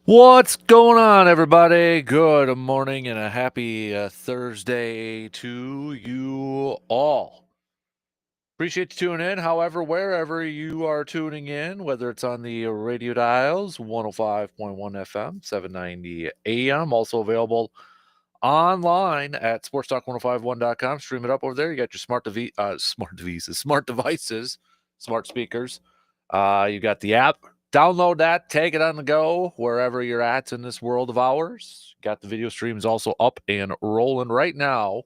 What's going on, everybody? Good morning and a happy Thursday to you all. Appreciate you tuning in, however, wherever you are tuning in, whether it's on the radio dials, 105.1 FM, 790 AM, also available online at sportstalk1051.com. Stream it up over there. You got your smart devices, smart speakers. You got the app. Download that, take it on the go wherever you're at in this world of ours. Got the video streams also up and rolling right now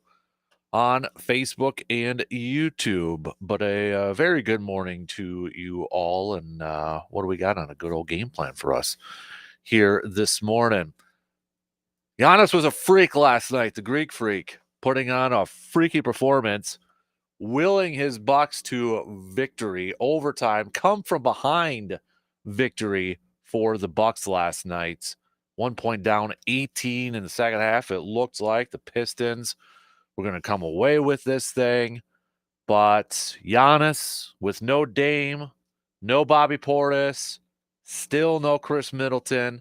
on Facebook and YouTube. But a very good morning to you all. And what do we got on a good old game plan for us here this morning? Giannis was a freak last night, the Greek freak, putting on a freaky performance, willing his Bucks to victory, overtime, come from behind victory for the Bucks last night. 1 point down, 18 in the second half. It looked like the Pistons were going to come away with this thing, but Giannis, with no Dame, no Bobby Portis, still no Chris Middleton,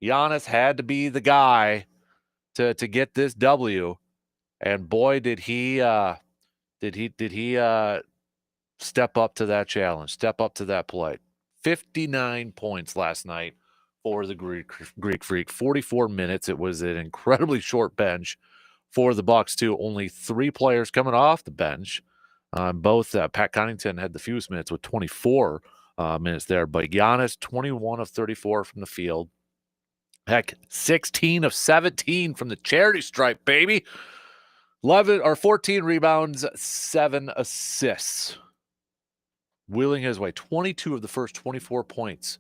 Giannis had to be the guy to get this W, and boy, did he step up to that challenge, step up to that plate. 59 points last night for the Greek Freak. 44 minutes. It was an incredibly short bench for the Bucks too. Only 3 players coming off the bench. Both Pat Connaughton had the fewest minutes with 24 minutes there, but Giannis 21 of 34 from the field. Heck, 16 of 17 from the charity stripe, baby. 11 or 14 rebounds, 7 assists. Wheeling his way. 22 of the first 24 points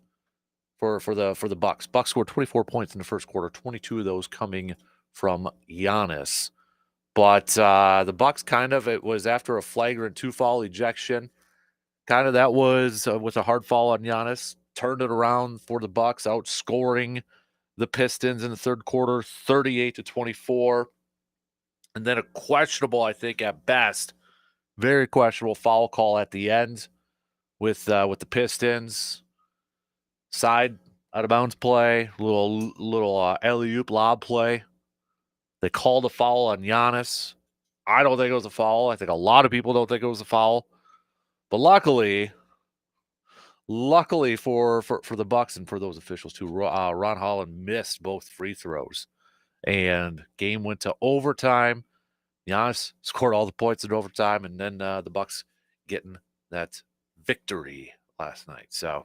for the Bucks. Bucks scored 24 points in the first quarter, 22 of those coming from Giannis. But the Bucks it was after a flagrant 2-foul ejection. Kind of that was with a hard foul on Giannis. Turned it around for the Bucks, outscoring the Pistons in the third quarter, 38-24. And then a questionable, I think at best, very questionable foul call at the end with the Pistons. Side out of bounds play, little alley-oop lob play. They called a foul on Giannis. I don't think it was a foul. I think a lot of people don't think it was a foul. But luckily for the Bucks and for those officials too, Ron Holland missed both free throws, and game went to overtime. Giannis scored all the points in overtime, and then the Bucks getting that victory last night. So,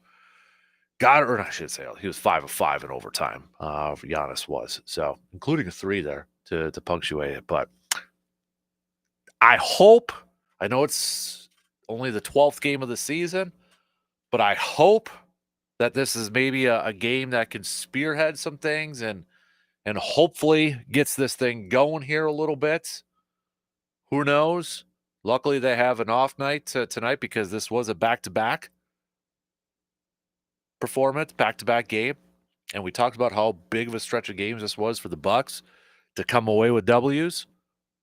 I should say, he was 5 of 5 in overtime. Giannis was, so including a 3 there to punctuate it. But I know it's only the 12th game of the season, but I hope that this is maybe a game that can spearhead some things and hopefully gets this thing going here a little bit. Who knows? Luckily, they have an off night tonight because this was a back-to-back performance, back-to-back game. And we talked about how big of a stretch of games this was for the Bucks to come away with W's.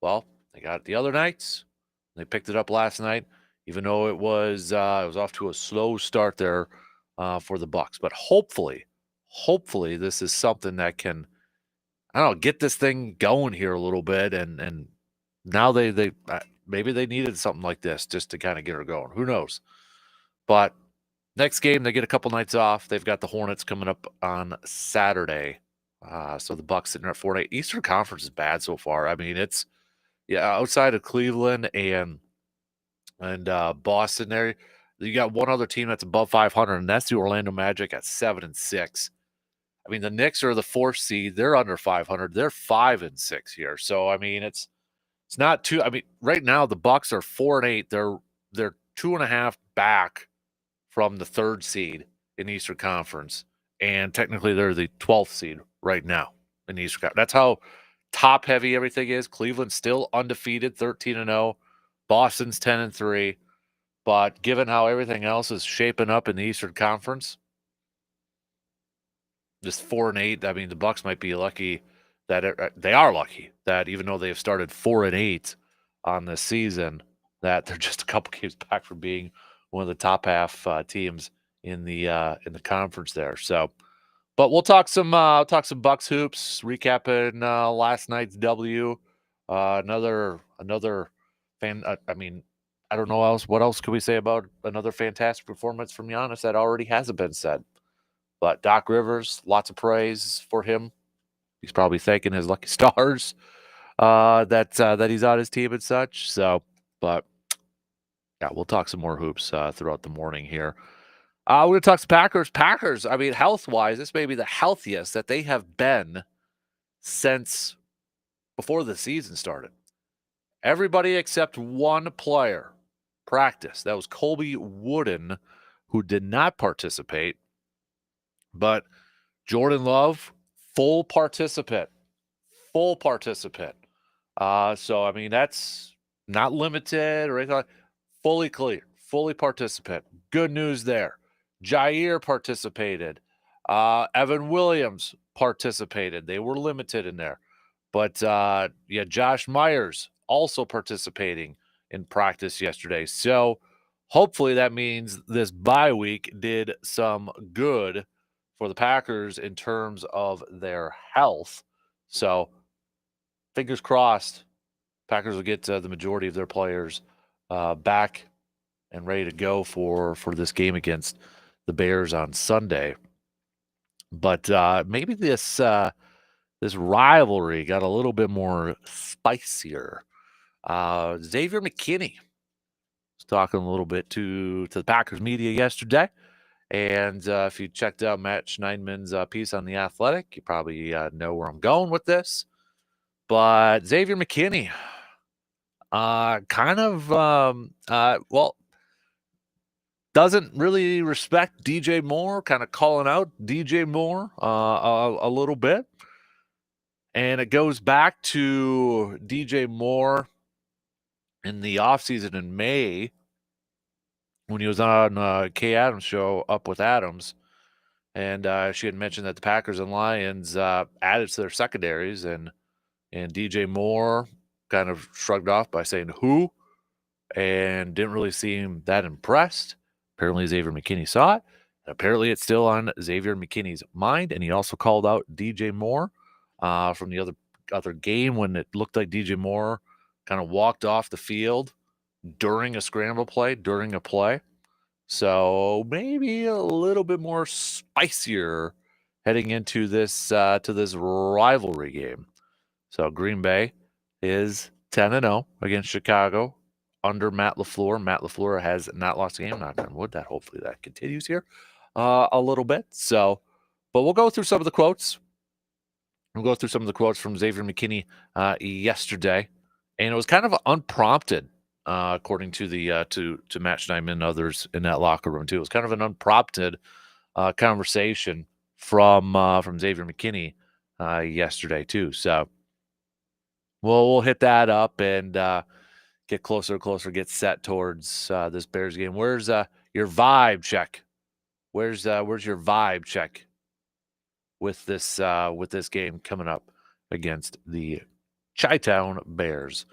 Well, they got it the other nights. They picked it up last night, even though it was off to a slow start there for the Bucks. But hopefully this is something that can, I don't know, get this thing going here a little bit. And now they maybe they needed something like this just to kind of get her going. Who knows? But next game, they get a couple nights off. They've got the Hornets coming up on Saturday. So the Bucks sitting there at 4-8. Eastern Conference is bad so far. I mean, it's outside of Cleveland and Boston there, you got one other team that's above 500, and that's the Orlando Magic at 7-6. I mean, the Knicks are the 4th seed. They're under 500. They're 5-6 here. So I mean, it's not too. I mean, right now the Bucks are 4-8. They're 2.5 back from the 3rd seed in Eastern Conference, and technically they're the 12th seed right now in the Eastern Conference. That's how top heavy everything is. Cleveland's still undefeated, 13-0. Boston's 10-3. But given how everything else is shaping up in the Eastern Conference, just 4-8. I mean, the Bucks might be lucky that they are lucky that even though they have started 4-8 on this season, that they're just a couple games back from being one of the top half teams in the conference there. So, But we'll talk some Bucks hoops, recapping last night's W. Another fan. I mean, I don't know what else could we say about another fantastic performance from Giannis that already hasn't been said. But Doc Rivers, lots of praise for him. He's probably thanking his lucky stars that he's on his team and such. So, but yeah, we'll talk some more hoops throughout the morning here. We're going to talk some Packers. Packers, I mean, health-wise, this may be the healthiest that they have been since before the season started. Everybody except one player practiced. That was Colby Wooden, who did not participate. But Jordan Love, full participant. Full participant. So, I mean, that's not limited or anything. Fully clear. Fully participant. Good news there. Jair participated. Evan Williams participated. They were limited in there. But, yeah, Josh Myers also participating in practice yesterday. So, hopefully that means this bye week did some good for the Packers in terms of their health. So, fingers crossed, Packers will get the majority of their players back and ready to go for this game against the Bears on Sunday. But maybe this rivalry got a little bit more spicier. Xavier McKinney was talking a little bit to the Packers media yesterday. And if you checked out Matt Schneidman's piece on The Athletic, you probably know where I'm going with this. But Xavier McKinney, well, doesn't really respect DJ Moore, kind of calling out DJ Moore a little bit. And it goes back to DJ Moore in the offseason in May when he was on Kay Adams' show, Up with Adams. And she had mentioned that the Packers and Lions added to their secondaries, and DJ Moore kind of shrugged off by saying, who? And didn't really seem that impressed. Apparently Xavier McKinney saw it. Apparently it's still on Xavier McKinney's mind, and he also called out DJ Moore from the other game when it looked like DJ Moore kind of walked off the field during a scramble play, during a play. So maybe a little bit more spicier heading into this rivalry game. So Green Bay is 10-0 against Chicago under Matt LaFleur. Matt LaFleur has not lost a game. Knock on wood. Hopefully that continues here a little bit. So, but we'll go through some of the quotes. We'll go through some of the quotes from Xavier McKinney yesterday, and it was kind of unprompted, according to the to Matt Schneidman and others in that locker room too. It was kind of an unprompted conversation from Xavier McKinney yesterday too. So we'll hit that up and get closer and closer, get set towards this Bears game. Where's your vibe check? Where's your vibe check with this game coming up against the Chi-Town Bears?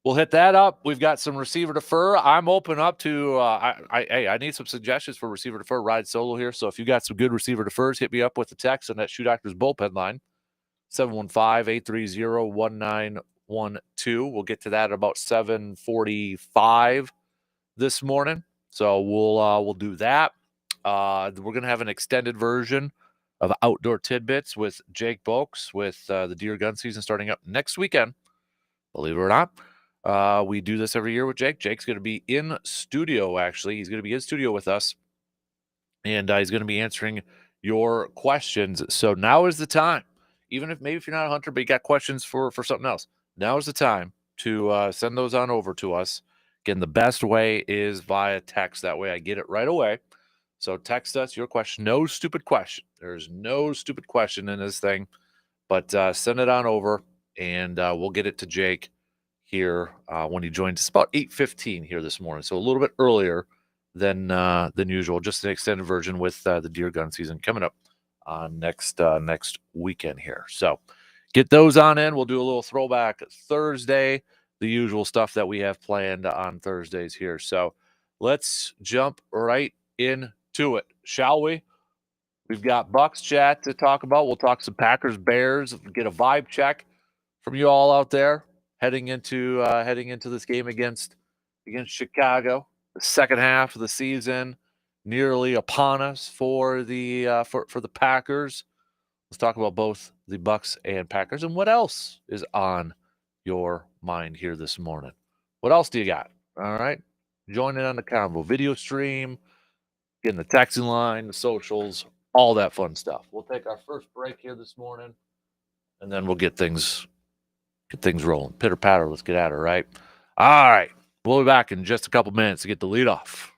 We'll hit that up. We've got some receiver defer. I'm open up to I need some suggestions for receiver defer. Ride solo here. So if you got some good receiver defers, hit me up with the text on that Shoe Doctors bullpen line, 715-830-1912. We'll get to that at about 7:45 this morning. So we'll do that. We're gonna have an extended version of Outdoor Tidbits with Jake Bolks with the deer gun season starting up next weekend. Believe it or not. We do this every year with Jake. Jake's going to be in studio, actually. He's going to be in studio with us, and he's going to be answering your questions. So now is the time. Even if maybe you're not a hunter, but you got questions for something else, now is the time to send those on over to us. Again, the best way is via text. That way I get it right away. So text us your question. No stupid question. There's no stupid question in this thing, but send it on over, and we'll get it to Jake here when he joins us about 8:15 here this morning. So a little bit earlier than usual, just an extended version with the deer gun season coming up next weekend here. So get those on in. We'll do a little throwback Thursday, the usual stuff that we have planned on Thursdays here. So let's jump right into it, shall we? We've got Bucks chat to talk about. We'll talk some Packers, Bears, get a vibe check from you all out there heading into this game against Chicago. The second half of the season nearly upon us for the for the Packers. Let's talk about both the Bucks and Packers and what else is on your mind here this morning. What else do you got? All right. Join in on the convo. Video stream, getting the texting line, the socials, all that fun stuff. We'll take our first break here this morning, and then we'll get things rolling. Pitter patter, let's get at it, right? All right. We'll be back in just a couple minutes to get the lead off.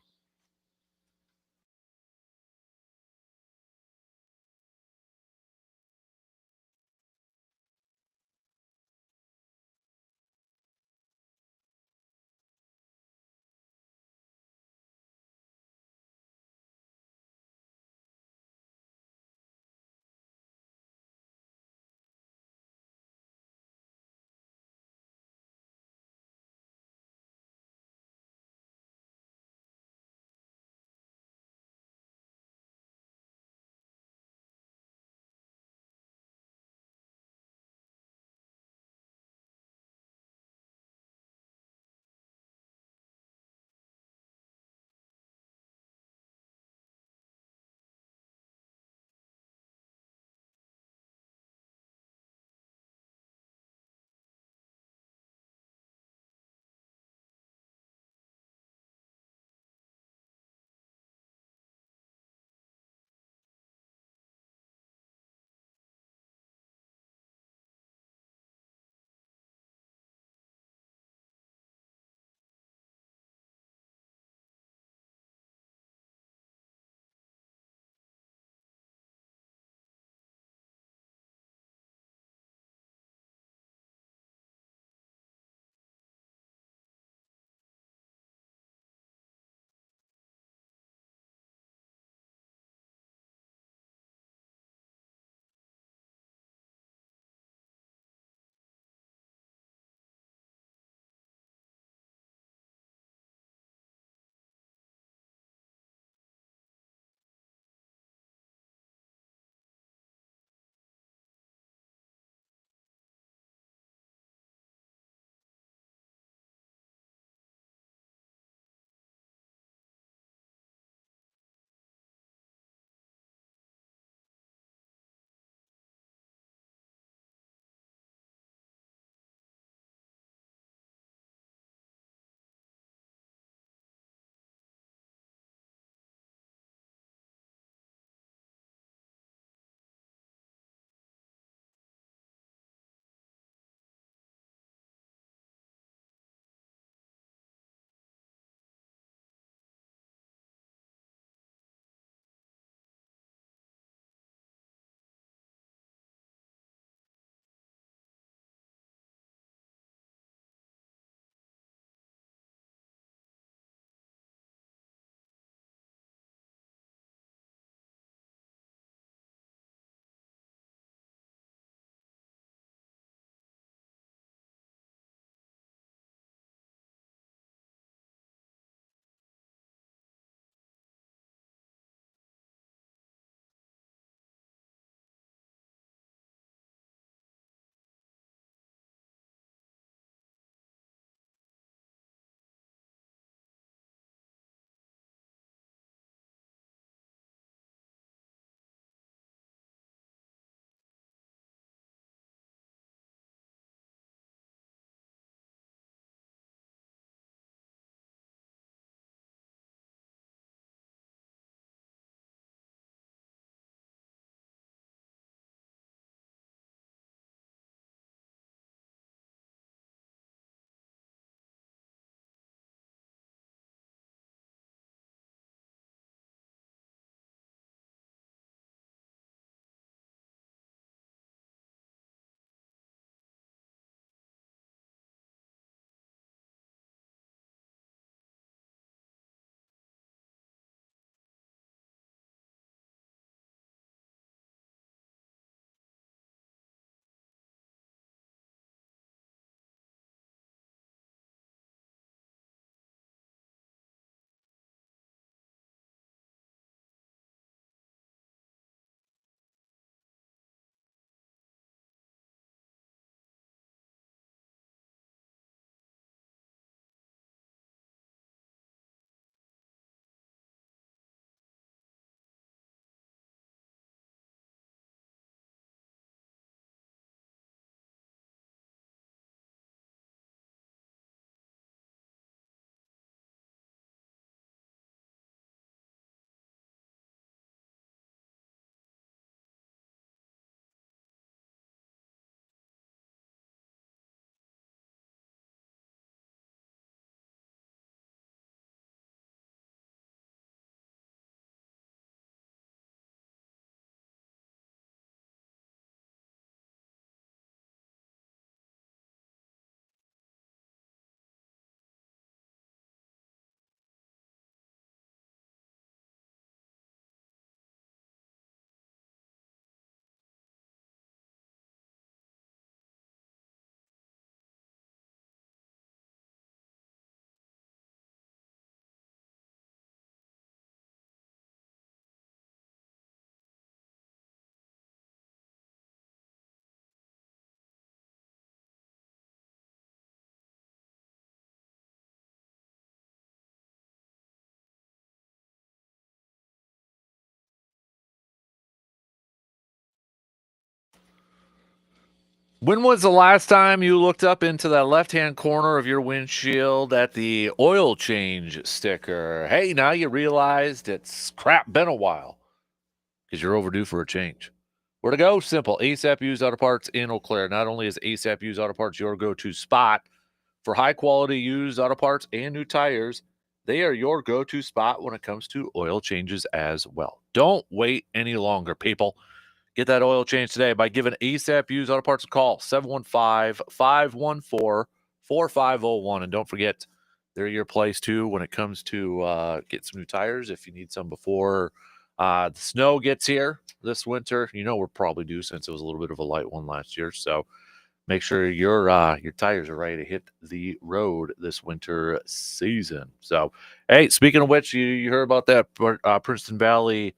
When was the last time you looked up into that left-hand corner of your windshield at the oil change sticker? Hey, now you realized it's crap, been a while, because you're overdue for a change. Where to go? Simple. ASAP Used Auto Parts in Eau Claire. Not only is ASAP Used Auto Parts your go-to spot for high-quality used auto parts and new tires, they are your go-to spot when it comes to oil changes as well. Don't wait any longer, people. Get that oil change today by giving ASAP Used Auto Parts a call, 715-514-4501. And don't forget, they're your place too when it comes to get some new tires if you need some before the snow gets here this winter. You know we're probably due since it was a little bit of a light one last year. So make sure your tires are ready to hit the road this winter season. So, hey, speaking of which, you heard about that Princeton Valley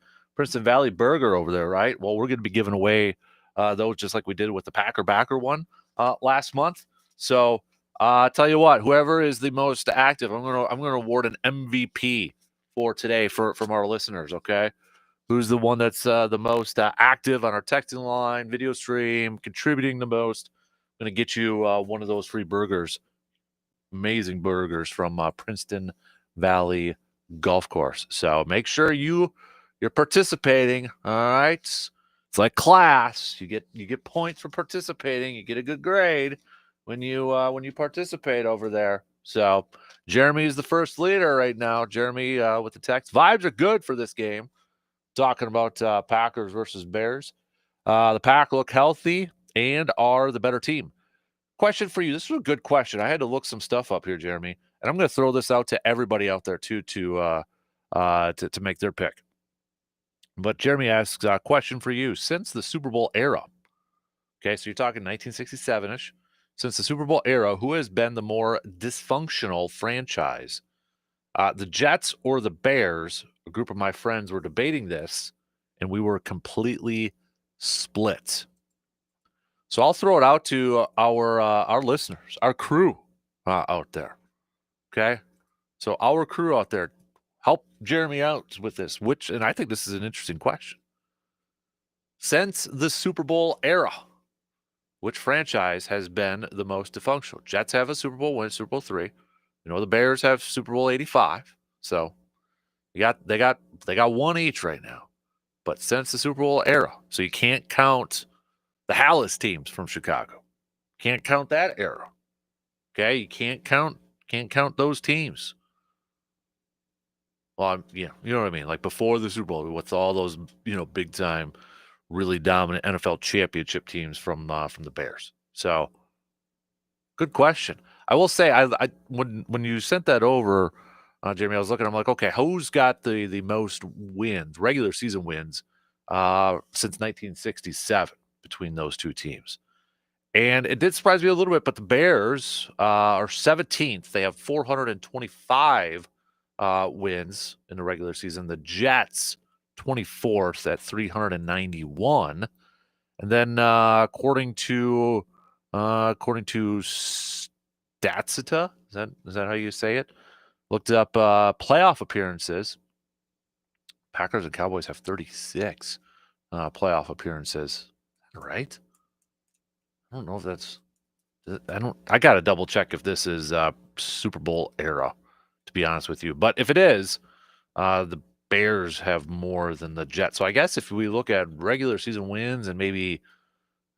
burger over there, right? Well, we're going to be giving away those just like we did with the Packer Backer one last month. So, tell you what, whoever is the most active, I'm gonna award an MVP for today from our listeners. Okay, who's the one that's the most active on our texting line, video stream, contributing the most? I'm going to get you one of those free burgers, amazing burgers from Princeton Valley Golf Course. So make sure you're participating. All right, it's like class. You get points for participating. You get a good grade when you participate over there. So Jeremy is the first leader right now. Jeremy with the text. Vibes are good for this game. Talking about Packers versus Bears. The Pack look healthy and are the better team. Question for you. This is a good question. I had to look some stuff up here, Jeremy, and I'm going to throw this out to everybody out there too to make their pick. But Jeremy asks, question for you: since the Super Bowl era, okay, so you're talking 1967ish. Since the Super Bowl era, who has been the more dysfunctional franchise? The Jets or the Bears? A group of my friends were debating this, and we were completely split. So I'll throw it out to our listeners, our crew out there. Okay, so our crew out there, help Jeremy out with this. And I think this is an interesting question. Since the Super Bowl era, which franchise has been the most dysfunctional? Jets have a Super Bowl win, Super Bowl III. You know the Bears have Super Bowl 85. So they got one each right now. But since the Super Bowl era, so you can't count the Hallis teams from Chicago. Can't count that era. Okay, you can't count those teams. Well, you know what I mean. Like before the Super Bowl, with all those big time, really dominant NFL championship teams from the Bears. So, good question. I will say, I when you sent that over, Jeremy, I was looking. I'm like, okay, who's got the most wins, regular season wins, since 1967 between those two teams? And it did surprise me a little bit, but the Bears are 17th. They have 425 wins in the regular season. The Jets, 24th at 391. And then according to Statsita, is that how you say it? Looked up playoff appearances. Packers and Cowboys have 36 playoff appearances. Right? I don't know if that's. I got to double check if this is Super Bowl era, to be honest with you. But if it is, the Bears have more than the Jets. So I guess if we look at regular season wins and maybe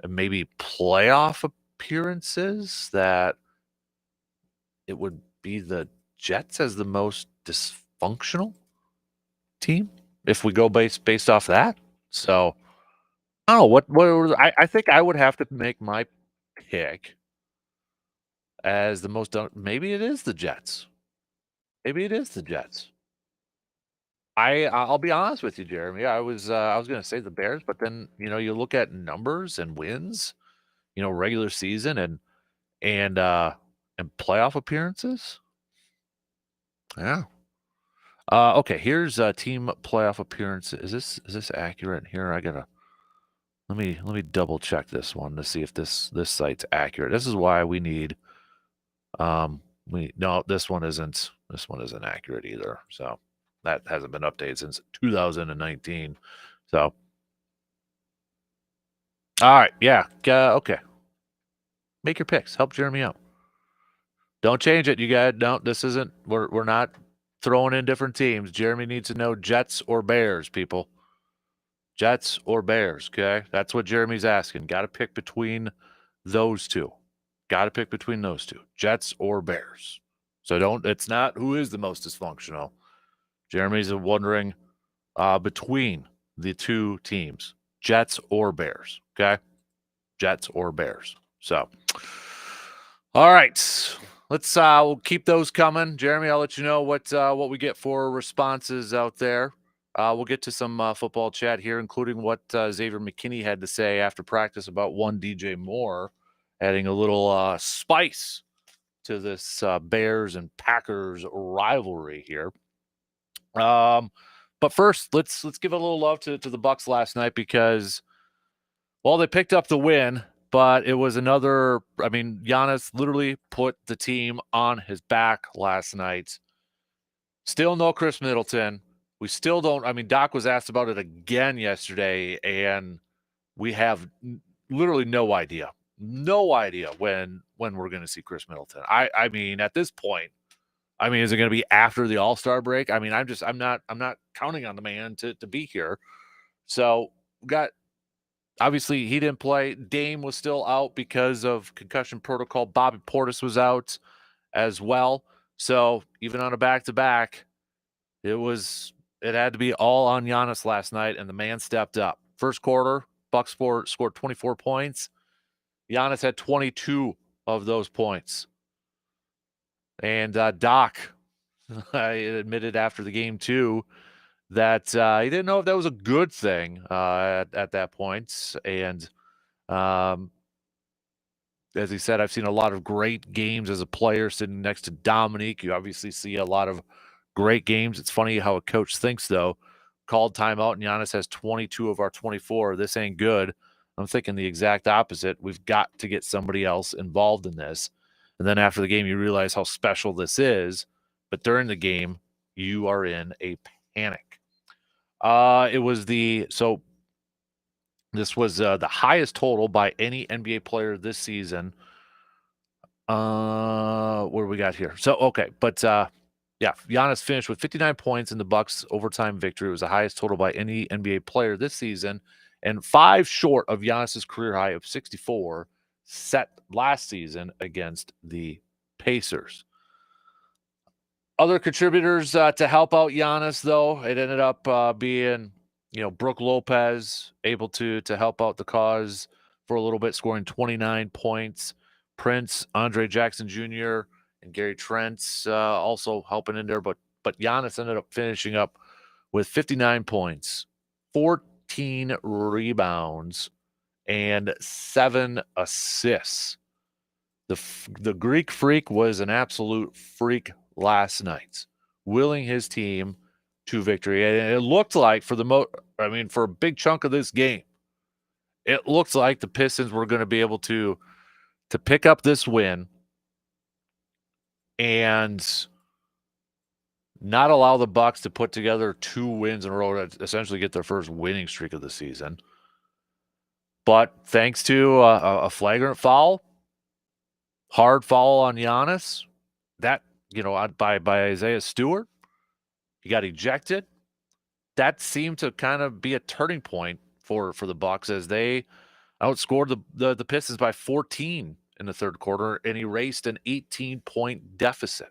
playoff appearances, that it would be the Jets as the most dysfunctional team if we go based off that. So I don't know what I think I would have to make my pick as the most maybe it is the Jets. Maybe it is the Jets. I'll be honest with you, Jeremy. I was gonna say the Bears, but then you look at numbers and wins, regular season and playoff appearances. Yeah. Okay. Here's team playoff appearances. Is this accurate? Here, I gotta let me double check this one to see if this site's accurate. This is why we need no, this one isn't accurate either. So that hasn't been updated since 2019. So all right, yeah, okay. Make your picks. Help Jeremy out. Don't change it. You guys don't. This isn't. We're not throwing in different teams. Jeremy needs to know Jets or Bears, people. Jets or Bears. Okay, that's what Jeremy's asking. Got to pick between those two. Got to pick between those two. Jets or Bears. So don't. It's not who is the most dysfunctional. Jeremy's wondering between the two teams, Jets or Bears. Okay, Jets or Bears. So, all right. We'll keep those coming. Jeremy, I'll let you know what we get for responses out there. We'll get to some football chat here, including what Xavier McKinney had to say after practice about one DJ Moore, adding a little spice to this Bears and Packers rivalry here. But first, let's give a little love to the Bucs last night because, well, they picked up the win. But it was another, I mean, Giannis literally put the team on his back last night. Still no Chris Middleton. We still don't, I mean, Doc was asked about it again yesterday, and we have literally no idea. No idea when we're going to see Chris Middleton. I mean, at this point, I mean, is it going to be after the All-Star break? I mean, I'm not counting on the man to be here. So we got, obviously, he didn't play. Dame was still out because of concussion protocol. Bobby Portis was out as well. So even on a back-to-back, it had to be all on Giannis last night, and the man stepped up. First quarter, Bucks scored 24 points. Giannis had 22 of those points. And Doc admitted after the game, too, that he didn't know if that was a good thing at that point. And as he said, I've seen a lot of great games as a player sitting next to Dominique. You obviously see a lot of great games. It's funny how a coach thinks, though. Called timeout, and Giannis has 22 of our 24. This ain't good. I'm thinking the exact opposite. We've got to get somebody else involved in this. And then after the game, you realize how special this is. But during the game, you are in a panic. This was the highest total by any NBA player this season. What do we got here? So, okay, but yeah, Giannis finished with 59 points in the Bucks overtime victory. It was the highest total by any NBA player this season, and 5 short of Giannis's career high of 64 set last season against the Pacers. Other contributors to help out Giannis, though, it ended up being, Brook Lopez able to help out the cause for a little bit, scoring 29 points. Prince, Andre Jackson Jr., and Gary Trent also helping in there. But Giannis ended up finishing up with 59 points, 14 rebounds, and 7 assists. The Greek Freak was an absolute freak last night, willing his team to victory. And it looked like for a big chunk of this game, it looked like the Pistons were going to be able to pick up this win and not allow the Bucks to put together 2 wins in a row to essentially get their first winning streak of the season. But thanks to a flagrant foul, hard foul on Giannis, that, by Isaiah Stewart, he got ejected. That seemed to kind of be a turning point for the Bucks as they outscored the Pistons by 14 in the third quarter and erased an 18-point deficit.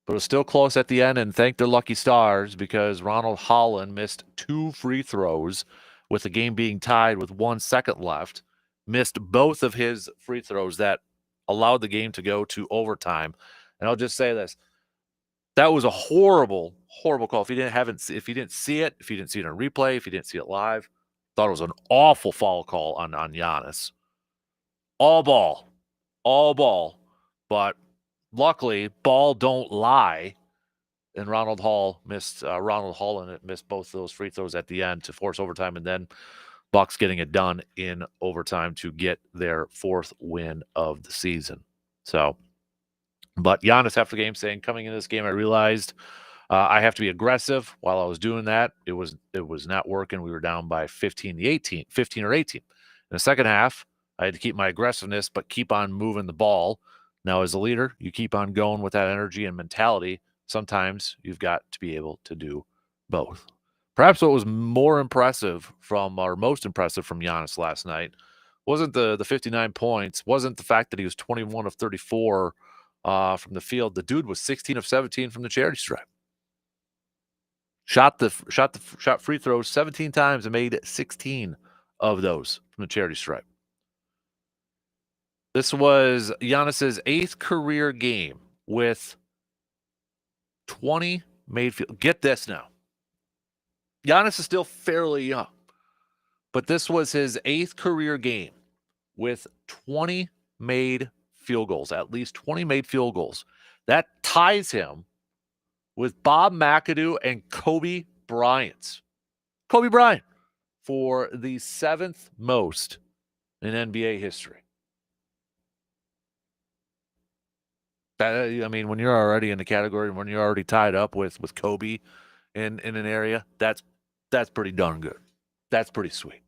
But it was still close at the end, and thank their lucky stars because Ronald Holland missed 2 free throws with the game being tied with 1 second left, missed both of his free throws that allowed the game to go to overtime. And I'll just say this. That was a horrible, horrible call. If you didn't see it in a replay, if you didn't see it live, thought it was an awful foul call on Giannis. All ball. But luckily, ball don't lie. And Ronald Holland missed both of those free throws at the end to force overtime, and then Bucks getting it done in overtime to get their 4th win of the season. So, but Giannis after the game saying, coming in this game, I realized I have to be aggressive. While I was doing that, it was not working. We were down by 15 or 18. In the second half, I had to keep my aggressiveness, but keep on moving the ball. Now, as a leader, you keep on going with that energy and mentality. Sometimes you've got to be able to do both. Perhaps what was more impressive or most impressive from Giannis last night wasn't the 59 points, wasn't the fact that he was 21 of 34 from the field. The dude was 16 of 17 from the charity stripe. Shot free throws 17 times and made 16 of those from the charity stripe. This was Giannis's 8th career game with 20 made field. Get this now. Giannis is still fairly young, but this was his 8th career game with 20 made field goals, at least 20 made field goals. That ties him with Bob McAdoo and Kobe Bryant. Kobe Bryant for the 7th most in NBA history. I mean, when you're already in the category, when you're already tied up with Kobe in an area, that's pretty darn good. That's pretty sweet.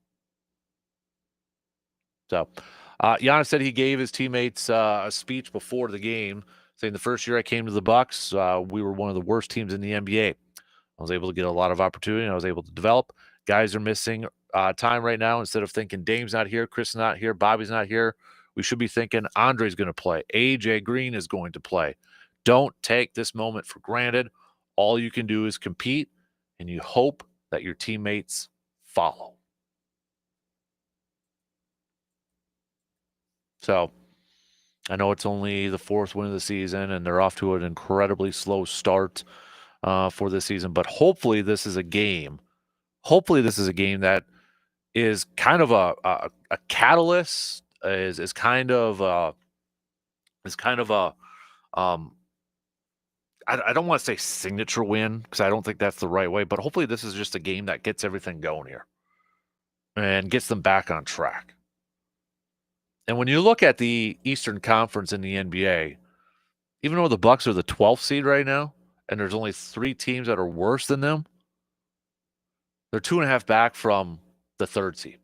So, Giannis said he gave his teammates a speech before the game, saying the first year I came to the Bucks, we were one of the worst teams in the NBA. I was able to get a lot of opportunity, and I was able to develop. Guys are missing time right now. Instead of thinking Dame's not here, Chris is not here, Bobby's not here, we should be thinking Andre's going to play. AJ Green is going to play. Don't take this moment for granted. All you can do is compete, and you hope that your teammates follow. So I know it's only the 4th win of the season, and they're off to an incredibly slow start for this season. But hopefully this is a game. Hopefully this is a game that is kind of a catalyst, is kind of a I don't want to say signature win because I don't think that's the right way, but hopefully this is just a game that gets everything going here and gets them back on track. And when you look at the Eastern Conference in the NBA, even though the Bucks are the 12th seed right now, and there's only 3 teams that are worse than them, they're 2.5 back from the 3rd seed.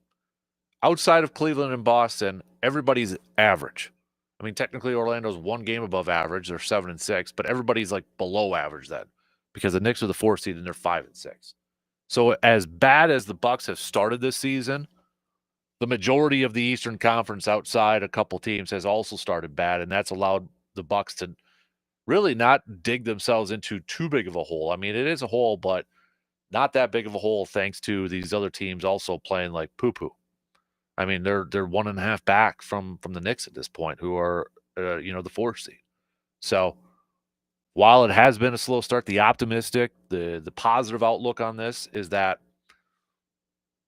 Outside of Cleveland and Boston, everybody's average. I mean, technically Orlando's 1 game above average. They're 7-6, but everybody's like below average then because the Knicks are the 4th seed and they're 5-6. So as bad as the Bucks have started this season, the majority of the Eastern Conference outside a couple teams has also started bad, and that's allowed the Bucks to really not dig themselves into too big of a hole. I mean, it is a hole, but not that big of a hole thanks to these other teams also playing like poo-poo. I mean, they're 1.5 back from the Knicks at this point, who are the 4th seed. So while it has been a slow start, the optimistic, the positive outlook on this is that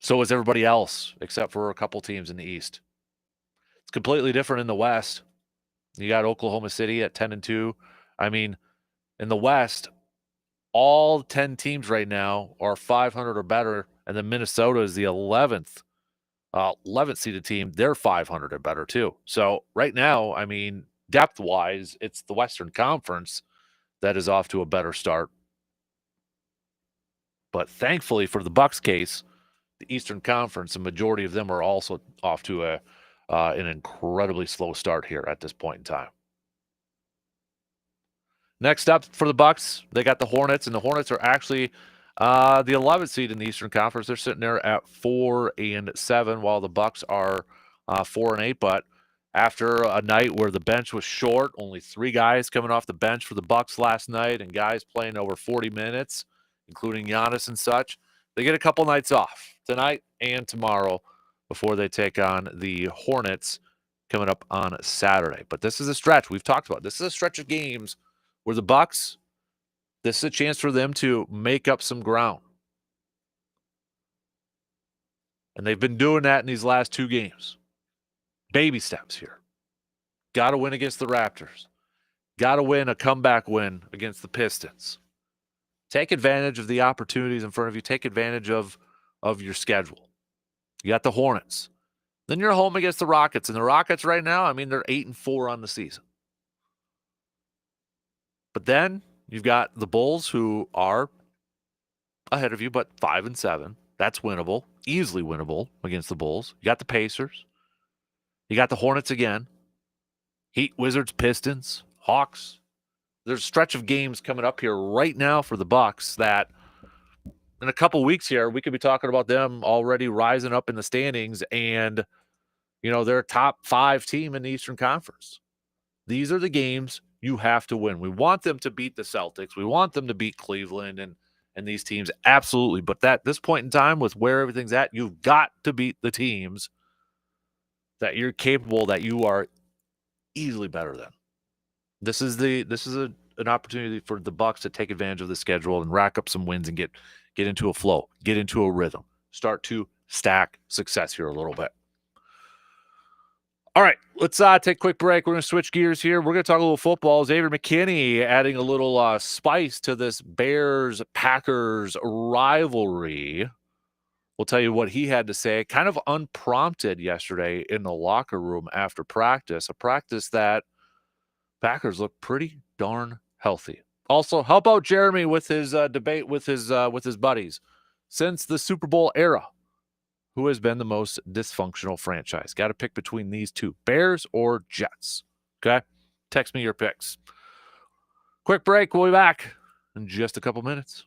so is everybody else except for a couple teams in the East. It's completely different in the West. You got Oklahoma City at 10-2. I mean, in the West, all 10 teams right now are 500 or better, and then Minnesota is the 11th seeded team. They're 500 or better too. So right now, I mean, depth-wise, it's the Western Conference that is off to a better start. But thankfully for the Bucks case, the Eastern Conference, the majority of them are also off to an incredibly slow start here at this point in time. Next up for the Bucks, they got the Hornets, and the Hornets are actually the 11th seed in the Eastern Conference. They're sitting there at 4-7, while the Bucks are 4-8. But after a night where the bench was short, only 3 guys coming off the bench for the Bucks last night, and guys playing over 40 minutes, including Giannis and such, they get a couple nights off tonight and tomorrow before they take on the Hornets coming up on Saturday. But this is a stretch we've talked about. This is a stretch of games where the Bucks, this is a chance for them to make up some ground. And they've been doing that in these last 2 games. Baby steps here. Got to win against the Raptors. Got to win a comeback win against the Pistons. Take advantage of the opportunities in front of you. Take advantage of your schedule. You got the Hornets. Then you're home against the Rockets. And the Rockets right now, I mean, they're 8-4 on the season. But then you've got the Bulls, who are ahead of you, but 5-7. That's winnable, easily winnable against the Bulls. You got the Pacers. You got the Hornets again. Heat, Wizards, Pistons, Hawks. There's a stretch of games coming up here right now for the Bucks that in a couple weeks here, we could be talking about them already rising up in the standings and, they're a top 5 team in the Eastern Conference. These are the games you have to win. We want them to beat the Celtics. We want them to beat Cleveland and these teams. Absolutely. But at this point in time, with where everything's at, you've got to beat the teams that you're capable, that you are easily better than. This is an opportunity for the Bucks to take advantage of the schedule and rack up some wins and get into a flow, get into a rhythm, start to stack success here a little bit. All right, let's take a quick break. We're going to switch gears here. We're going to talk a little football. Xavier McKinney adding a little spice to this Bears-Packers rivalry. We'll tell you what he had to say, kind of unprompted yesterday in the locker room after practice, a practice that Packers look pretty darn healthy. Also, how about Jeremy with his debate with his buddies? Since the Super Bowl era, who has been the most dysfunctional franchise? Got to pick between these two, Bears or Jets. Okay? Text me your picks. Quick break. We'll be back in just a couple minutes.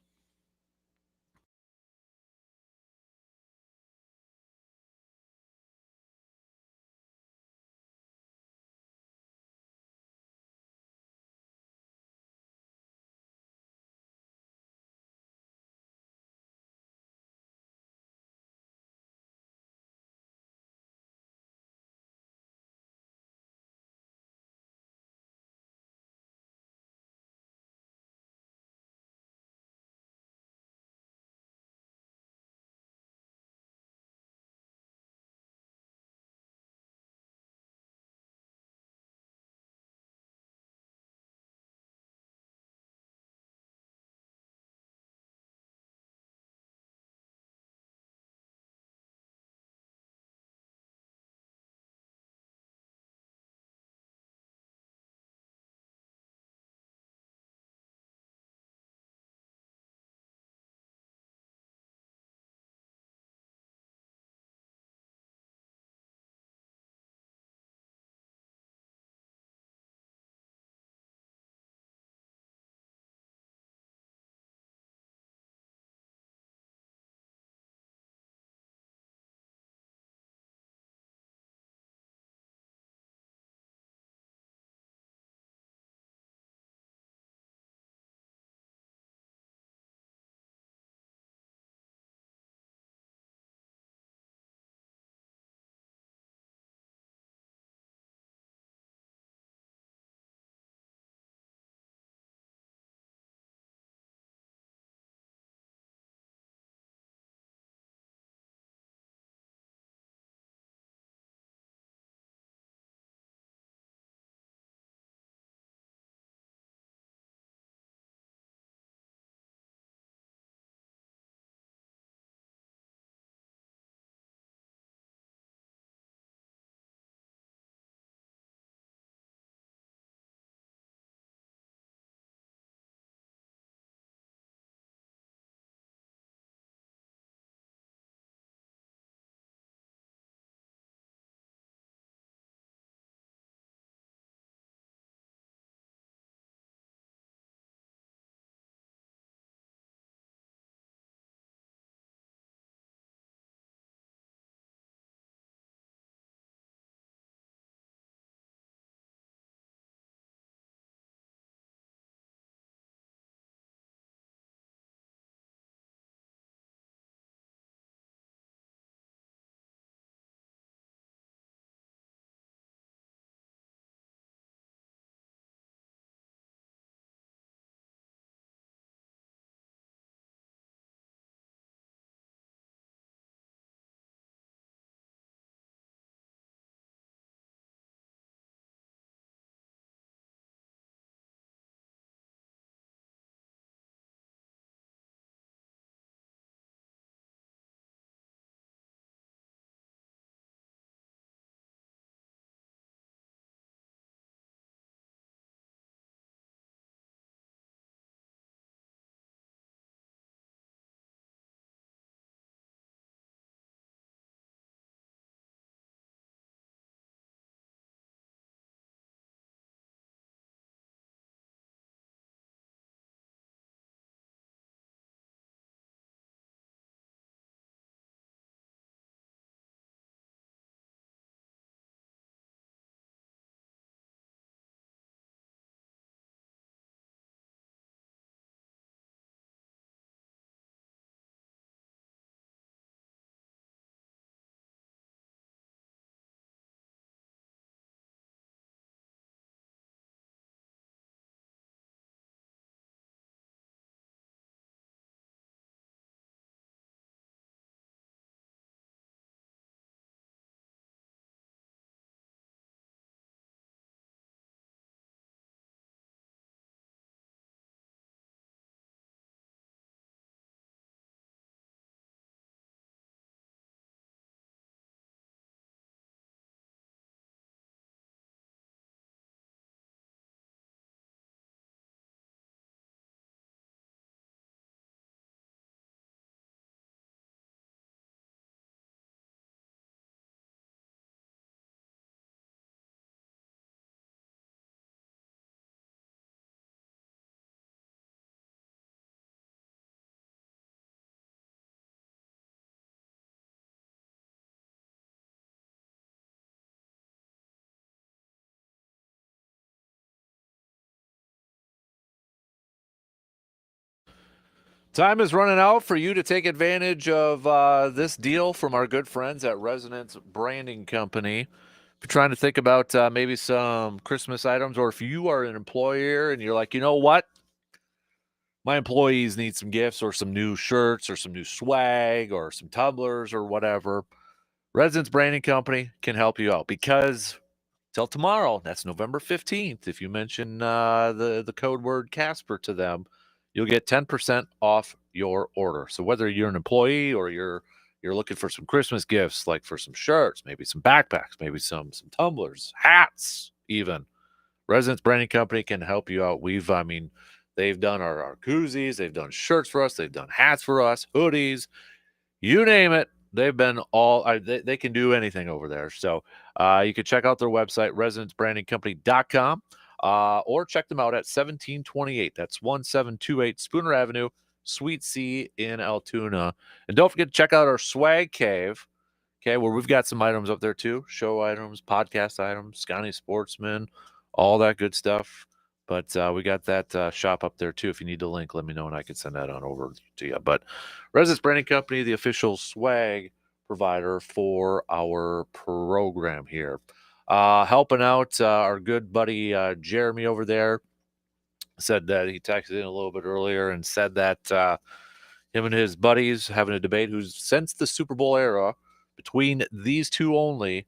Time is running out for you to take advantage of this deal from our good friends at Resonance Branding Company. If you're trying to think about maybe some Christmas items, or if you are an employer and you're like, you know what? My employees need some gifts or some new shirts or some new swag or some tumblers or whatever. Resonance Branding Company can help you out because till tomorrow, that's November 15th, if you mention the code word Casper to them, you'll get 10% off your order. So whether you're an employee or you're looking for some Christmas gifts, like for some shirts, maybe some backpacks, maybe some tumblers, hats, even, Resonance Branding Company can help you out. They've done our koozies, they've done shirts for us, they've done hats for us, hoodies, you name it. They've been all they can do anything over there. So you can check out their website, resonancebrandingcompany.com, or check them out at 1728. That's 1728 Spooner Avenue, Suite C in Altoona. And don't forget to check out our swag cave, okay, where we've got some items up there too, show items, podcast items, Scotty Sportsman, all that good stuff. But we got that shop up there too. If you need the link, let me know and I can send that on over to you. But Resonance Branding Company, the official swag provider for our program here. Helping out our good buddy Jeremy over there. Said that he texted in a little bit earlier and said that him and his buddies having a debate who's since the Super Bowl era between these two only,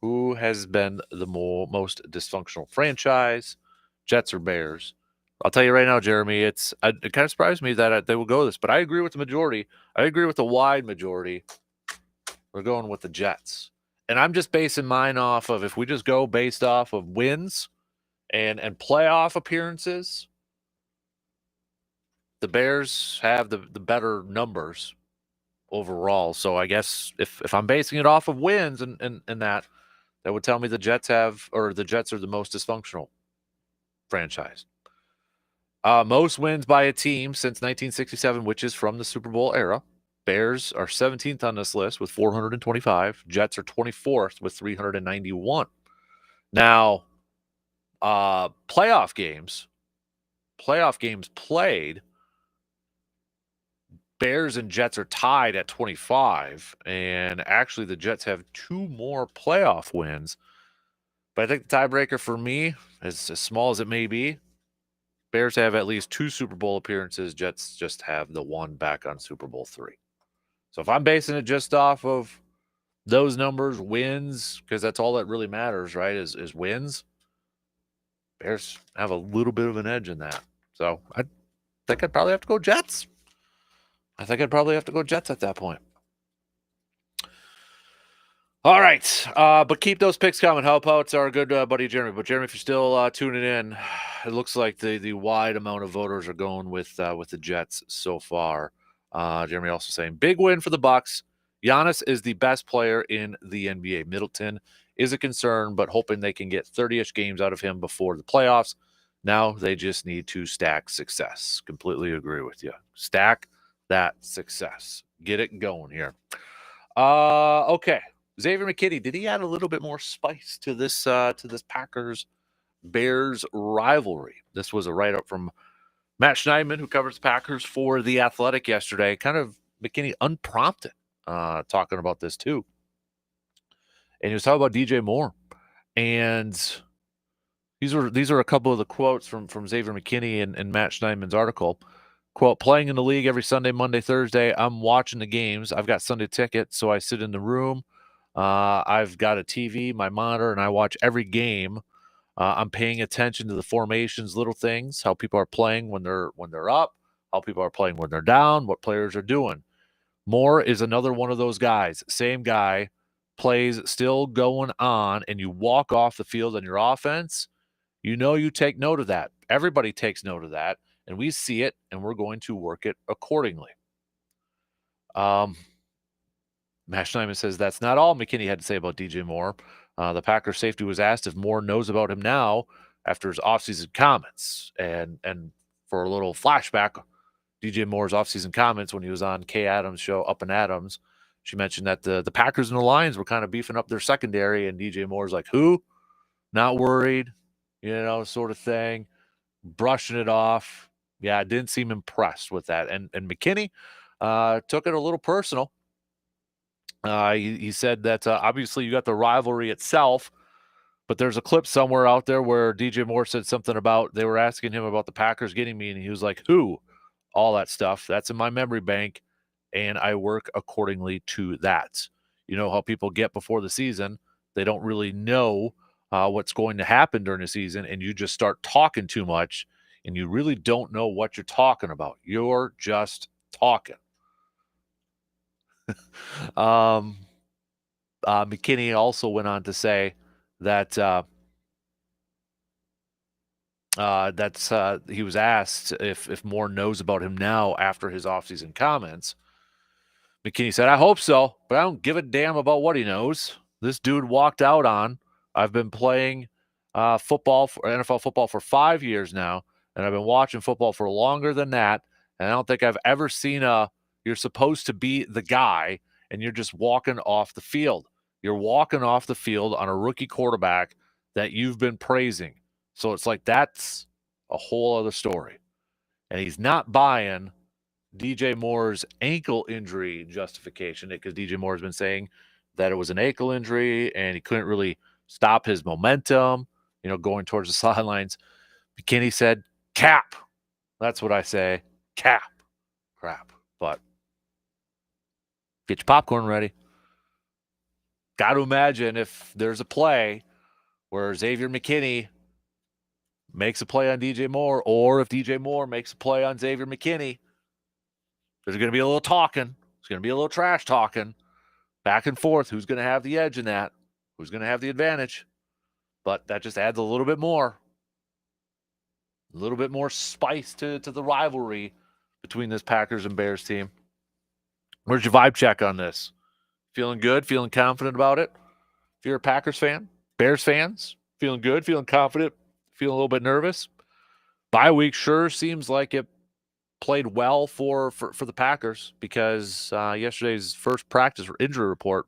who has been the most dysfunctional franchise, Jets or Bears. I'll tell you right now, Jeremy, it kind of surprised me that they will go this, but I agree with the majority. I agree with the wide majority. We're going with the Jets. And I'm just basing mine off of, if we just go based off of wins and playoff appearances, the Bears have the better numbers overall. So I guess if I'm basing it off of wins and that would tell me the Jets are the most dysfunctional franchise. Most wins by a team since 1967, which is from the Super Bowl era. Bears are 17th on this list with 425. Jets are 24th with 391. Now, playoff games played, Bears and Jets are tied at 25, and actually the Jets have 2 more playoff wins. But I think the tiebreaker for me, as small as it may be, Bears have at least 2 Super Bowl appearances. Jets just have the one back on Super Bowl 3. So if I'm basing it just off of those numbers, wins, because that's all that really matters, right, is wins, Bears have a little bit of an edge in that. So I think I'd probably have to go Jets. at that point. All right, but keep those picks coming. Help out our good buddy Jeremy. But Jeremy, if you're still tuning in, it looks like the wide amount of voters are going with the Jets so far. Jeremy also saying big win for the Bucks. Giannis is the best player in the NBA. Middleton is a concern, but hoping they can get 30-ish games out of him before the playoffs. Now they just need to stack success. Completely agree with you. Stack that success. Get it going here. Okay. Xavier McKinney, did he add a little bit more spice to this Packers Bears rivalry? This was a write-up from Matt Schneidman, who covers Packers for The Athletic yesterday. Kind of McKinney unprompted talking about this too. And he was talking about DJ Moore. And these are a couple of the quotes from Xavier McKinney and Matt Schneidman's article. Quote, playing in the league every Sunday, Monday, Thursday, I'm watching the games. I've got Sunday tickets, so I sit in the room. I've got a TV, my monitor, and I watch every game. I'm paying attention to the formations, little things, how people are playing when they're up, how people are playing when they're down, what players are doing. Moore is another one of those guys. Same guy, plays still going on, and you walk off the field on your offense, you take note of that. Everybody takes note of that, and we see it, and we're going to work it accordingly. Matt Schneidman says that's not all McKinney had to say about DJ Moore. The Packers safety was asked if Moore knows about him now after his offseason comments. And for a little flashback, DJ Moore's offseason comments when he was on Kay Adams' show, Up and Adams, she mentioned that the Packers and the Lions were kind of beefing up their secondary, and DJ Moore's like, who? Not worried, sort of thing, brushing it off. Yeah, didn't seem impressed with that. And McKinney took it a little personal. He said that obviously you got the rivalry itself, but there's a clip somewhere out there where DJ Moore said something about they were asking him about the Packers getting me, and he was like, "Who?" All that stuff. That's in my memory bank, and I work accordingly to that. You know how people get before the season; they don't really know what's going to happen during the season, and you just start talking too much, and you really don't know what you're talking about. You're just talking. um, McKinney also went on to say that he was asked if Moore knows about him now after his offseason comments. McKinney said, "I hope so, but I don't give a damn about what he knows. This dude walked out on. I've been playing football for NFL football for 5 years now, and I've been watching football for longer than that. And I don't think I've ever seen you're supposed to be the guy, and you're just walking off the field. You're walking off the field on a rookie quarterback that you've been praising. So it's like that's a whole other story. And he's not buying DJ Moore's ankle injury justification because DJ Moore has been saying that it was an ankle injury and he couldn't really stop his momentum, going towards the sidelines. McKinney said, cap. That's what I say. Cap. Crap. But get your popcorn ready. Got to imagine if there's a play where Xavier McKinney makes a play on DJ Moore, or if DJ Moore makes a play on Xavier McKinney, there's going to be a little talking. There's going to be a little trash talking back and forth. Who's going to have the edge in that? Who's going to have the advantage? But that just adds a little bit more spice to the rivalry between this Packers and Bears team. Where's your vibe check on this? Feeling good? Feeling confident about it? If you're a Packers fan, Bears fans, feeling good, feeling confident, feeling a little bit nervous. Bye week sure seems like it played well for the Packers because yesterday's first practice injury report,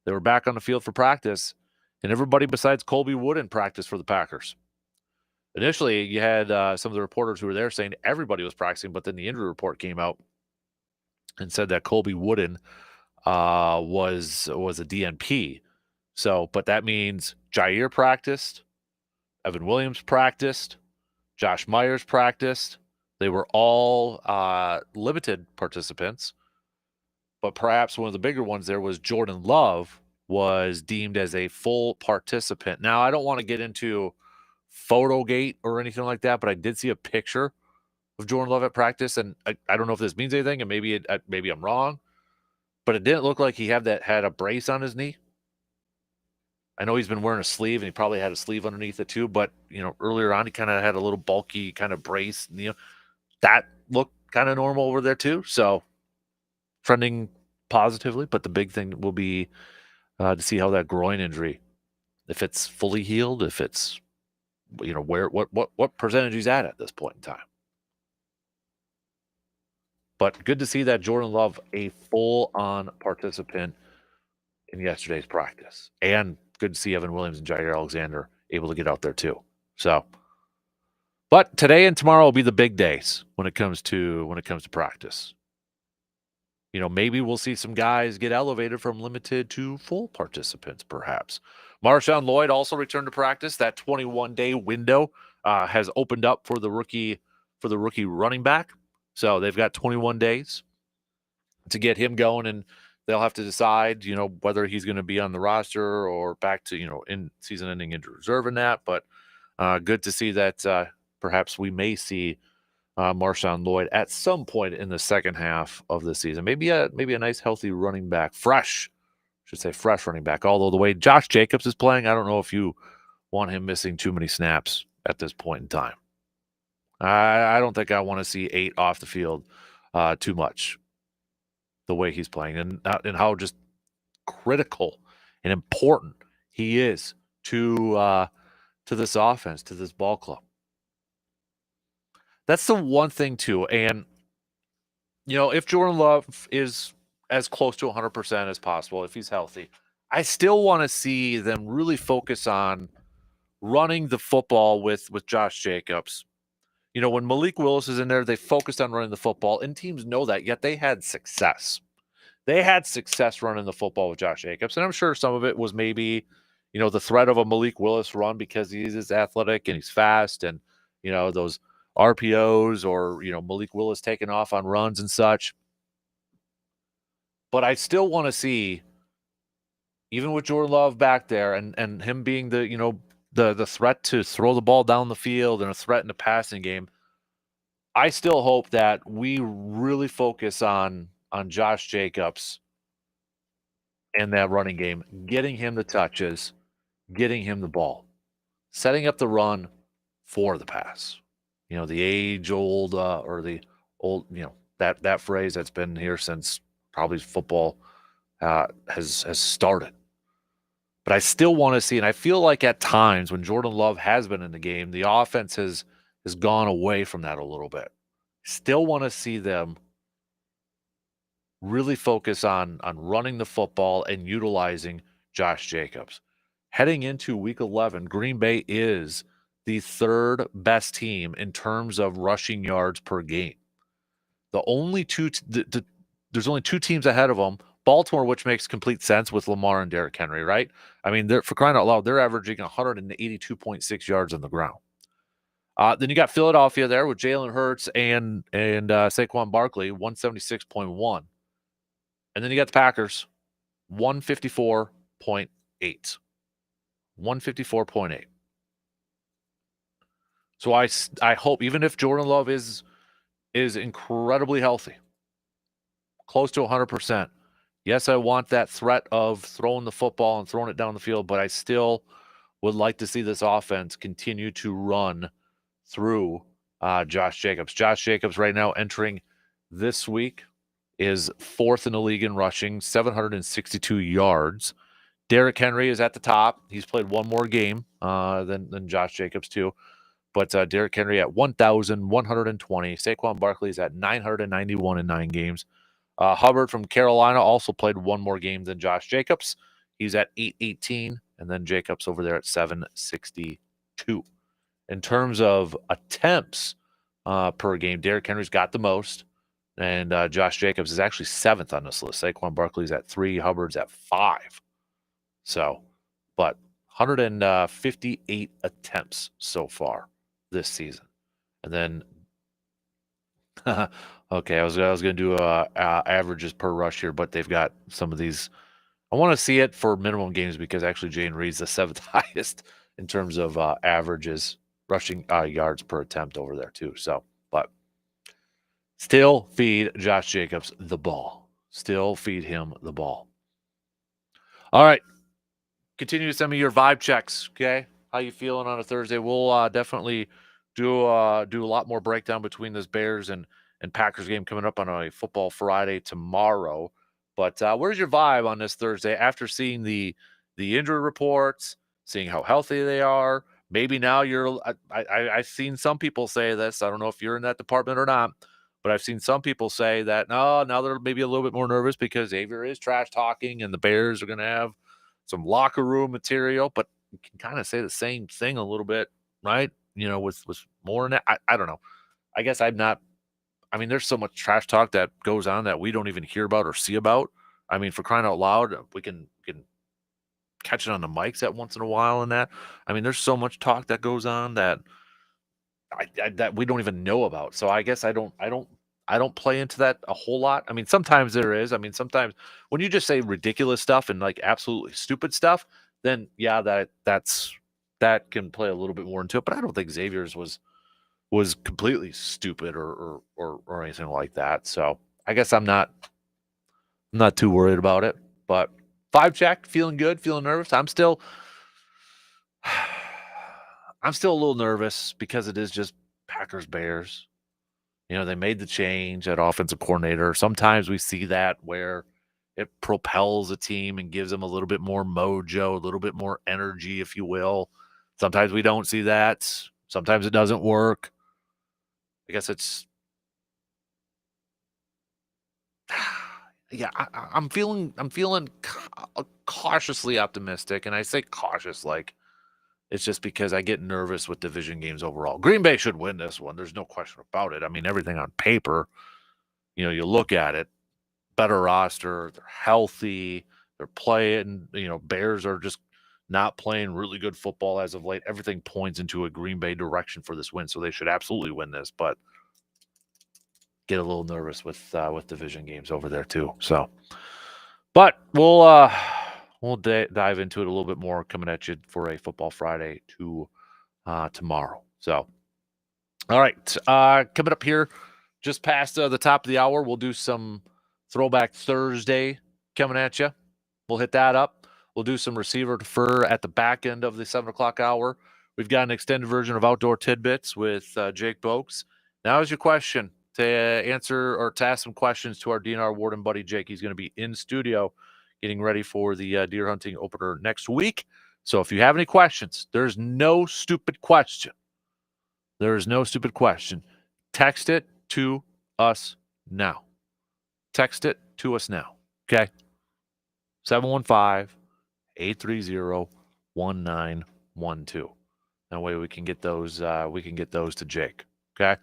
they were back on the field for practice, and everybody besides Colby Wooden practiced for the Packers. Initially, you had some of the reporters who were there saying everybody was practicing, but then the injury report came out and said that Colby Wooden was a DNP. So, but that means Jair practiced, Evan Williams practiced, Josh Myers practiced. They were all limited participants, but perhaps one of the bigger ones there was Jordan Love was deemed as a full participant. Now, I don't want to get into Photogate or anything like that, but I did see a picture of Jordan Love at practice, and I don't know if this means anything, and maybe I'm wrong, but it didn't look like he had a brace on his knee. I know he's been wearing a sleeve, and he probably had a sleeve underneath it too, but earlier on he kind of had a little bulky kind of brace. That looked kind of normal over there too, so trending positively. But the big thing will be to see how that groin injury, if it's fully healed, if it's what percentage he's at this point in time. But good to see that Jordan Love a full-on participant in yesterday's practice, and good to see Evan Williams and Jair Alexander able to get out there too. So, but today and tomorrow will be the big days when it comes to practice. Maybe we'll see some guys get elevated from limited to full participants, perhaps. Marshawn Lloyd also returned to practice. That 21-day window has opened up for the rookie running back. So they've got 21 days to get him going, and they'll have to decide, whether he's going to be on the roster or back to, in season-ending injury reserve and that. But good to see that perhaps we may see Marshawn Lloyd at some point in the second half of the season. Maybe a nice, healthy running back, fresh running back. Although the way Josh Jacobs is playing, I don't know if you want him missing too many snaps at this point in time. I don't think I want to see 8 off the field too much. The way he's playing and how just critical and important he is to this offense, to this ball club. That's the one thing too. And if Jordan Love is as close to 100% as possible, if he's healthy, I still want to see them really focus on running the football with Josh Jacobs. when Malik Willis is in there, they focused on running the football, and teams know that, yet they had success. They had success running the football with Josh Jacobs, and I'm sure some of it was maybe, the threat of a Malik Willis run because he's athletic and he's fast, and, those RPOs or, Malik Willis taking off on runs and such. But I still want to see, even with Jordan Love back there and him being the threat to throw the ball down the field and a threat in the passing game, I still hope that we really focus on Josh Jacobs and that running game, getting him the touches, getting him the ball, setting up the run for the pass. The age-old or the old, that phrase that's been here since probably football has started. But I still want to see, and I feel like at times when Jordan Love has been in the game, the offense has gone away from that a little bit. Still want to see them really focus on running the football and utilizing Josh Jacobs. Heading into Week 11, Green Bay is the third best team in terms of rushing yards per game. There's only two teams ahead of them. Baltimore, which makes complete sense with Lamar and Derrick Henry, right? I mean, for crying out loud, they're averaging 182.6 yards on the ground. Then you got Philadelphia there with Jalen Hurts and Saquon Barkley, 176.1. And then you got the Packers, 154.8. 154.8. So I hope, even if Jordan Love is incredibly healthy, close to 100%, yes, I want that threat of throwing the football and throwing it down the field, but I still would like to see this offense continue to run through Josh Jacobs. Josh Jacobs right now entering this week is fourth in the league in rushing, 762 yards. Derrick Henry is at the top. He's played one more game than Josh Jacobs too. But Derrick Henry at 1,120. Saquon Barkley is at 991 in 9 games. Hubbard from Carolina also played one more game than Josh Jacobs. He's at 818, and then Jacobs over there at 762. In terms of attempts per game, Derrick Henry's got the most, and Josh Jacobs is actually 7th on this list. Saquon Barkley's at 3, Hubbard's at 5. So, but 158 attempts so far this season. And then, okay, I was going to do averages per rush here, but they've got some of these. I want to see it for minimum games because actually Jane Reed's the 7th highest in terms of averages, rushing yards per attempt over there too. So, but still feed Josh Jacobs the ball. Still feed him the ball. All right. Continue to send me your vibe checks, okay? How you feeling on a Thursday? We'll definitely do a lot more breakdown between this Bears and Packers game coming up on a Football Friday tomorrow. But where's your vibe on this Thursday after seeing the injury reports, seeing how healthy they are? Maybe now I've seen some people say this. I don't know if you're in that department or not, but I've seen some people say that now they're maybe a little bit more nervous because Xavier is trash talking and the Bears are going to have some locker room material, but you can kind of say the same thing a little bit, right? With more in it. I don't know. I guess I'm not. I mean, there's so much trash talk that goes on that we don't even hear about or see about. I mean, for crying out loud, we can catch it on the mics at once in a while and that. I mean, there's so much talk that goes on that that we don't even know about. So I guess I don't play into that a whole lot. I mean, sometimes there is. I mean, sometimes when you just say ridiculous stuff and like absolutely stupid stuff, then yeah, that can play a little bit more into it. But I don't think Xavier's was completely stupid or anything like that. So I guess I'm not too worried about it. But 5 check, feeling good, feeling nervous. I'm still a little nervous because it is just Packers Bears. They made the change at offensive coordinator. Sometimes we see that where it propels a team and gives them a little bit more mojo, a little bit more energy, if you will. Sometimes we don't see that. Sometimes it doesn't work. I guess it's yeah, I'm feeling cautiously optimistic, and I say cautious like It's just because I get nervous with division games overall. Green Bay should win this one. There's no question about it. I mean, everything on paper, you look at it, better roster, they're healthy, they're playing, Bears are just not playing really good football as of late. Everything points into a Green Bay direction for this win, so they should absolutely win this, but get a little nervous with division games over there too. So, but we'll dive into it a little bit more coming at you for a Football Friday tomorrow. So, all right, coming up here, just past the top of the hour, we'll do some Throwback Thursday coming at you. We'll hit that up. We'll do some receiver defer at the back end of the 7 o'clock hour. We've got an extended version of Outdoor Tidbits with Jake Boakes. Now is your question to answer or to ask some questions to our DNR Warden buddy Jake. He's going to be in studio getting ready for the deer hunting opener next week. So if you have any questions, there's no stupid question. There is no stupid question. Text it to us now. Text it to us now. Okay? 715-830-1912. That way we can get those to Jake. Okay?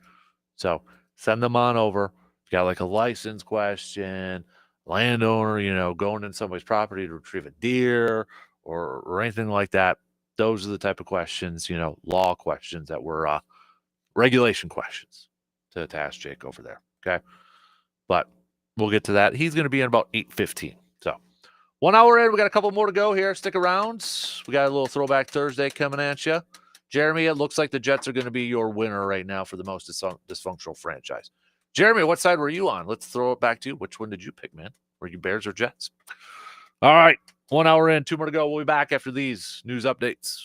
So send them on over. If you got like a license question, landowner, going in somebody's property to retrieve a deer or anything like that. Those are the type of questions, law questions that were regulation questions to ask Jake over there. Okay. But we'll get to that. He's going to be in about 8:15. So 1 hour in. We got a couple more to go here. Stick around. We got a little Throwback Thursday coming at you. Jeremy, it looks like the Jets are going to be your winner right now for the most dysfunctional franchise. Jeremy, what side were you on? Let's throw it back to you. Which one did you pick, man? Were you Bears or Jets? All right. 1 hour in, 2 more to go. We'll be back after these news updates.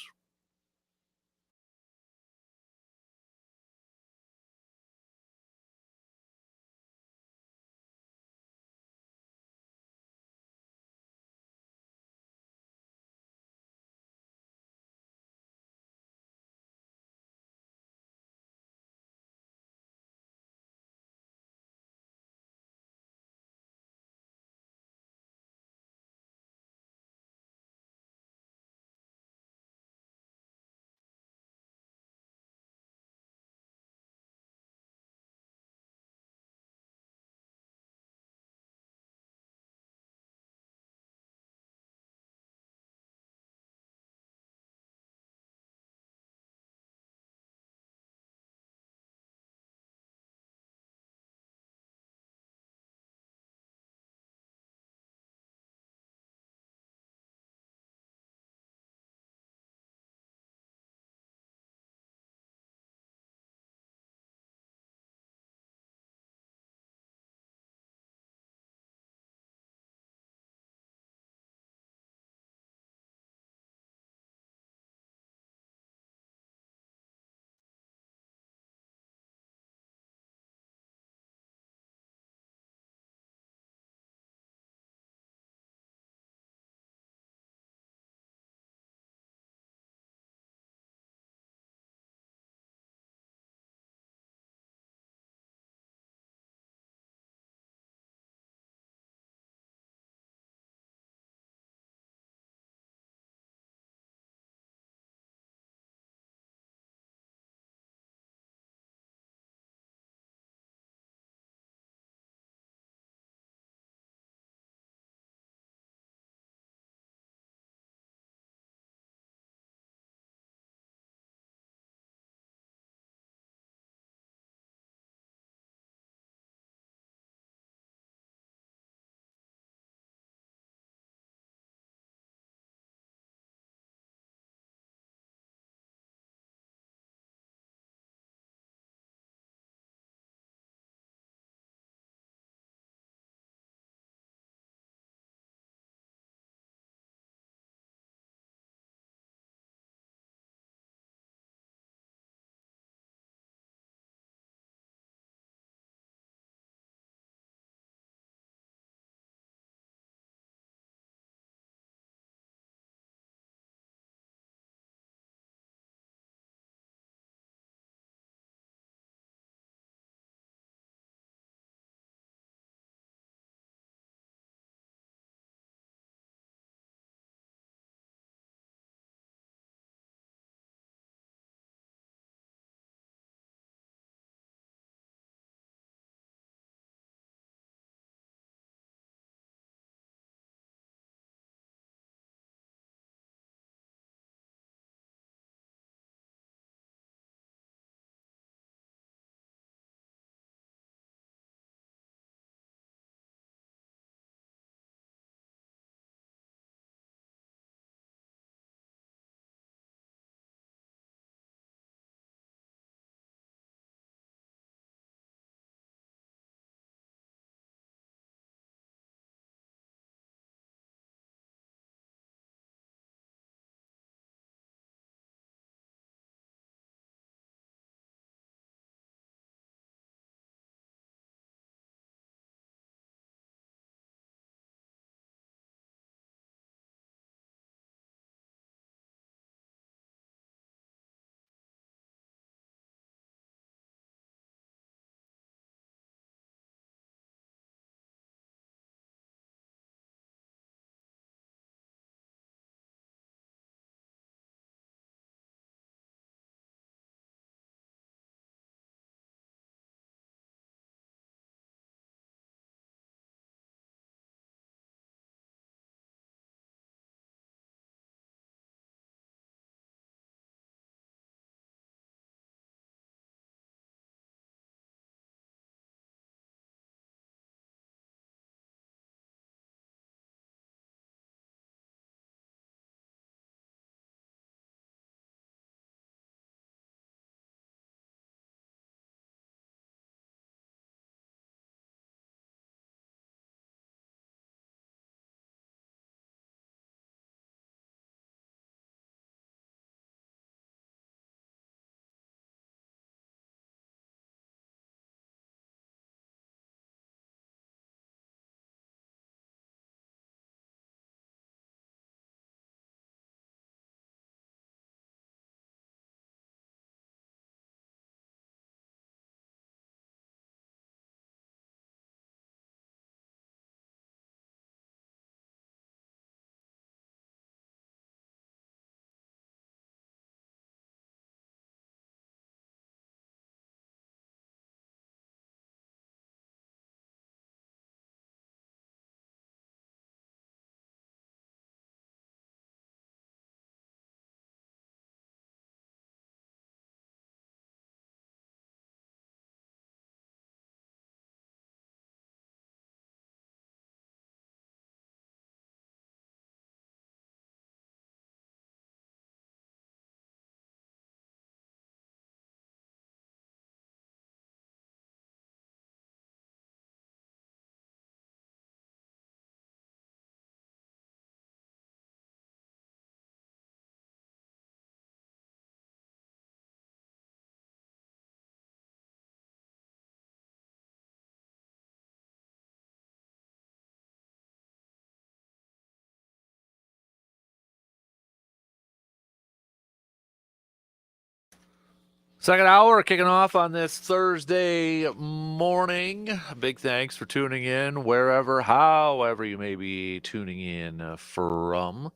Second hour kicking off on this Thursday morning. Big thanks for tuning in wherever, however you may be tuning in from.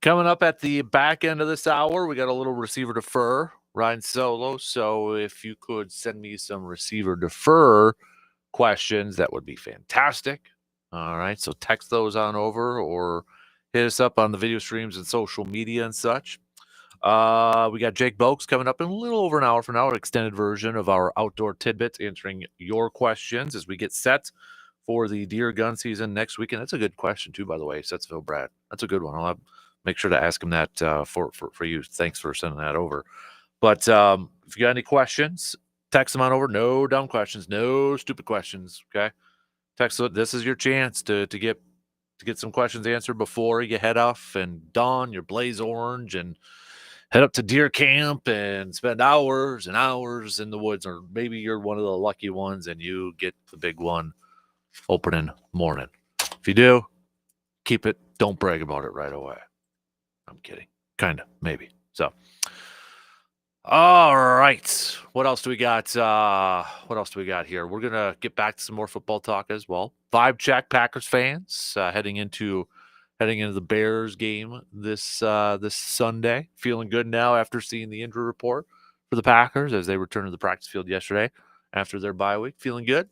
Coming up at the back end of this hour, we got a little receiver defer riding solo. So if you could send me some receiver defer questions, that would be fantastic. All right. So text those on over or hit us up on the video streams and social media and such. We got Jake Boakes coming up in a little over an hour from now, an extended version of our outdoor tidbits, answering your questions as we get set for the deer gun season next weekend. That's a good question too, by the way, Setsville Brad. That's a good one. I'll make sure to ask him that for you. Thanks for sending that over. But if you got any questions, text them on over. No dumb questions, no stupid questions. Okay, text. This is your chance to get some questions answered before you head off and don your blaze orange and head up to deer camp and spend hours and hours in the woods. Or maybe you're one of the lucky ones and you get the big one opening morning. If you do, keep it. Don't brag about it right away. I'm kidding. Kind of, maybe. So, all right. What else do we got? What else do we got here? We're going to get back to some more football talk as well. Vibe check, Packers fans, heading into the Bears game this Sunday. Feeling good now after seeing the injury report for the Packers as they returned to the practice field yesterday after their bye week. Feeling good.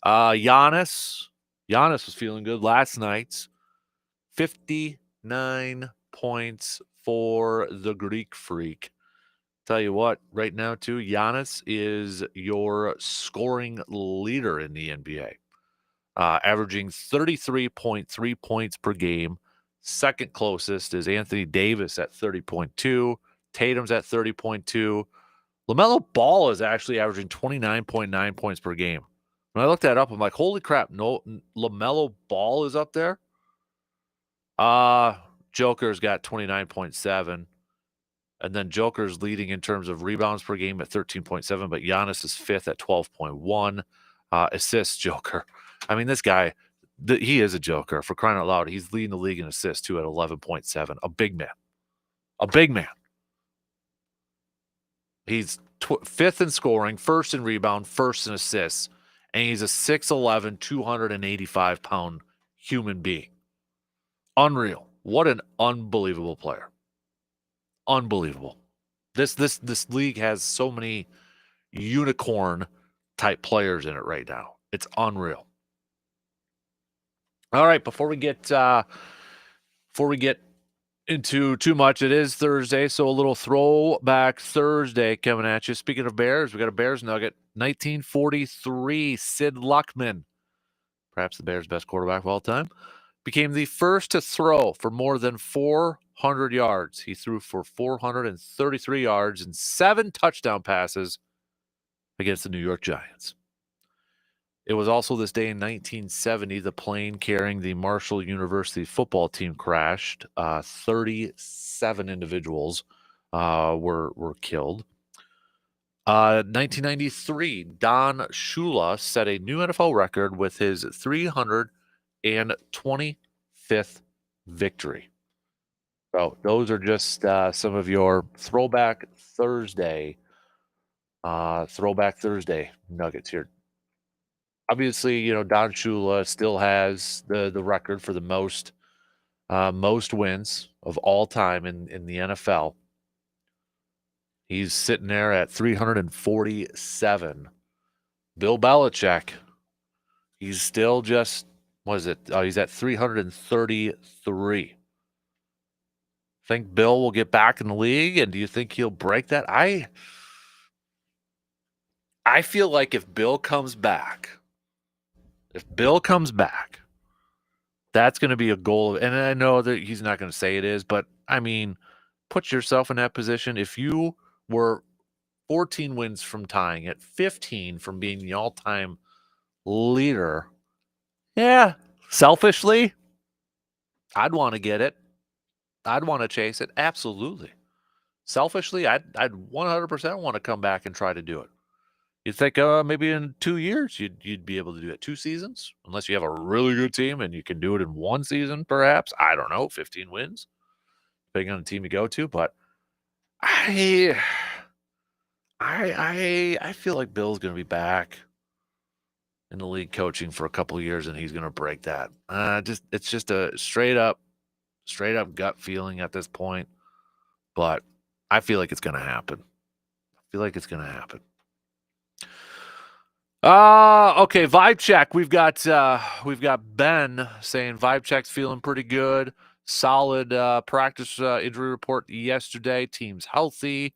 Giannis was feeling good last night. 59 points for the Greek Freak. Tell you what, right now too, Giannis is your scoring leader in the NBA. Averaging 33.3 points per game. Second closest is Anthony Davis at 30.2. Tatum's at 30.2. LaMelo Ball is actually averaging 29.9 points per game. When I looked that up, I'm like, holy crap, no, LaMelo Ball is up there? Joker's got 29.7. And then Joker's leading in terms of rebounds per game at 13.7, but Giannis is fifth at 12.1. Assists, Joker. I mean, this guy, he is a joker, for crying out loud. He's leading the league in assists, too, at 11.7. A big man. A big man. He's fifth in scoring, first in rebound, first in assists, and he's a 6'11", 285-pound human being. Unreal. What an unbelievable player. Unbelievable. This league has so many unicorn-type players in it right now. It's unreal. All right, before we get into too much, it is Thursday, so a little throwback Thursday coming at you. Speaking of Bears, we got a Bears nugget. 1943, Sid Luckman, perhaps the Bears' best quarterback of all time, became the first to throw for more than 400 yards. He threw for 433 yards and 7 touchdown passes against the New York Giants. It was also this day in 1970, the plane carrying the Marshall University football team crashed. 37 individuals were killed. 1993, Don Shula set a new NFL record with his 325th victory. So those are just some of your Throwback Thursday nuggets here. Obviously, you know, Don Shula still has the record for the most wins of all time in the NFL. He's sitting there at 347. Bill Belichick, he's still just, what is it? He's at 333. Think Bill will get back in the league, and do you think he'll break that? I feel like if Bill comes back, that's going to be a goal. And I know that he's not going to say it is, but I mean, put yourself in that position. If you were 14 wins from tying it, 15 from being the all-time leader, yeah, selfishly, I'd want to get it. I'd want to chase it. Absolutely. Selfishly, I'd 100% want to come back and try to do it. You'd think maybe in 2 years you'd be able to do it. 2 seasons, unless you have a really good team and you can do it in 1 season, perhaps. I don't know, 15 wins, depending on the team you go to. But I feel like Bill's going to be back in the league coaching for a couple of years, and he's going to break that. It's just a straight up gut feeling at this point, but I feel like it's going to happen. I feel like it's going to happen. Okay, vibe check. We've got Ben saying vibe check's feeling pretty good. Solid practice injury report yesterday. Team's healthy,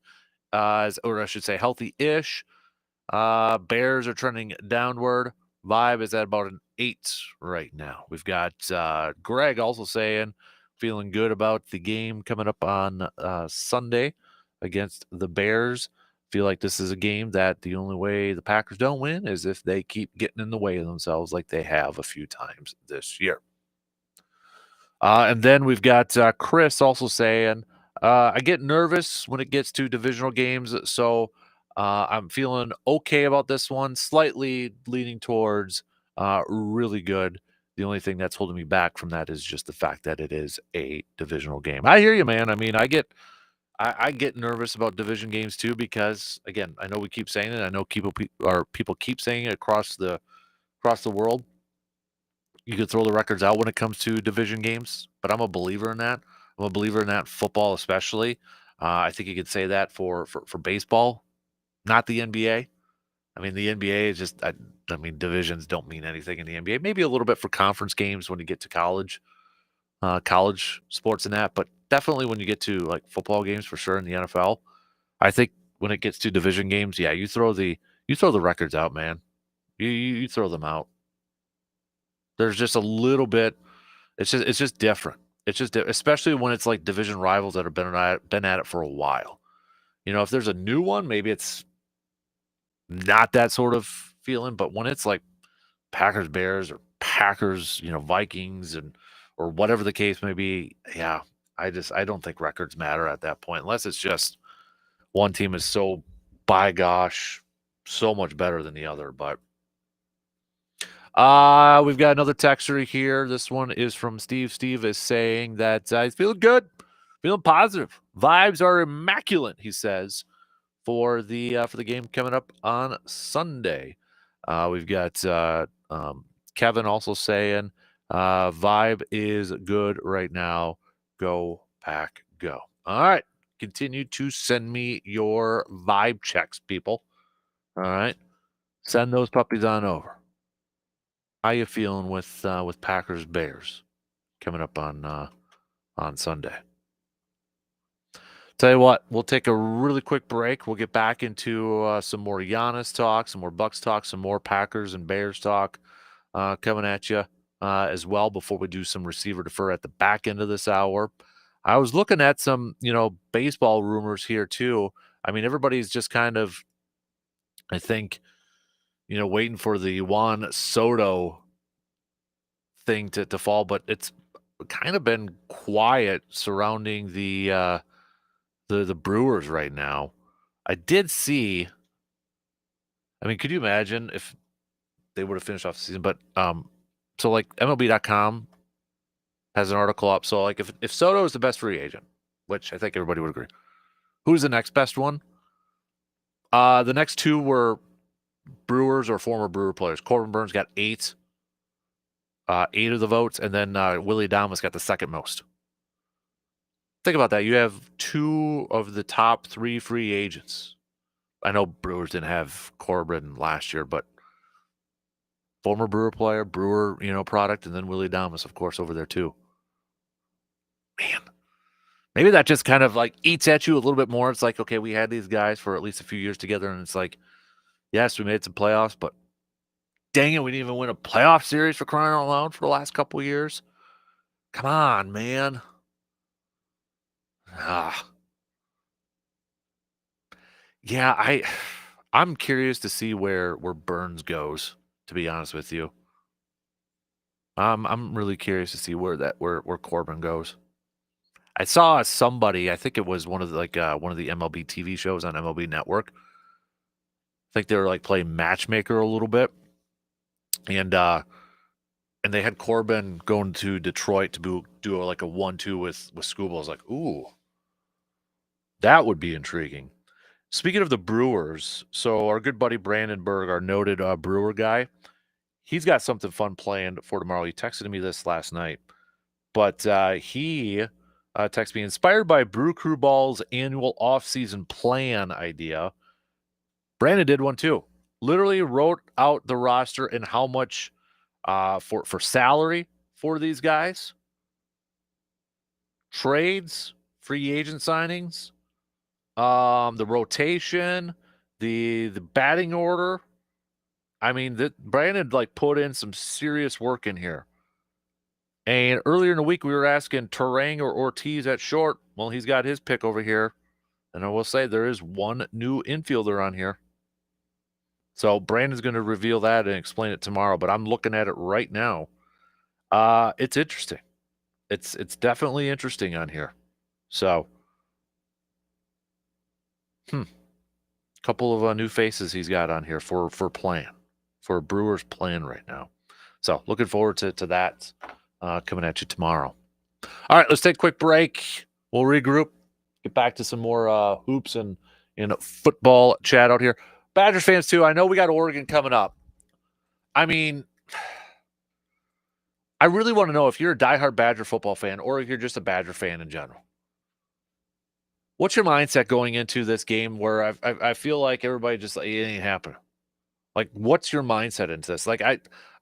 or I should say healthy-ish. Bears are trending downward. Vibe is at about an 8 right now. We've got Greg also saying feeling good about the game coming up on Sunday against the Bears. Feel like this is a game that the only way the Packers don't win is if they keep getting in the way of themselves like they have a few times this year. And then we've got Chris also saying, I get nervous when it gets to divisional games, so I'm feeling okay about this one, slightly leaning towards really good. The only thing that's holding me back from that is just the fact that it is a divisional game. I hear you, man. I mean, I get nervous about division games too because, again, I know we keep saying it. I know people keep saying it across the world. You could throw the records out when it comes to division games, but I'm a believer in that. I'm a believer in that football, especially. I think you could say that for baseball, not the NBA. I mean, the NBA is just, I mean, divisions don't mean anything in the NBA. Maybe a little bit for conference games when you get to college sports and that, but definitely when you get to like football games for sure in the NFL. I think when it gets to division games, yeah, you throw the records out, man. You throw them out. There's just a little bit. It's just different. It's just especially when it's like division rivals that have been at it for a while. You know, if there's a new one, maybe it's not that sort of feeling. But when it's like Packers Bears or Packers, Vikings and or whatever the case may be, yeah, I don't think records matter at that point unless it's just one team is so by gosh so much better than the other. But we've got another texter here. This one is from Steve. Steve is saying that he's feeling good, feeling positive. Vibes are immaculate, he says, for the game coming up on Sunday. We've got Kevin also saying vibe is good right now. Go Pack, go. All right. Continue to send me your vibe checks, people. All right. Send those puppies on over. How you feeling with Packers Bears coming up on Sunday? Tell you what, we'll take a really quick break. We'll get back into some more Giannis talk, some more Bucks talk, some more Packers and Bears talk coming at you as well before we do some receiver defer at the back end of this hour. I was looking at some, baseball rumors here too. I mean, everybody's just kind of, I think, waiting for the Juan Soto thing to fall, but it's kind of been quiet surrounding the Brewers right now. I did see. I mean, could you imagine if they would have finished off the season? But so like MLB.com has an article up. So like if Soto is the best free agent, which I think everybody would agree, who's the next best one? The next two were Brewers or former Brewer players. Corbin Burns got 8 of the votes, and then Willie Adames got the second most. Think about that. You have 2 of the top 3 free agents. I know Brewers didn't have Corbin last year, but former Brewer player, Brewer, product, and then Willie Adames, of course, over there too. Man, maybe that just kind of like eats at you a little bit more. It's like, okay, we had these guys for at least a few years together, and it's like, yes, we made some playoffs, but dang it, we didn't even win a playoff series for crying out loud for the last couple of years. Come on, man. Yeah, I'm curious to see where Burns goes, to be honest with you. I'm really curious to see where Corbin goes. I saw somebody, I think it was one of the MLB TV shows on MLB Network. I think they were like playing matchmaker a little bit. And they had Corbin going to Detroit to do like a 1-2 with Skubal. I was like, ooh, that would be intriguing. Speaking of the Brewers, so our good buddy Brandon Berg, our noted Brewer guy, he's got something fun planned for tomorrow. He texted me this last night, but he texted me, inspired by Brew Crew Ball's annual off-season plan idea. Brandon did one too. Literally wrote out the roster and how much for salary for these guys, trades, free agent signings, the rotation, the batting order. I mean, Brandon put in some serious work in here. And earlier in the week, we were asking Terang or Ortiz at short. Well, he's got his pick over here. And I will say there is one new infielder on here. So Brandon's going to reveal that and explain it tomorrow, but I'm looking at it right now. It's interesting. It's definitely interesting on here. So, couple of new faces he's got on here for Brewers plan right now. So looking forward to that coming at you tomorrow. All right, let's take a quick break. We'll regroup, get back to some more hoops and football chat out here. Badgers fans too. I know we got Oregon coming up. I mean, I really want to know if you're a diehard Badger football fan or if you're just a Badger fan in general. What's your mindset going into this game where I feel like everybody just it ain't happening? Like, what's your mindset into this? Like, I'm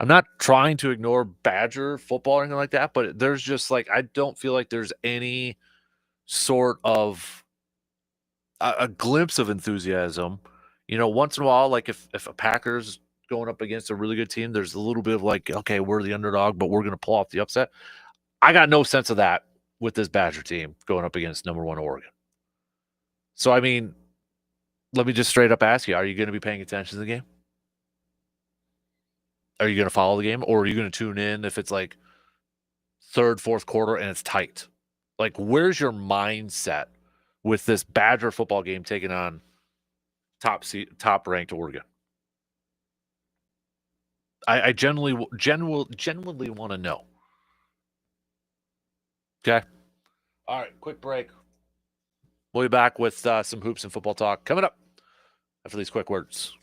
not trying to ignore Badger football or anything like that, but there's just I don't feel like there's any sort of a glimpse of enthusiasm. Once in a while, like if a Packers going up against a really good team, there's a little bit of okay, we're the underdog, but we're going to pull off the upset. I got no sense of that with this Badger team going up against number 1 Oregon. So, I mean, let me just straight up ask you, are you going to be paying attention to the game? Are you going to follow the game, or are you going to tune in if it's third, fourth quarter and it's tight? Where's your mindset with this Badger football game taking on top ranked Oregon? I genuinely want to know. Okay. All right. Quick break. We'll be back with some hoops and football talk coming up after these quick words.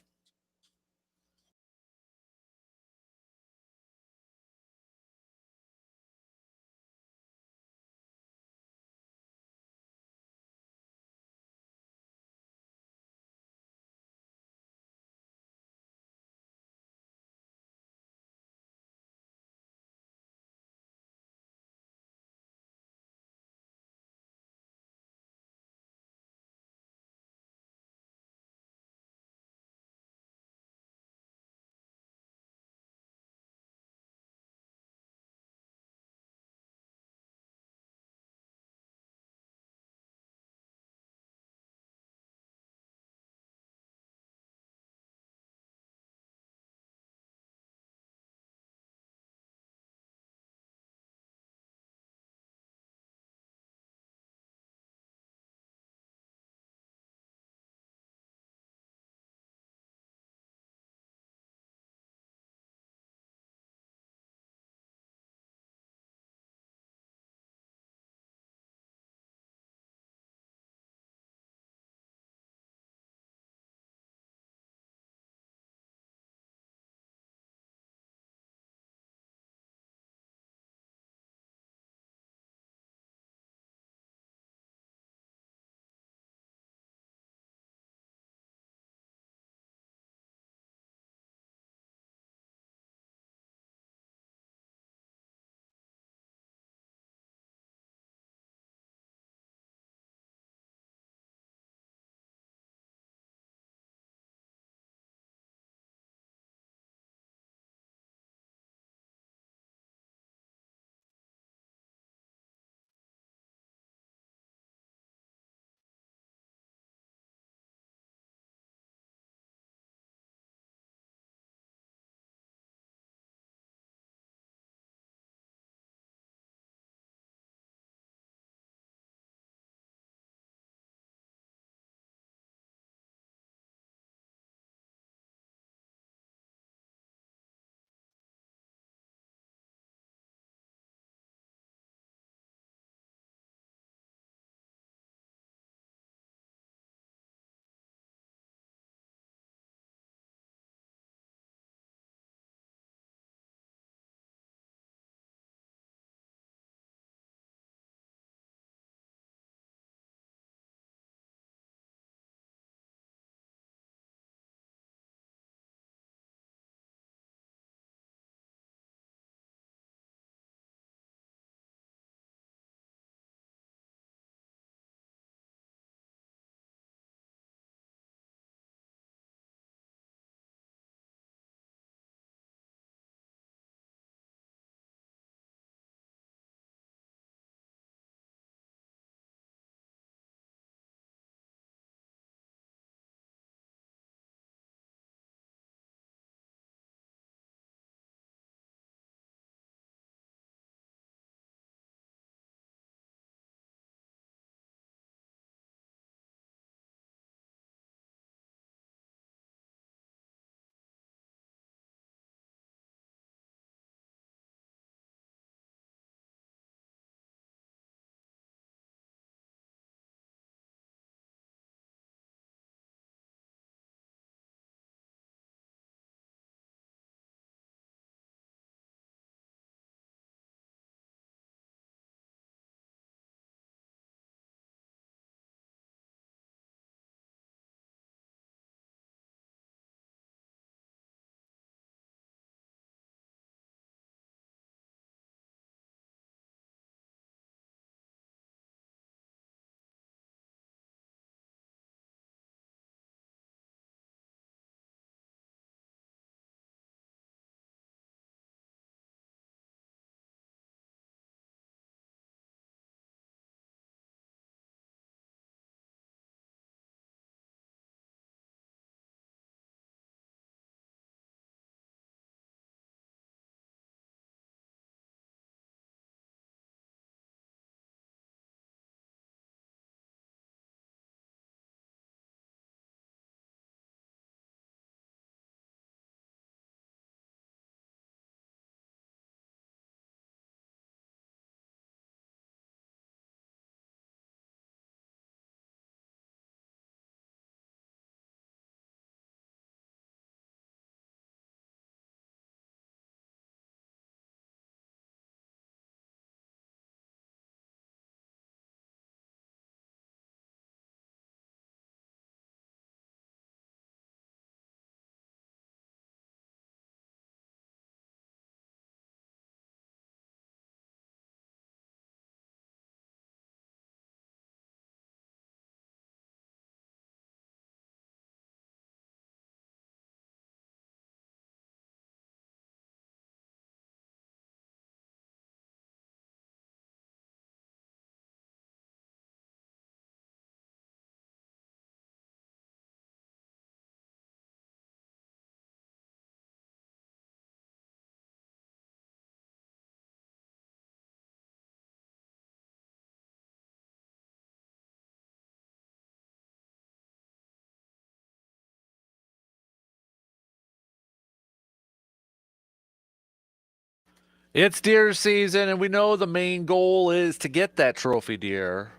It's deer season, and we know the main goal is to get that trophy deer.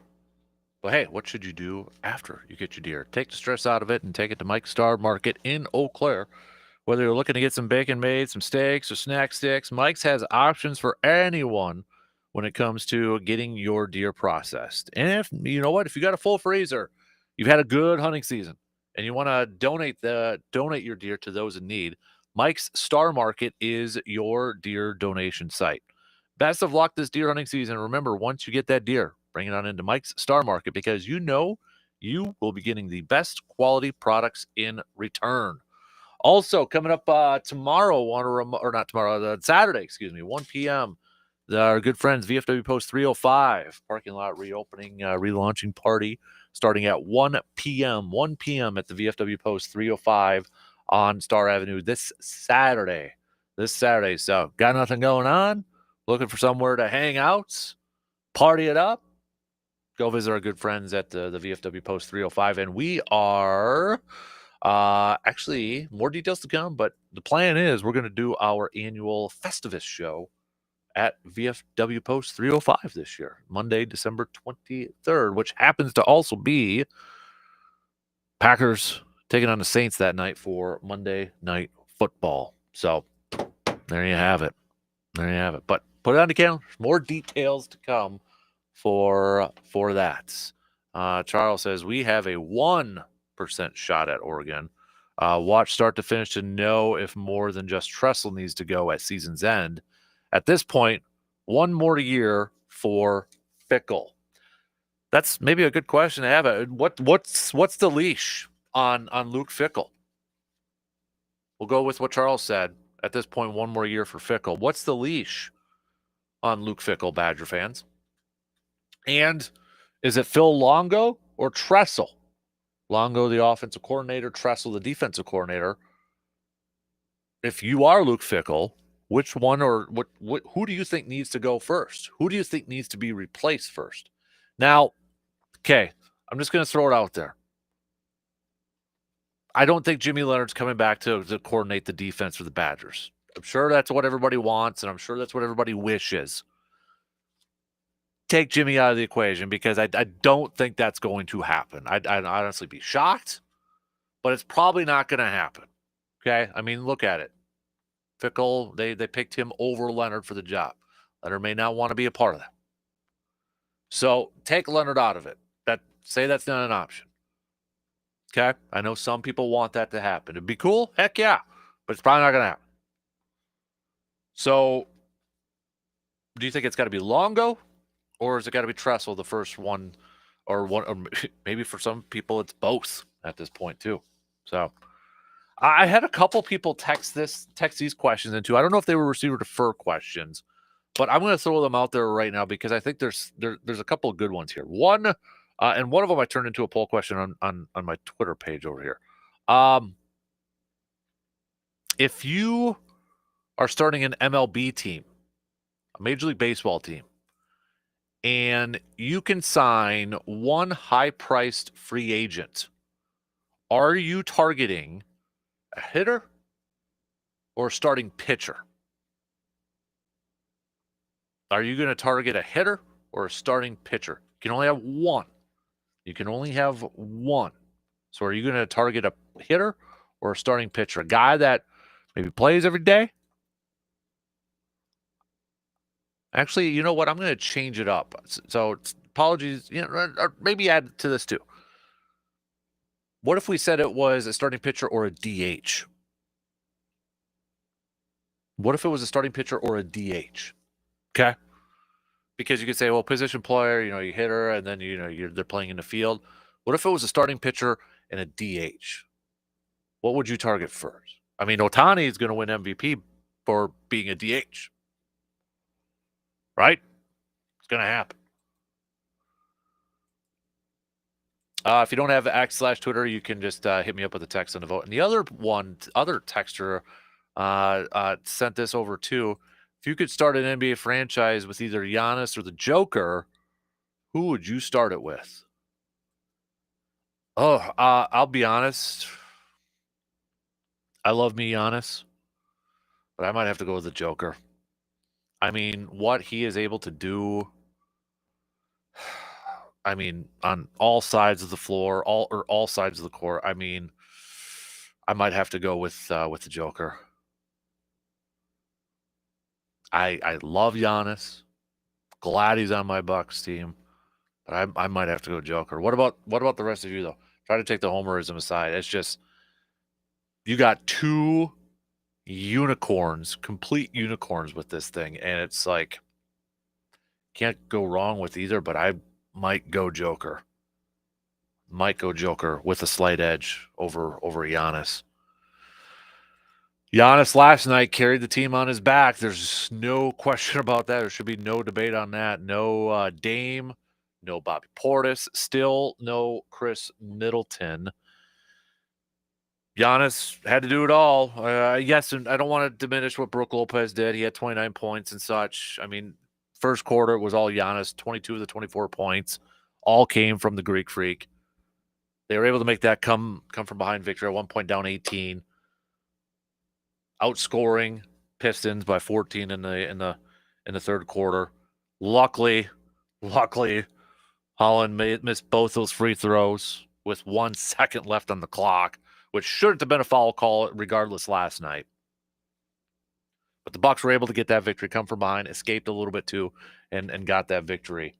But hey, what should you do after you get your deer? Take the stress out of it and take it to Mike's Star Market in Eau Claire. Whether you're looking to get some bacon made, some steaks, or snack sticks, Mike's has options for anyone when it comes to getting your deer processed. And if you know what, if you got a full freezer, you've had a good hunting season, and you want to donate your deer to those in need, Mike's Star Market is your deer donation site. Best of luck this deer hunting season. Remember, once you get that deer, bring it on into Mike's Star Market because you know you will be getting the best quality products in return. Also, coming up tomorrow, or not tomorrow, Saturday, excuse me, 1 p.m., our good friends VFW Post 305 parking lot reopening, relaunching party starting at 1 p.m. 1 p.m. at the VFW Post 305 on Star Avenue this Saturday. So, got nothing going on? Looking for somewhere to hang out, party it up? Go visit our good friends at the VFW Post 305. And we are actually more details to come, but the plan is we're going to do our annual Festivus show at VFW Post 305 this year, Monday, December 23rd, which happens to also be Packers taking on the Saints that night for Monday Night Football. So there you have it. But put it on the calendar. More details to come for that. Charles says we have a 1% shot at Oregon. Watch start to finish to know if more than just Tressel needs to go at season's end. At this point, one more year for Fickle. That's maybe a good question to have. What's the leash on Luke Fickle? We'll go with what Charles said. At this point, one more year for Fickle. What's the leash on Luke Fickle, Badger fans? And is it Phil Longo or Tressel? Longo, the offensive coordinator, Tressel, the defensive coordinator. If you are Luke Fickle, which one or who do you think needs to go first? Who do you think needs to be replaced first? Now, okay, I'm just going to throw it out there. I don't think Jimmy Leonard's coming back to coordinate the defense for the Badgers. I'm sure that's what everybody wants, and I'm sure that's what everybody wishes. Take Jimmy out of the equation because I don't think that's going to happen. I'd honestly be shocked, but it's probably not going to happen. Okay? I mean, look at it. Fickle, they picked him over Leonard for the job. Leonard may not want to be a part of that. So take Leonard out of it. Say that's not an option. Okay? I know some people want that to happen. It'd be cool. Heck yeah. But it's probably not going to happen. So do you think it's got to be Longo or is it got to be Tressel, the first one, or maybe for some people it's both at this point too. So I had a couple people text these questions into. I don't know if they were receiver defer questions, but I'm going to throw them out there right now because I think there's a couple of good ones here. One, and one of them I turned into a poll question on my Twitter page over here. If you are starting an MLB team, a Major League Baseball team, and you can sign one high-priced free agent, are you targeting a hitter or a starting pitcher? Are you going to target a hitter or a starting pitcher? You can only have one. So are you going to target a hitter or a starting pitcher? A guy that maybe plays every day? Actually, you know what? I'm going to change it up. So apologies, or maybe add to this too. What if we said it was a starting pitcher or a DH? What if it was a starting pitcher or a DH? Okay. Because you could say, well, position player, you hitter, and then they're playing in the field. What if it was a starting pitcher and a DH? What would you target first? I mean, Ohtani is going to win MVP for being a DH, right? It's going to happen. If you don't have X/Twitter, you can just hit me up with a text on the vote. And the other texter sent this over too. If you could start an NBA franchise with either Giannis or the Joker, who would you start it with? Oh, I'll be honest. I love me Giannis, but I might have to go with the Joker. I mean, what he is able to do, I mean, on all sides of the floor, all sides of the court. I mean, I might have to go with the Joker. I love Giannis. Glad he's on my Bucks team, but I might have to go Joker. What about the rest of you though? Try to take the homerism aside. It's just you got two unicorns, complete unicorns with this thing, and it's like can't go wrong with either. But I might go Joker. Might go Joker with a slight edge over Giannis. Giannis last night carried the team on his back. There's no question about that. There should be no debate on that. No Dame, no Bobby Portis, still no Chris Middleton. Giannis had to do it all. Yes, and I don't want to diminish what Brook Lopez did. He had 29 points and such. I mean, first quarter was all Giannis, 22 of the 24 points. All came from the Greek Freak. They were able to make that come from behind victory at one point down 18. Outscoring Pistons by 14 in the third quarter. Luckily, Holland missed both those free throws with 1 second left on the clock, which shouldn't have been a foul call regardless last night. But the Bucks were able to get that victory, come from behind, escaped a little bit too, and got that victory.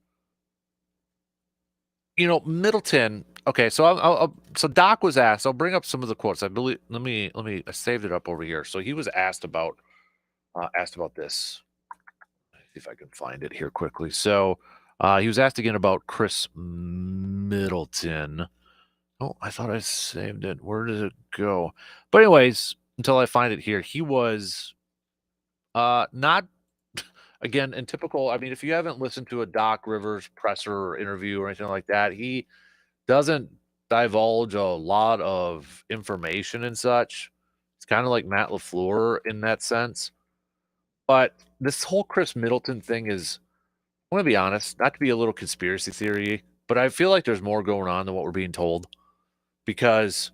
You know, Middleton. Okay, so so Doc was asked. I'll bring up some of the quotes. I believe. Let me. I saved it up over here. So he was asked about this. See if I can find it here quickly. So he was asked again about Chris Middleton. Oh, I thought I saved it. Where did it go? But anyways, until I find it here, he was not again in typical. I mean, if you haven't listened to a Doc Rivers presser or interview or anything like that, he doesn't divulge a lot of information and such. It's kind of like Matt LaFleur in that sense. But this whole Chris Middleton thing is, I want to be honest, not to be a little conspiracy theory, but I feel like there's more going on than what we're being told. Because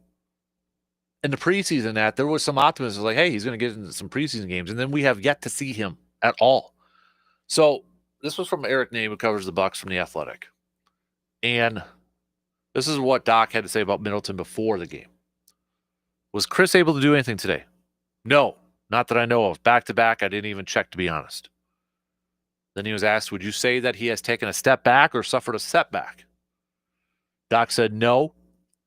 in the preseason, that there was some optimism, like, hey, he's going to get into some preseason games, and then we have yet to see him at all. So this was from Eric Name, who covers the Bucks from The Athletic, and this is what Doc had to say about Middleton before the game. Was Chris able to do anything today? No, not that I know of. Back to back, I didn't even check, to be honest. Then he was asked, would you say that he has taken a step back or suffered a setback? Doc said, no,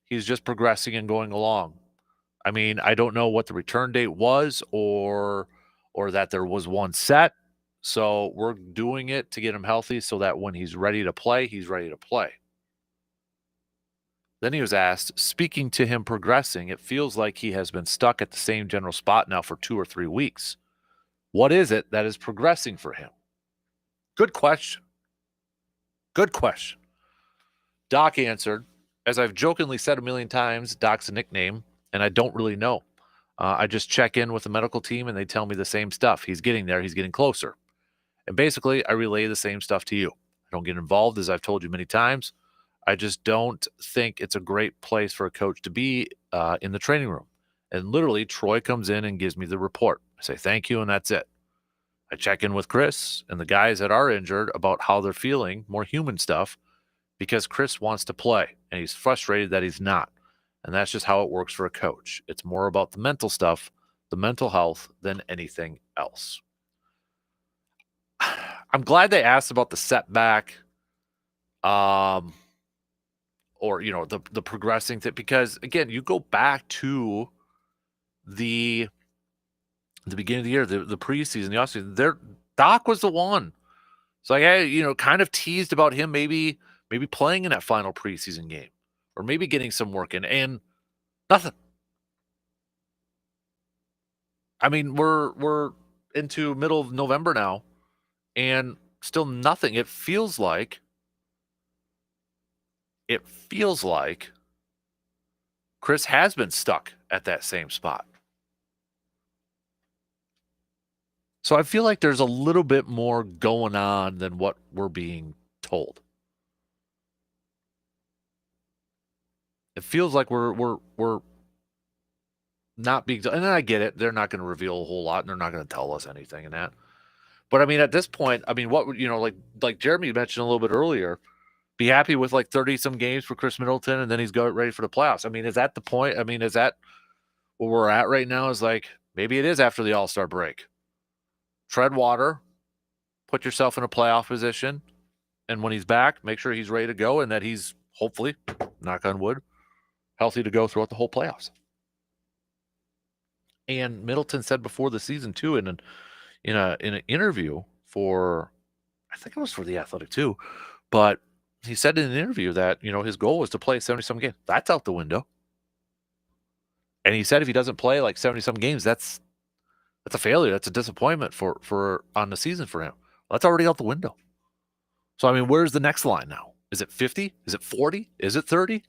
he's just progressing and going along. I mean, I don't know what the return date was or that there was one set. So we're doing it to get him healthy so that when he's ready to play, he's ready to play. Then he was asked, speaking to him progressing, it feels like he has been stuck at the same general spot now for 2 or 3 weeks. What is it that is progressing for him? Good question. Good question. Doc answered, as I've jokingly said a million times, Doc's a nickname, and I don't really know. I just check in with the medical team, and they tell me the same stuff. He's getting there. He's getting closer. And basically, I relay the same stuff to you. I don't get involved, as I've told you many times. I just don't think it's a great place for a coach to be in the training room. And literally, Troy comes in and gives me the report. I say thank you, and that's it. I check in with Chris and the guys that are injured about how they're feeling, more human stuff, because Chris wants to play, and he's frustrated that he's not. And that's just how it works for a coach. It's more about the mental stuff, the mental health, than anything else. I'm glad they asked about the setback. Or the progressing thing, because again, you go back to the beginning of the year, the preseason, the offseason. Doc was the one. It's like, hey, kind of teased about him maybe playing in that final preseason game, or maybe getting some work in, and nothing. I mean, we're into middle of November now, and still nothing. It feels like Chris has been stuck at that same spot. So I feel like there's a little bit more going on than what we're being told. It feels like we're not being, and I get it. They're not going to reveal a whole lot, and they're not going to tell us anything in that. But I mean, at this point, I mean, what would like Jeremy mentioned a little bit earlier, be happy with like 30 some games for Chris Middleton, and then he's ready for the playoffs. I mean, is that the point? I mean, is that where we're at right now? Is like maybe it is after the All-Star break. Tread water, put yourself in a playoff position, and when he's back, make sure he's ready to go and that he's hopefully, knock on wood, healthy to go throughout the whole playoffs. And Middleton said before the season too, in an interview for, I think it was for the Athletic too, but he said in an interview that his goal was to play 70 some games. That's out the window. And he said if he doesn't play like 70 some games, that's a failure. That's a disappointment for on the season for him. Well, that's already out the window. So I mean, where's the next line now? Is it 50? Is it 40? Is it 30?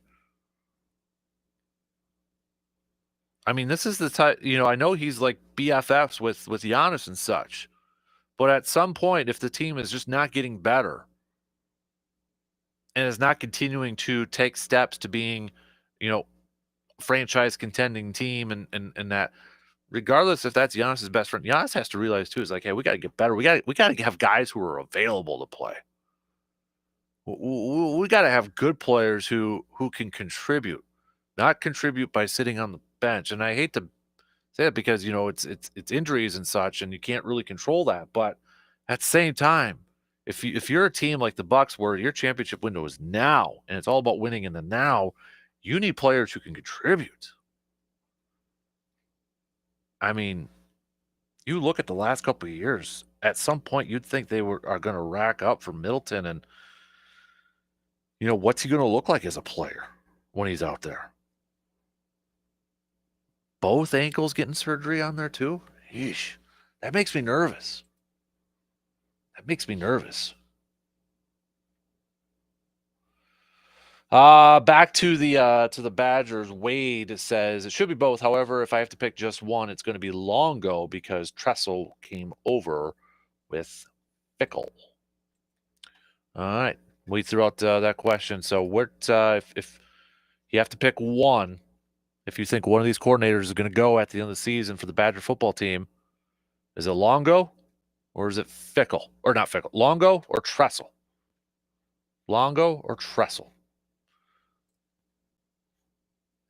I mean, this is the type. I know he's like BFFs with Giannis and such, but at some point, if the team is just not getting better and is not continuing to take steps to being, you know, franchise contending team and that, regardless if that's Giannis's best friend, Giannis has to realize too is like, hey, we got to get better. We got to have guys who are available to play. We got to have good players who can contribute, not contribute by sitting on the bench. And I hate to say it because it's injuries and such, and you can't really control that. But at the same time, if you're a team like the Bucks, where your championship window is now, and it's all about winning in the now, you need players who can contribute. I mean, you look at the last couple of years. At some point, you'd think they are going to rack up for Middleton, and what's he going to look like as a player when he's out there? Both ankles getting surgery on there too. Yeesh, that makes me nervous. That makes me nervous. Back to the Badgers. Wade says it should be both. However, if I have to pick just one, it's going to be Longo because Tressel came over with Fickle. All right, we threw out that question. So, what if you have to pick one? If you think one of these coordinators is going to go at the end of the season for the Badger football team, is it Longo or is it Fickle? Or not Fickle? Longo or Tressel? Longo or Tressel?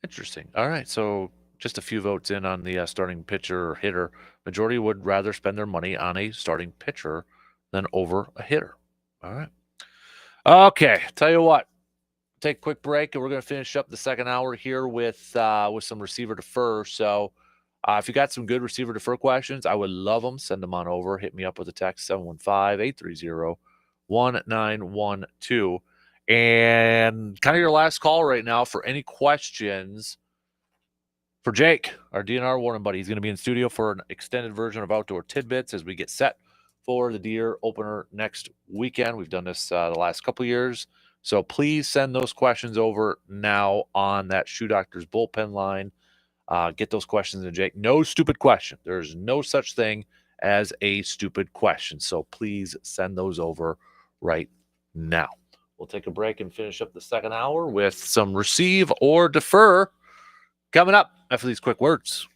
Interesting. All right. So just a few votes in on the starting pitcher or hitter. Majority would rather spend their money on a starting pitcher than over a hitter. All right. Okay. Tell you what. Take a quick break, and we're going to finish up the second hour here with some receiver defer. So if you got some good receiver defer questions, I would love them. Send them on over. Hit me up with a text, 715-830-1912. And kind of your last call right now for any questions for Jake, our DNR warning buddy. He's going to be in studio for an extended version of Outdoor Tidbits as we get set for the Deer opener next weekend. We've done this the last couple years. So please send those questions over now on that Shoe Doctor's bullpen line. Get those questions to Jake. No stupid question. There's no such thing as a stupid question. So please send those over right now. We'll take a break and finish up the second hour with some receive or defer coming up after these quick words.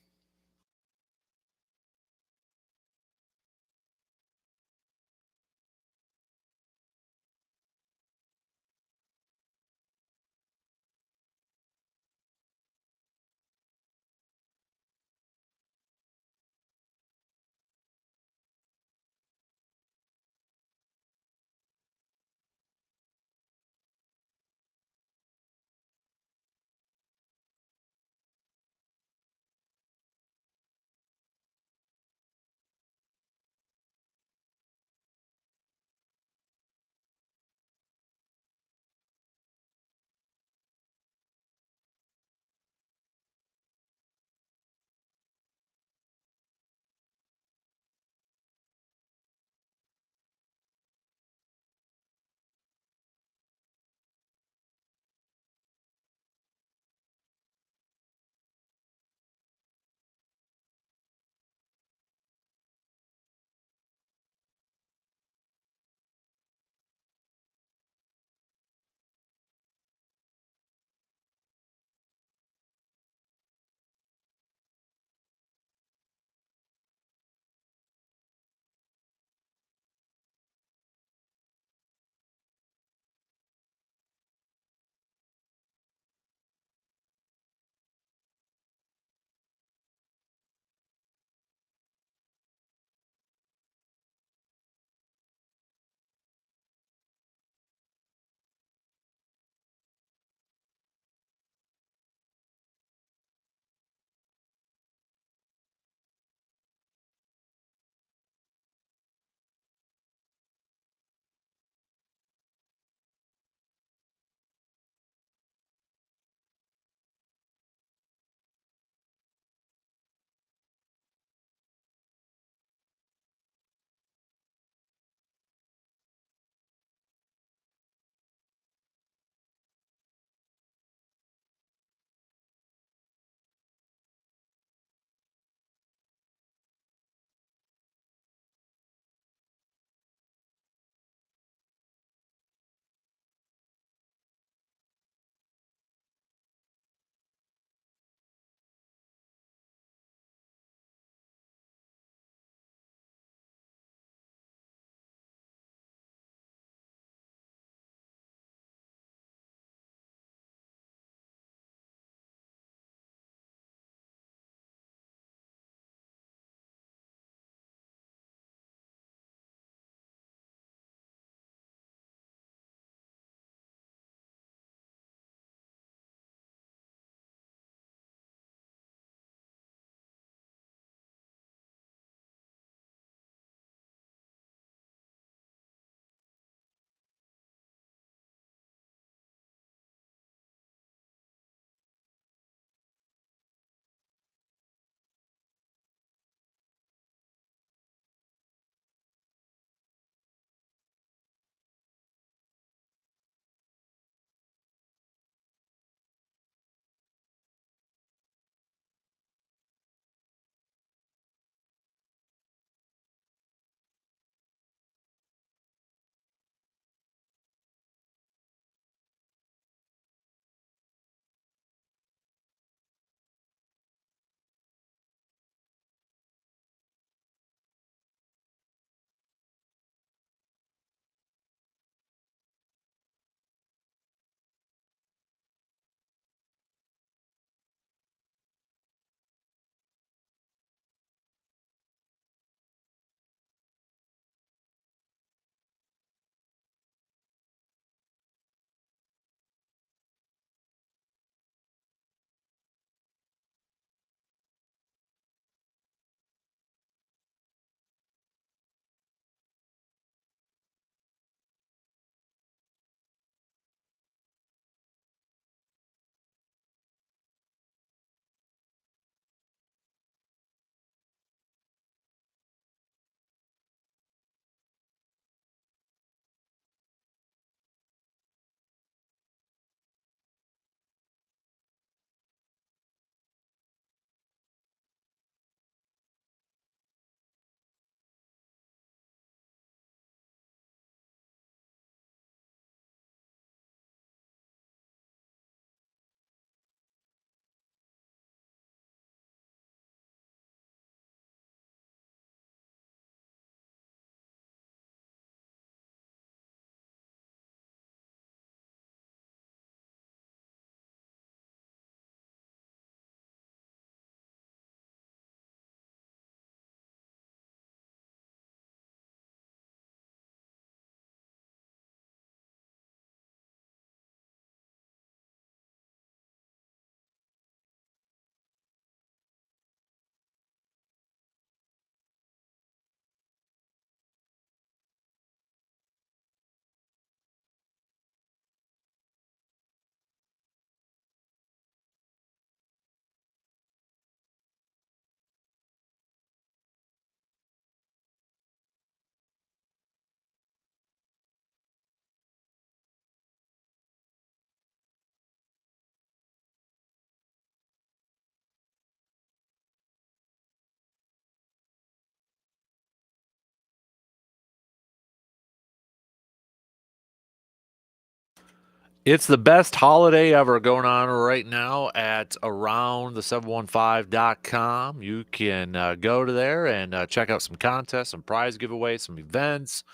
It's the best holiday ever going on right now at aroundthe715.com. You can go to there and check out some contests, some prize giveaways, some events,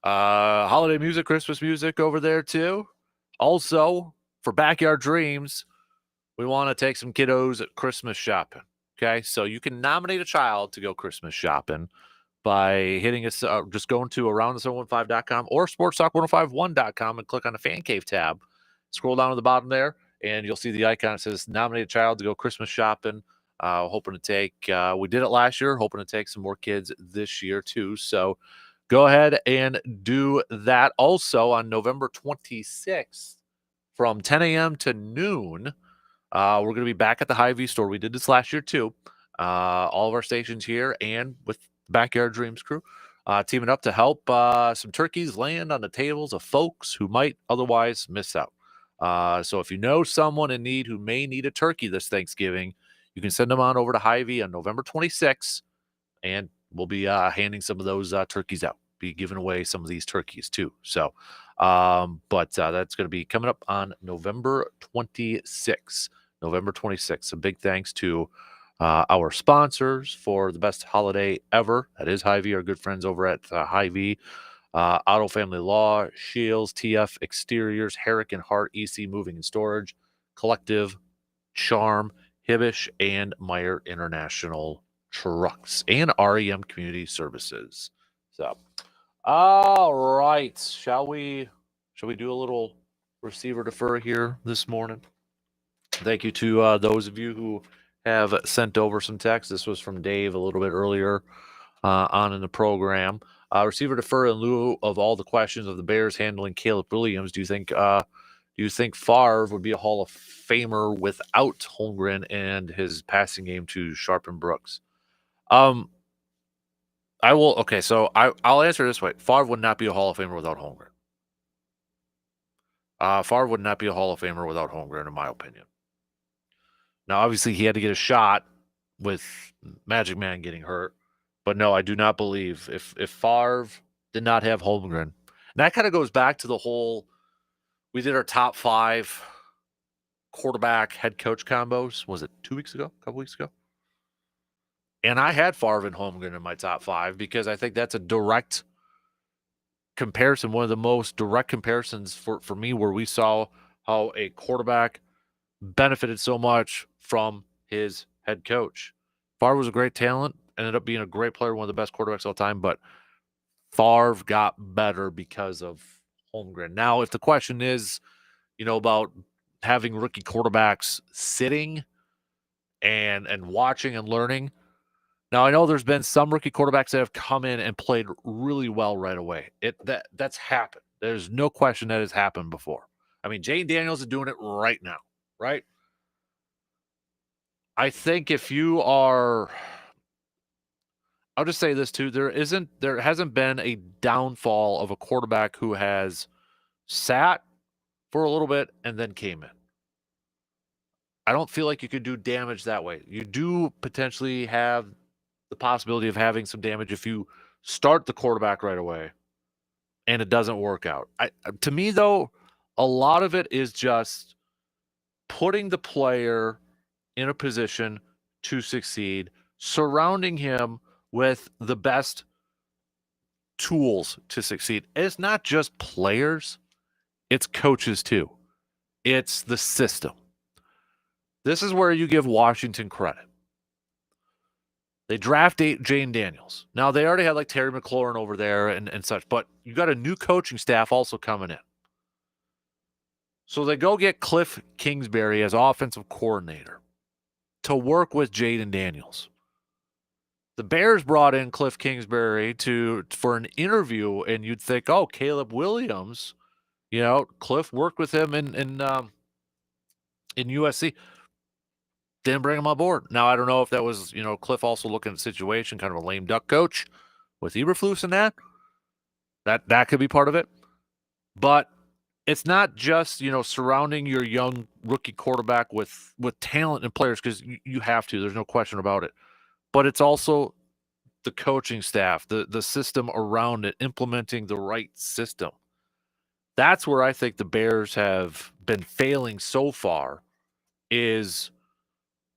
holiday music, Christmas music over there too. Also, for Backyard Dreams, we want to take some kiddos at Christmas shopping. Okay, so you can nominate a child to go Christmas shopping by hitting us, just going to aroundthe715.com or sportstalk1051.com and click on the fan cave tab. Scroll down to the bottom there, and you'll see the icon that says nominate a child to go Christmas shopping. Hoping to take, we did it last year, hoping to take some more kids this year too. So go ahead and do that. Also on November 26th from 10 a.m. to noon, we're going to be back at the Hy-Vee store. We did this last year too. All of our stations here and with Backyard Dreams crew teaming up to help some turkeys land on the tables of folks who might otherwise miss out. So if you know someone in need who may need a turkey this Thanksgiving, you can send them on over to Hy-Vee on November 26th, and we'll be handing some of those turkeys out. Be giving away some of these turkeys too. So, but that's going to be coming up on November 26th. November 26th. A big thanks to our sponsors for the best holiday ever. That is Hy-Vee, our good friends over at Hy-Vee, Auto Family Law, Shields, TF Exteriors, Herrick and Hart, EC Moving and Storage, Collective, Charm, Hibbish, and Meyer International Trucks, and REM Community Services. So, all right, shall we do a little receiver defer here this morning? Thank you to those of you who have sent over some text. This was from Dave a little bit earlier on in the program. Receiver defer in lieu of all the questions of the Bears handling Caleb Williams. Do you think Favre would be a Hall of Famer without Holmgren and his passing game to sharpen Brooks? I will. Okay, so I'll answer this way. Favre would not be a Hall of Famer without Holmgren. Favre would not be a Hall of Famer without Holmgren, in my opinion. Now, obviously, he had to get a shot with Magic Man getting hurt. But no, I do not believe if Favre did not have Holmgren. And that kind of goes back to the whole, we did our top 5 quarterback head coach combos. Was it 2 weeks ago? A couple weeks ago? And I had Favre and Holmgren in my top 5 because I think that's a direct comparison, one of the most direct comparisons for me, where we saw how a quarterback benefited so much from his head coach. Favre was a great talent, ended up being a great player, one of the best quarterbacks of all time, but Favre got better because of Holmgren. Now, if the question is, about having rookie quarterbacks sitting and watching and learning, now I know there's been some rookie quarterbacks that have come in and played really well right away. That's happened. There's no question that has happened before. I mean, Jane Daniels is doing it right now, right? I think if you are, I'll just say this too, there hasn't been a downfall of a quarterback who has sat for a little bit and then came in. I don't feel like you could do damage that way. You do potentially have the possibility of having some damage if you start the quarterback right away and it doesn't work out. To me, though, a lot of it is just putting the player in a position to succeed, surrounding him with the best tools to succeed. And it's not just players, it's coaches too. It's the system. This is where you give Washington credit. They draft Jane Daniels. Now, they already had like Terry McLaurin over there and such, but you got a new coaching staff also coming in. So they go get Cliff Kingsbury as offensive coordinator to work with Jaden Daniels. The Bears brought in Cliff Kingsbury for an interview, and you'd think, oh, Caleb Williams, Cliff worked with him in USC. Didn't bring him on board. Now, I don't know if that was, Cliff also looking at the situation, kind of a lame duck coach with Eberflus and that. That could be part of it. But it's not just, surrounding your young rookie quarterback with talent and players, because you have to. There's no question about it. But it's also the coaching staff, the system around it, implementing the right system. That's where I think the Bears have been failing so far is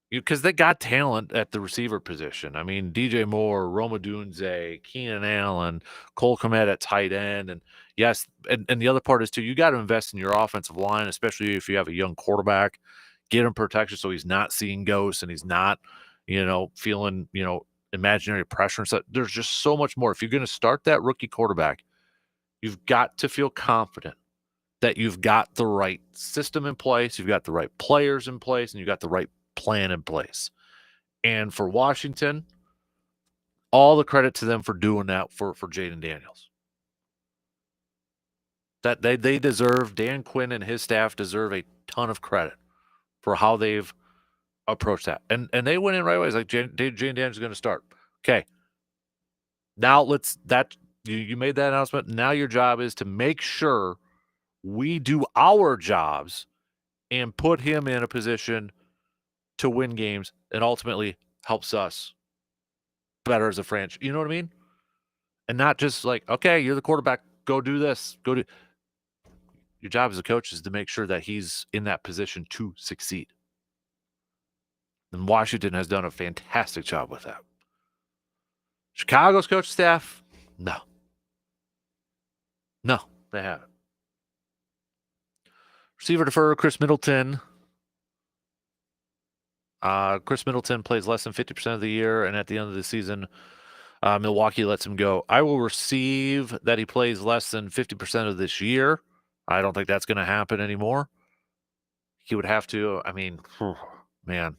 because they got talent at the receiver position. I mean, DJ Moore, Roma Dunze, Keenan Allen, Cole Kmet at tight end. And yes, and the other part is too, you got to invest in your offensive line, especially if you have a young quarterback. Get him protection so he's not seeing ghosts and he's not, feeling, imaginary pressure and stuff. There's just so much more. If you're going to start that rookie quarterback, you've got to feel confident that you've got the right system in place, you've got the right players in place, and you've got the right plan in place. And for Washington, all the credit to them for doing that for Jaden Daniels. That they deserve, Dan Quinn and his staff deserve a ton of credit for how they've approached that. And they went in right away. It's like Jaden Daniels is going to start. Okay. Now you made that announcement. Now your job is to make sure we do our jobs and put him in a position to win games and ultimately helps us better as a franchise. You know what I mean? And not just like, okay, you're the quarterback, go do this. Your job as a coach is to make sure that he's in that position to succeed. And Washington has done a fantastic job with that. Chicago's coach staff, no. No, they haven't. Receiver defer, Chris Middleton. Chris Middleton plays less than 50% of the year, and at the end of the season, Milwaukee lets him go. I will receive that he plays less than 50% of this year. I don't think that's going to happen anymore. He would have to, man.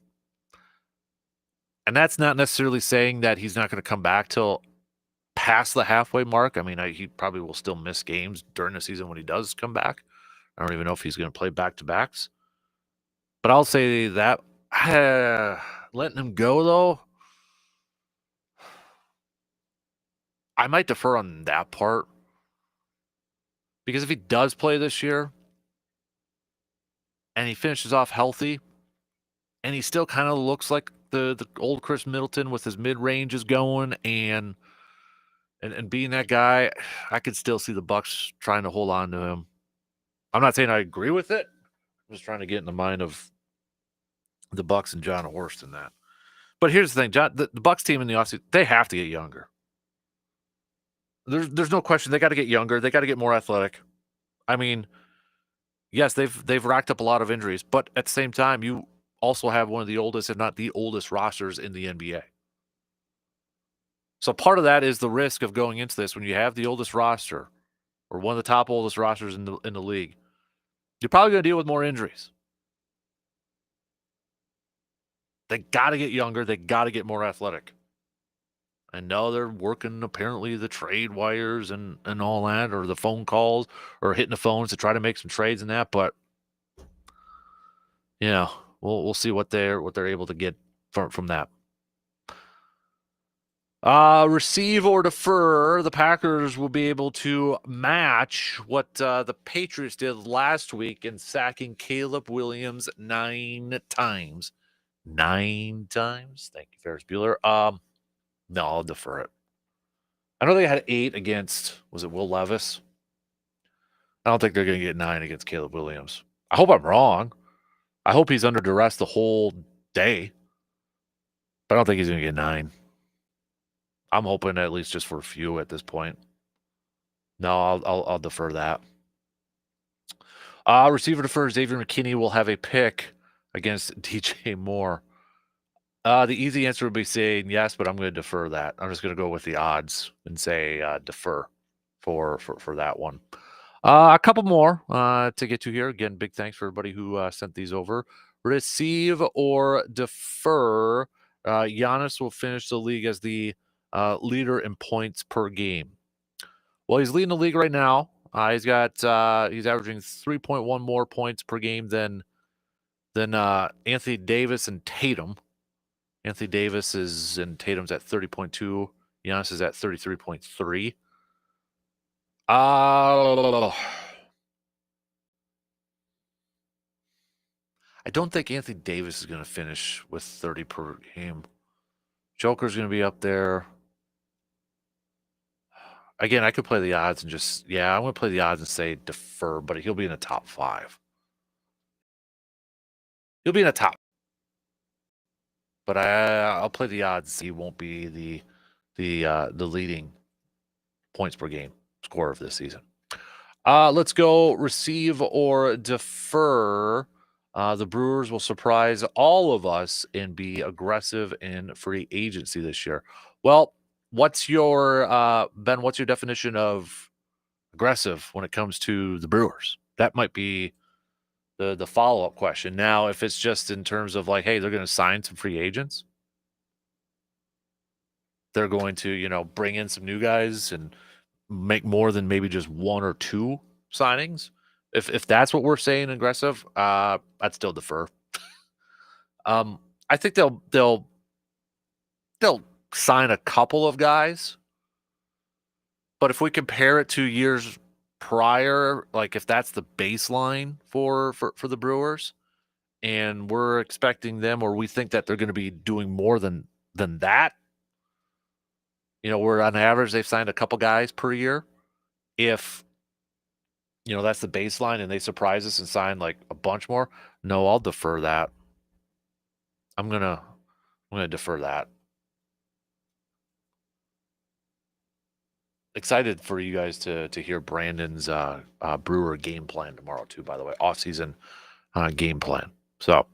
And that's not necessarily saying that he's not going to come back till past the halfway mark. I mean, he probably will still miss games during the season when he does come back. I don't even know if he's going to play back-to-backs. But I'll say that letting him go, though, I might defer on that part. Because if he does play this year and he finishes off healthy and he still kind of looks like the old Chris Middleton with his mid-ranges going and being that guy, I could still see the Bucs trying to hold on to him. I'm not saying I agree with it. I'm just trying to get in the mind of the Bucs and John Horst in that. But here's the thing, John, the Bucs team in the offseason, they have to get younger. There's no question they got to get younger. They got to get more athletic. I mean, yes, they've racked up a lot of injuries, but at the same time, you also have one of the oldest, if not the oldest, rosters in the NBA. So part of that is the risk of going into this when you have the oldest roster or one of the top oldest rosters in the league. You're probably going to deal with more injuries. They got to get younger. They got to get more athletic. I know they're working apparently the trade wires and all that, or the phone calls, or hitting the phones to try to make some trades and that. But we'll see what they're able to get from that. Receive or defer, the Packers will be able to match what the Patriots did last week in sacking Caleb Williams 9 times. 9 times? Thank you, Ferris Bueller. No, I'll defer it. I know they had 8 against, was it Will Levis? I don't think they're going to get 9 against Caleb Williams. I hope I'm wrong. I hope he's under duress the whole day. But I don't think he's going to get 9. I'm hoping at least just for a few at this point. No, I'll defer that. Receiver defer, Xavier McKinney will have a pick against DJ Moore. The easy answer would be saying yes, but I'm going to defer that. I'm just going to go with the odds and say defer for that one. A couple more to get to here. Again, big thanks for everybody who sent these over. Receive or defer. Giannis will finish the league as the leader in points per game. Well, he's leading the league right now. He's averaging 3.1 more points per game than Anthony Davis and Tatum. Anthony Davis and Tatum's at 30.2. Giannis is at 33.3. I don't think Anthony Davis is going to finish with 30 per game. Joker's going to be up there. Again, I could play the odds and just, I'm going to play the odds and say defer, but he'll be in the top 5. He'll be in the top, but I'll play the odds. He won't be the leading points per game scorer of this season. Let's go receive or defer. The Brewers will surprise all of us and be aggressive in free agency this year. Well, what's your Ben? What's your definition of aggressive when it comes to the Brewers? That might be the follow up question. Now, if it's just in terms of like, hey, they're going to sign some free agents, they're going to bring in some new guys and make more than maybe just 1 or 2 signings. If that's what we're saying aggressive, I'd still defer. I think they'll sign a couple of guys, but if we compare it to years prior, like if that's the baseline for the Brewers, and we're expecting them, or we think that they're going to be doing more than that, we're on average they've signed a couple guys per year. If that's the baseline and they surprise us and sign like a bunch more, no, I'll defer that. I'm gonna defer that. Excited for you guys to hear Brandon's Brewer game plan tomorrow too, by the way. Off-season game plan. So,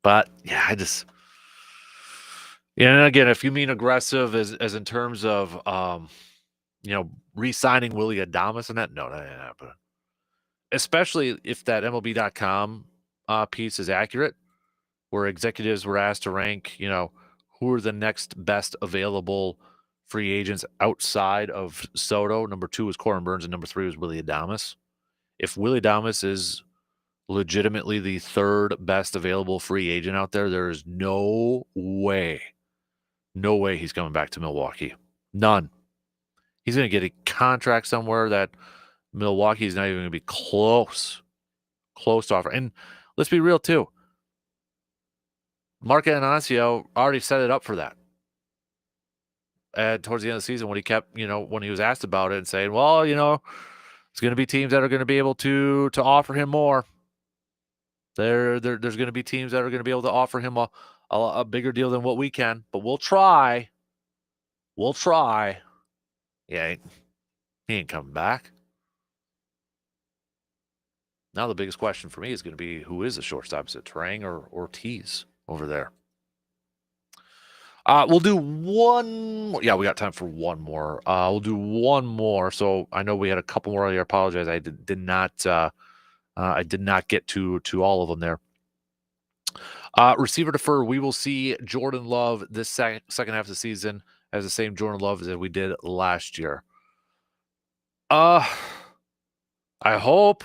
but yeah, and again, if you mean aggressive as in terms of re-signing Willy Adames and that, no, that ain't happening. Especially if that MLB.com piece is accurate, where executives were asked to rank, who are the next best available free agents outside of Soto. Number 2 was Corbin Burns, and number 3 was Willy Adames. If Willy Adames is legitimately the 3rd best available free agent out there is no way he's coming back to Milwaukee. None. He's going to get a contract somewhere that Milwaukee's not even going to be close to offer. And let's be real too. Mark Anasio already set it up for that. Towards the end of the season, when he kept, when he was asked about it and saying, well, it's going to be teams that are going to be able to offer him more. There's going to be teams that are going to be able to offer him a bigger deal than what we can, but we'll try. Yeah, he ain't coming back. Now the biggest question for me is going to be, who is the shortstop? Is it Trang or Ortiz over there? We'll do one more. Yeah, we got time for one more. We'll do one more. So I know we had a couple more earlier. I apologize. I did not get to all of them there. Receiver defer. We will see Jordan Love this second half of the season as the same Jordan Love as we did last year. I hope,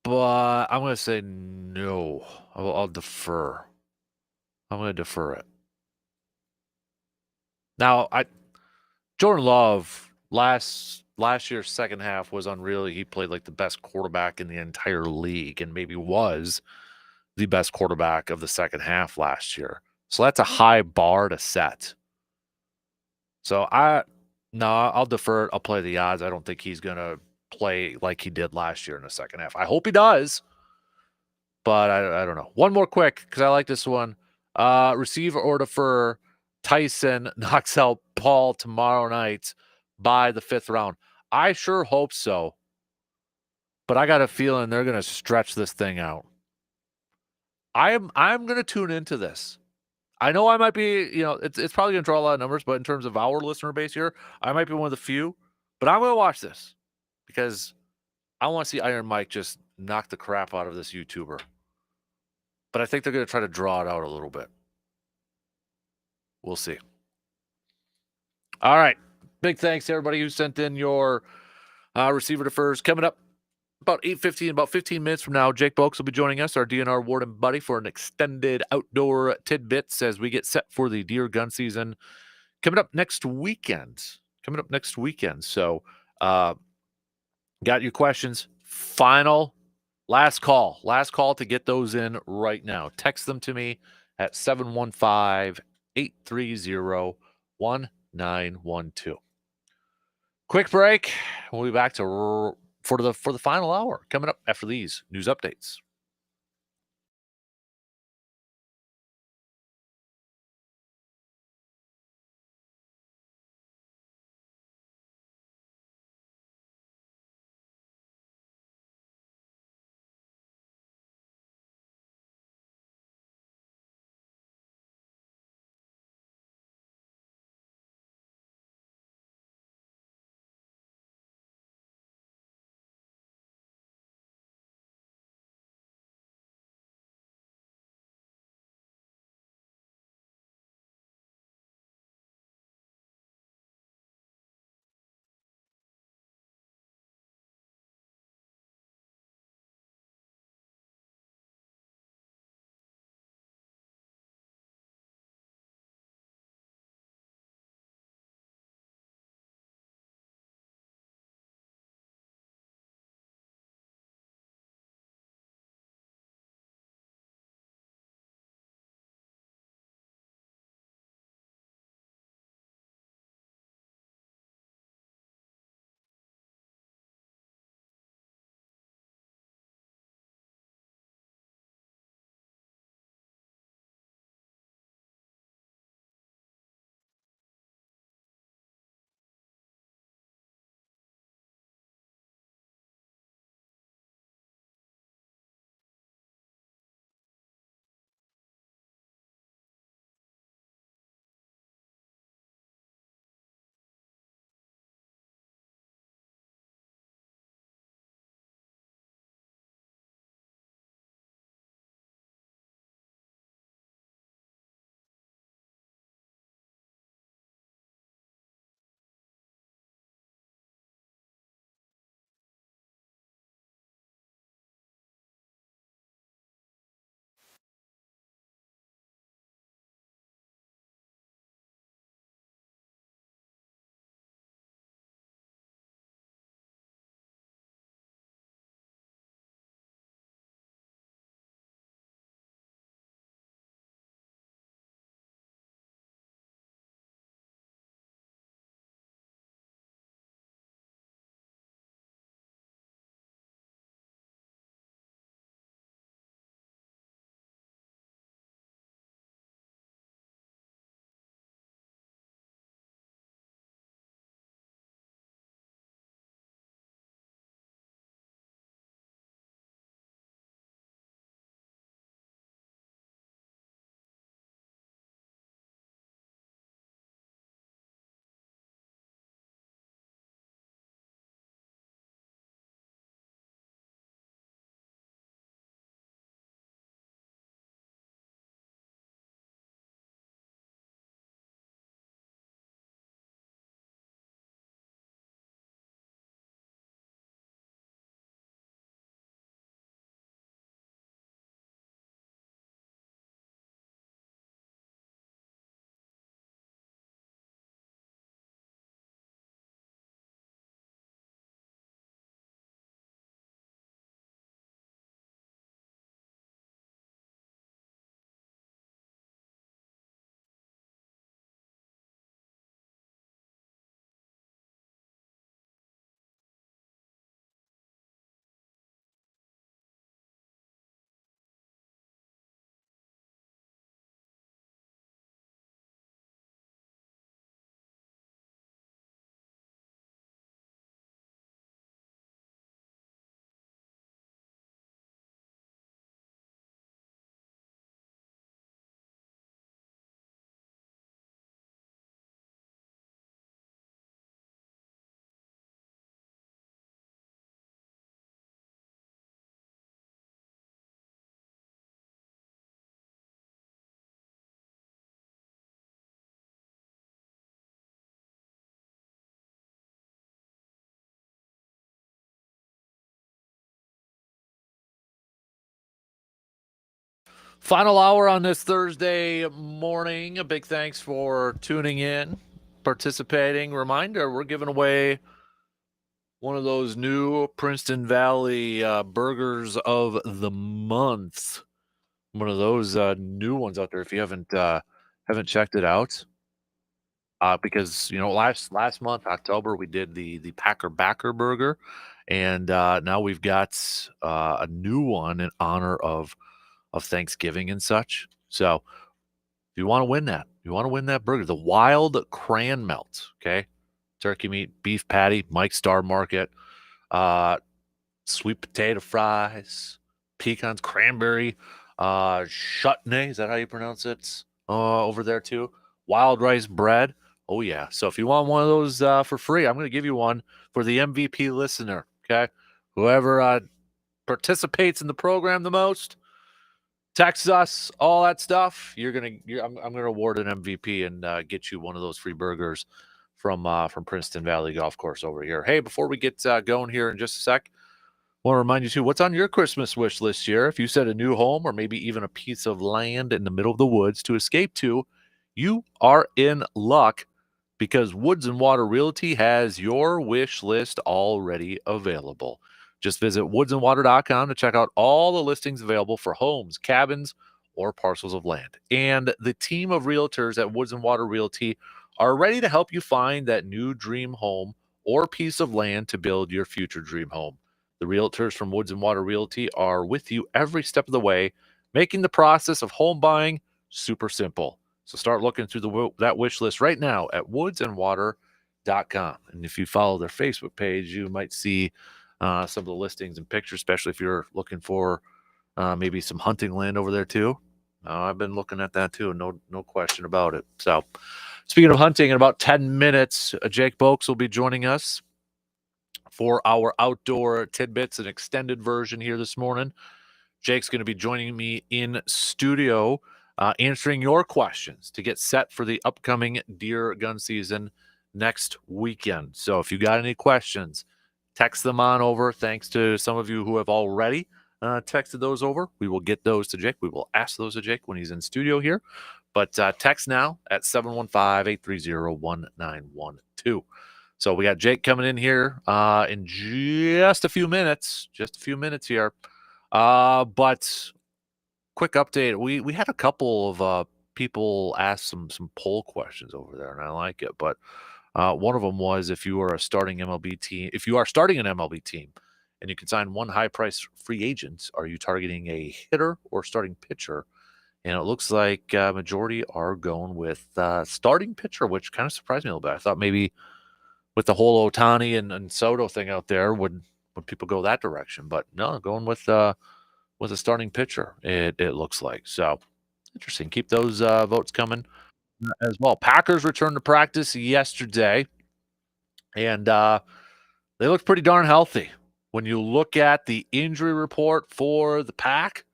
but I'm going to say no. I'll defer. I'm going to defer it. Now, Jordan Love last year's second half was unreal. He played like the best quarterback in the entire league, and maybe was the best quarterback of the second half last year. So that's a high bar to set. So I'll defer it. I'll play the odds. I don't think he's going to play like he did last year in the second half. I hope he does, but I don't know. One more quick, because I like this one. Receive or defer. Tyson knocks out Paul tomorrow night by the 5th round. I sure hope so, but I got a feeling they're going to stretch this thing out. I'm going to tune into this. I know I might be, it's probably going to draw a lot of numbers, but in terms of our listener base here, I might be one of the few, but I'm going to watch this because I want to see Iron Mike just knock the crap out of this YouTuber. But I think they're going to try to draw it out a little bit. We'll see. All right. Big thanks to everybody who sent in your receiver defers. Coming up about 8:15, about 15 minutes from now, Jake Boakes will be joining us, our DNR warden buddy, for an extended outdoor tidbits as we get set for the deer gun season coming up next weekend. So, got your questions. Last call to get those in right now. Text them to me at 715-830-1 912. Quick break. We'll be back for the final hour coming up after these news updates. Final hour on this Thursday morning. A big thanks for tuning in, participating. Reminder, we're giving away one of those new Princeton Valley burgers of the month. One of those new ones out there. If you haven't checked it out, because last month October we did the Packer Backer Burger, and now we've got a new one in honor of Thanksgiving and such. So if you want to win that, you want to win that burger, the Wild Cran Melt. Okay, turkey meat, beef patty, Mike Star Market, uh, sweet potato fries, pecans, cranberry, chutney. Is that how you pronounce it? Over there too. Wild rice bread. Oh yeah. So if you want one of those for free, I'm going to give you one for the MVP listener. Okay, whoever participates in the program the most, text us all that stuff. I'm gonna award an MVP and get you one of those free burgers from Princeton Valley Golf Course over here. Hey, before we get going here in just a sec, want to remind you too, what's on your Christmas wish list here? If you said a new home or maybe even a piece of land in the middle of the woods to escape to, you are in luck because Woods and Water Realty has your wish list already available. Just visit woodsandwater.com to check out all the listings available for homes, cabins, or parcels of land. And the team of realtors at Woods and Water Realty are ready to help you find that new dream home or piece of land to build your future dream home. The realtors from Woods and Water Realty are with you every step of the way, making the process of home buying super simple. So start looking through that wish list right now at woodsandwater.com. And if you follow their Facebook page, you might see some of the listings and pictures, especially if you're looking for maybe some hunting land over there too. I've been looking at that too. No question about it. So speaking of hunting, in about 10 minutes, Jake Boakes will be joining us for our outdoor tidbits and extended version here this morning. Jake's going to be joining me in studio, answering your questions to get set for the upcoming deer gun season next weekend. So if you got any questions, text them on over. Thanks to some of you who have already texted those over. We will get those to Jake. We will ask those to Jake when he's in studio here. But text now at 715-830-1912. So we got Jake coming in here in just a few minutes. Just a few minutes here. But quick update. We had a couple of people ask some poll questions over there, and I like it. But one of them was if you are a starting MLB team, if you are starting an MLB team, and you can sign one high price free agent, are you targeting a hitter or starting pitcher? And it looks like majority are going with starting pitcher, which kind of surprised me a little bit. I thought maybe with the whole Otani and Soto thing out there, would people go that direction? But no, going with a starting pitcher. It looks like so interesting. Keep those votes coming as well. Packers returned to practice yesterday, and they looked pretty darn healthy. When you look at the injury report for the Pack,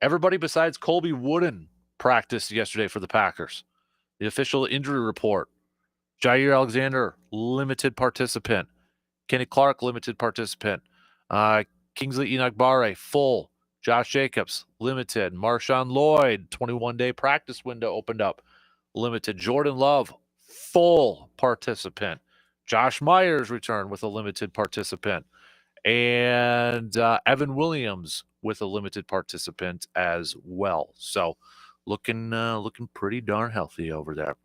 everybody besides Colby Wooden practiced yesterday for the Packers. The official injury report: Jair Alexander, limited participant. Kenny Clark, limited participant. Kingsley Enagbare, full. Josh Jacobs, limited. Marshawn Lloyd, 21-day practice window opened up, limited. Jordan Love, full participant. Josh Myers returned with a limited participant. And Evan Williams with a limited participant as well. So looking pretty darn healthy over there.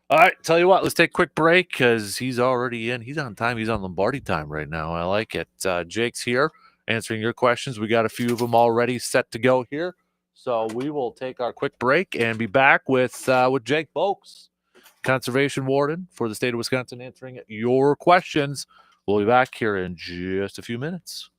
All right, tell you what, let's take a quick break because he's already in. He's on time. He's on Lombardi time right now. I like it. Jake's here answering your questions. We got a few of them already set to go here. So we will take our quick break and be back with Jake Boakes, conservation warden for the state of Wisconsin, answering your questions. We'll be back here in just a few minutes.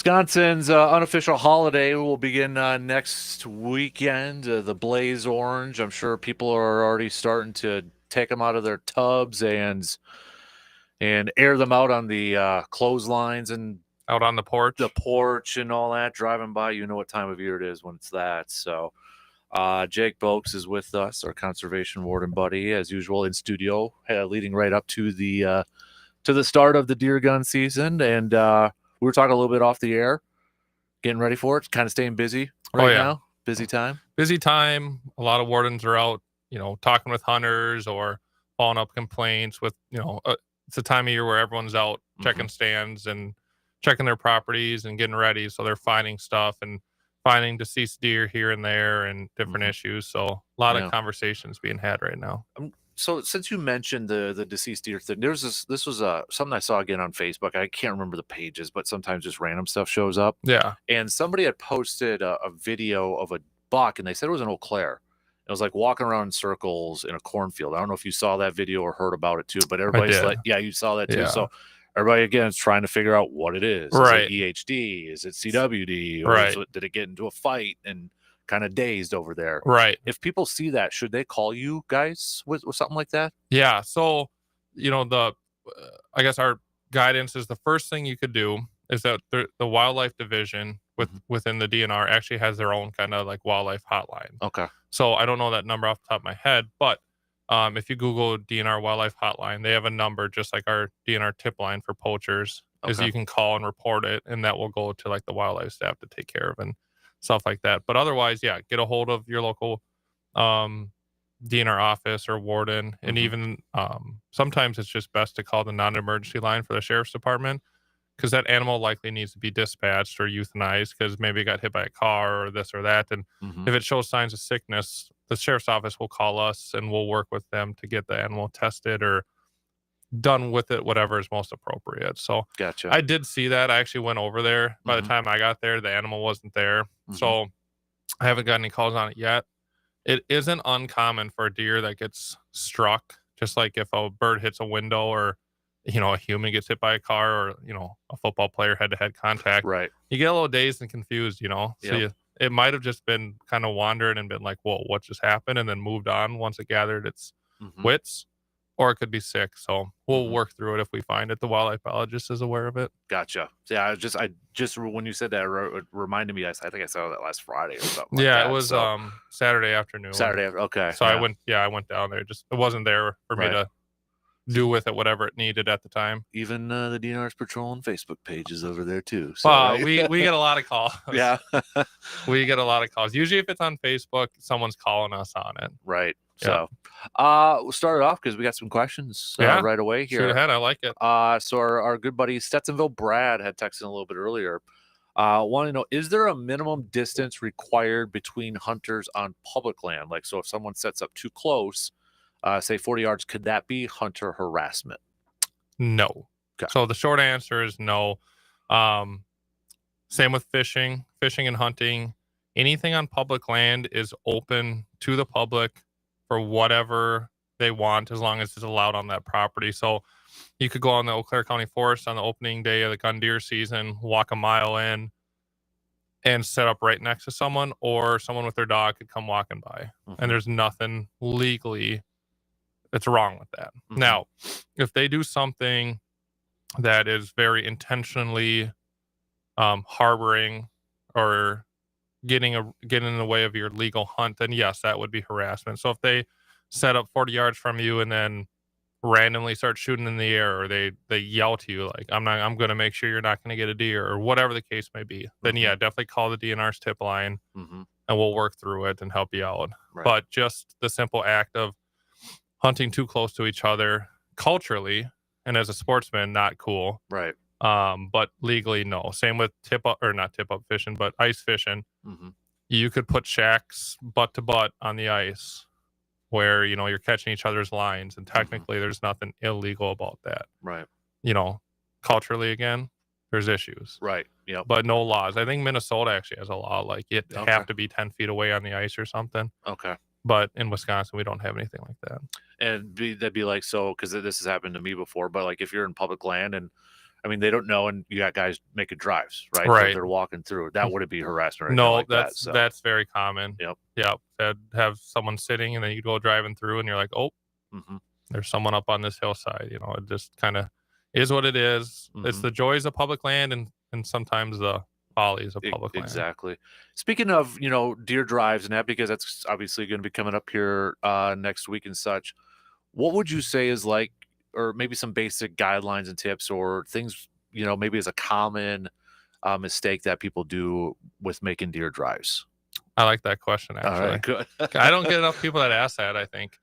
Wisconsin's unofficial holiday will begin next weekend. The Blaze Orange. I'm sure people are already starting to take them out of their tubs and air them out on the clotheslines and out on the porch and all that. Driving by, you know what time of year it is when it's that. So Jake Boakes is with us, our conservation warden buddy, as usual in studio, leading right up to the start of the deer gun season. And we were talking a little bit off the air, getting ready for it, kind of staying busy now. Busy time. A lot of wardens are out, talking with hunters or following up complaints with, it's a time of year where everyone's out checking stands and checking their properties and getting ready. So they're finding stuff and finding deceased deer here and there and different issues. So a lot of conversations being had right now. So since you mentioned the deceased deer thing, this was something I saw again on Facebook. I can't remember the pages, but sometimes just random stuff shows up. Yeah. And somebody had posted a video of a buck, and they said it was an Eau Claire. It was like walking around in circles in a cornfield. I don't know if you saw that video or heard about it too, but everybody's like, yeah, you saw that too. Yeah. So everybody again is trying to figure out what it is. Right. Is it EHD? Is it CWD? Or did it get into a fight and kind of dazed over there? Right. If people see that, should they call you guys with something like that? Yeah. So, I guess our guidance is the first thing you could do is that the wildlife division within the DNR actually has their own kind of like wildlife hotline. Okay. So I don't know that number off the top of my head, but if you Google DNR wildlife hotline, they have a number just like our DNR tip line for poachers. Is you can call and report it, and that will go to like the wildlife staff to take care of and stuff like that. But otherwise, get a hold of your local DNR office or warden. And even sometimes it's just best to call the non-emergency line for the sheriff's department, because that animal likely needs to be dispatched or euthanized because maybe it got hit by a car or this or that. And if it shows signs of sickness, the sheriff's office will call us and we'll work with them to get the animal tested or done with it, whatever is most appropriate. So gotcha. I did see that. I actually went over there. By the time I got there, the animal wasn't there. So I haven't got any calls on it yet. It isn't uncommon for a deer that gets struck, just like if a bird hits a window or, a human gets hit by a car or, a football player head-to-head contact. Right. You get a little dazed and confused, So it might have just been kind of wandering and been like, whoa, what just happened? And then moved on once it gathered its wits. Or it could be sick. So we'll work through it if we find it. The wildlife biologist is aware of it. Gotcha. Yeah, I just when you said that, it reminded me. I think I saw that last Friday or something. Yeah, like that. It was Saturday afternoon. Okay. So I went down there. Just it wasn't there for me to do with it whatever it needed at the time. Even the DNR's patrol and Facebook pages over there too. So we get a lot of calls. Yeah. We get a lot of calls. Usually if it's on Facebook, someone's calling us on it. Right. So we'll start it off because we got some questions right away here. Shoot ahead. I like it. So our good buddy Stetsonville Brad had texted a little bit earlier. Want to know, is there a minimum distance required between hunters on public land? Like, so if someone sets up too close, say 40 yards, could that be hunter harassment? No. Okay. So the short answer is no. Same with fishing and hunting. Anything on public land is open to the public for whatever they want, as long as it's allowed on that property. So you could go on the Eau Claire County Forest on the opening day of the gun deer season, walk a mile in, and set up right next to someone, or someone with their dog could come walking by. And there's nothing legally that's wrong with that. Now, if they do something that is very intentionally harboring or getting in the way of your legal hunt, then yes, that would be harassment. So if they set up 40 yards from you and then randomly start shooting in the air, or they yell to you like, I'm going to make sure you're not going to get a deer, or whatever the case may be, then definitely call the DNR's tip line and we'll work through it and help you out. Right. But just the simple act of hunting too close to each other, culturally and as a sportsman, not cool. Right. But legally, no. Same with not tip up fishing, but ice fishing. You could put shacks butt to butt on the ice where, you're catching each other's lines, and technically there's nothing illegal about that. Right. Culturally, again, there's issues. Right. Yeah. But no laws. I think Minnesota actually has a law like you have to be 10 feet away on the ice or something. Okay. But in Wisconsin, we don't have anything like that. And that'd be like, so, because this has happened to me before, but like if you're in public land and I mean, they don't know, and you got guys making drives, right? Right. They're walking through. That wouldn't be harassment or anything No, like that. So that's very common. Yep. They'd have someone sitting, and then you go driving through, and you're like, oh, there's someone up on this hillside. You know, it just kind of is what it is. It's the joys of public land, and sometimes the follies of public land. Exactly. Speaking of, deer drives and that, because that's obviously going to be coming up here next week and such, what would you say is like, or maybe some basic guidelines and tips or things, maybe as a common mistake that people do with making deer drives? I like that question, actually. All right, good. I don't get enough people that ask that, I think.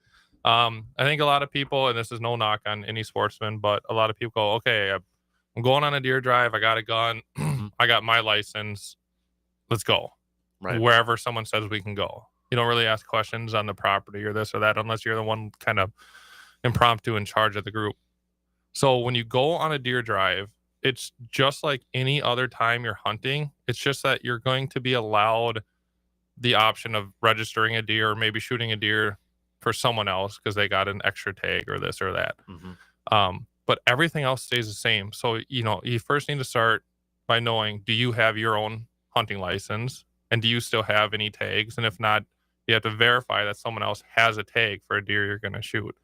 I think a lot of people, and this is no knock on any sportsman, but a lot of people go, okay, I'm going on a deer drive. I got a gun. I got my license. Let's go. Right. Wherever someone says we can go. You don't really ask questions on the property or this or that unless you're the one kind of impromptu in charge of the group. So when you go on a deer drive, it's just like any other time you're hunting. It's just that you're going to be allowed the option of registering a deer or maybe shooting a deer for someone else because they got an extra tag or this or that. But everything else stays the same. So, you first need to start by knowing, do you have your own hunting license? And do you still have any tags? And if not, you have to verify that someone else has a tag for a deer you're going to shoot.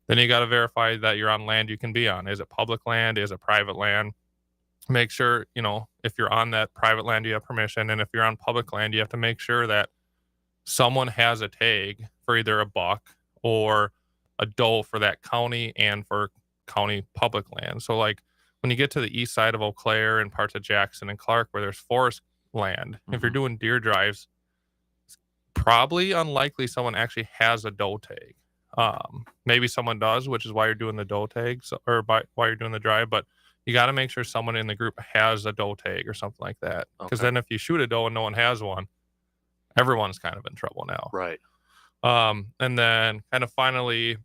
Then you got to verify that you're on land you can be on. Is it public land? Is it private land? Make sure, if you're on that private land, you have permission. And if you're on public land, you have to make sure that someone has a tag for either a buck or a doe for that county and for county public land. So like when you get to the east side of Eau Claire and parts of Jackson and Clark where there's forest land, if you're doing deer drives, it's probably unlikely someone actually has a doe tag. Maybe someone does, which is why you're doing the doe tags or why you're doing the drive, but you got to make sure someone in the group has a doe tag or something like that. Because then if you shoot a doe and no one has one, everyone's kind of in trouble now. Right. And then kind of finally,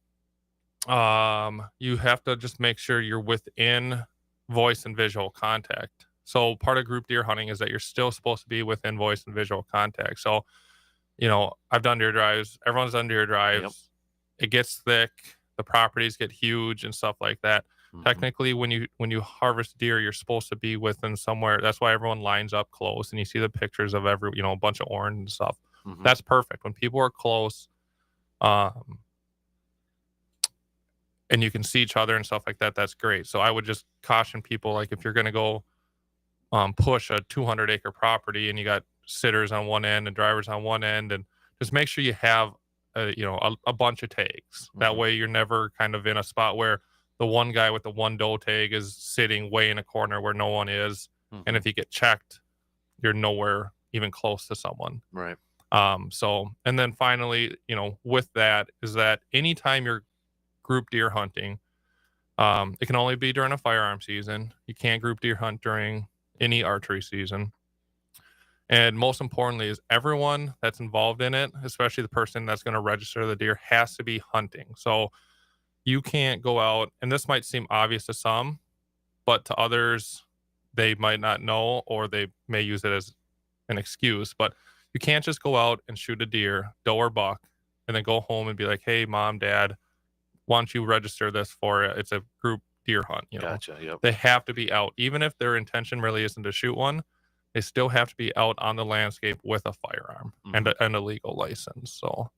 you have to just make sure you're within voice and visual contact. So part of group deer hunting is that you're still supposed to be within voice and visual contact. So, I've done deer drives. Everyone's done deer drives. Yep. It gets thick. The properties get huge and stuff like that. Technically, when you harvest deer, you're supposed to be within somewhere. That's why everyone lines up close, and you see the pictures of a bunch of orange and stuff. That's perfect. When people are close, and you can see each other and stuff like that, that's great. So I would just caution people, like if you're going to go push a 200-acre property and you got sitters on one end and drivers on one end, and just make sure you have a bunch of tags. That way you're never kind of in a spot where the one guy with the one doe tag is sitting way in a corner where no one is. And if you get checked, you're nowhere even close to someone. Right. So, and then finally, with that is that anytime you're group deer hunting, it can only be during a firearm season. You can't group deer hunt during any archery season. And most importantly is everyone that's involved in it, especially the person that's going to register the deer, has to be hunting. So you can't go out, and this might seem obvious to some, but to others, they might not know, or they may use it as an excuse, but you can't just go out and shoot a deer, doe or buck, and then go home and be like, hey, mom, dad, why don't you register this for it? It's a group deer hunt. Gotcha. Yep. They have to be out. Even if their intention really isn't to shoot one, they still have to be out on the landscape with a firearm and a legal license. So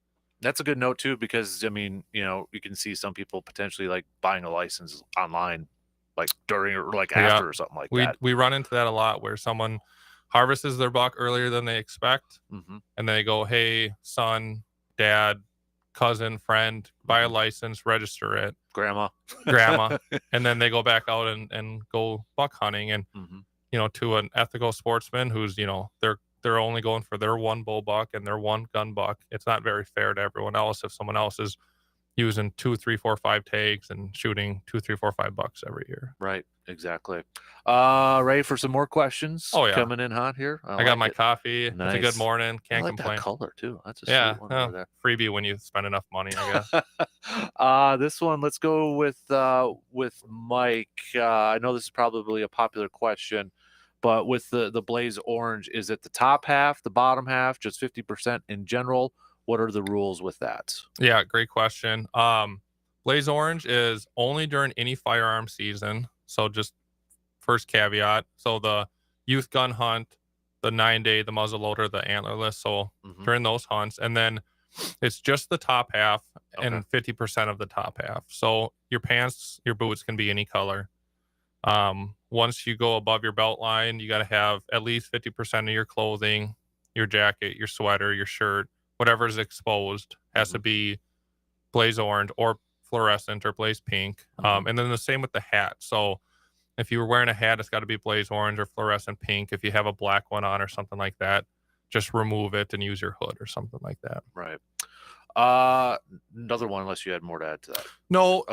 that's a good note too, because I mean, you can see some people potentially like buying a license online, like during or like after or something like that. We run into that a lot where someone harvests their buck earlier than they expect, and then they go, hey, son, dad, cousin, friend, buy a license, register it, grandma, and then they go back out and go buck hunting. And to an ethical sportsman who's they're only going for their one bull buck and their one gun buck, it's not very fair to everyone else if someone else is using 2, 3, 4, 5 tags and shooting 2, 3, 4, 5 bucks every year. Right. Exactly. Ready for some more questions? Oh yeah, coming in hot here. I got my coffee. Nice. It's a good morning. Can't complain. That color too. That's a sweet one over there. Freebie when you spend enough money, I guess. This one, let's go with Mike. I know this is probably a popular question, but with the Blaze Orange, is it the top half, the bottom half, just 50% in general? What are the rules with that? Yeah, great question. Blaze Orange is only during any firearm season. So just first caveat. So the youth gun hunt, the 9-day, the muzzleloader, the antlerless. So during those hunts, and then it's just the top half and 50% of the top half. So your pants, your boots can be any color. Once you go above your belt line, you got to have at least 50% of your clothing, your jacket, your sweater, your shirt, whatever is exposed has to be blaze orange or fluorescent or blaze pink. And then the same with the hat. So if you were wearing a hat, it's got to be blaze orange or fluorescent pink. If you have a black one on or something like that, just remove it and use your hood or something like that. Right. Another one, unless you had more to add to that. No,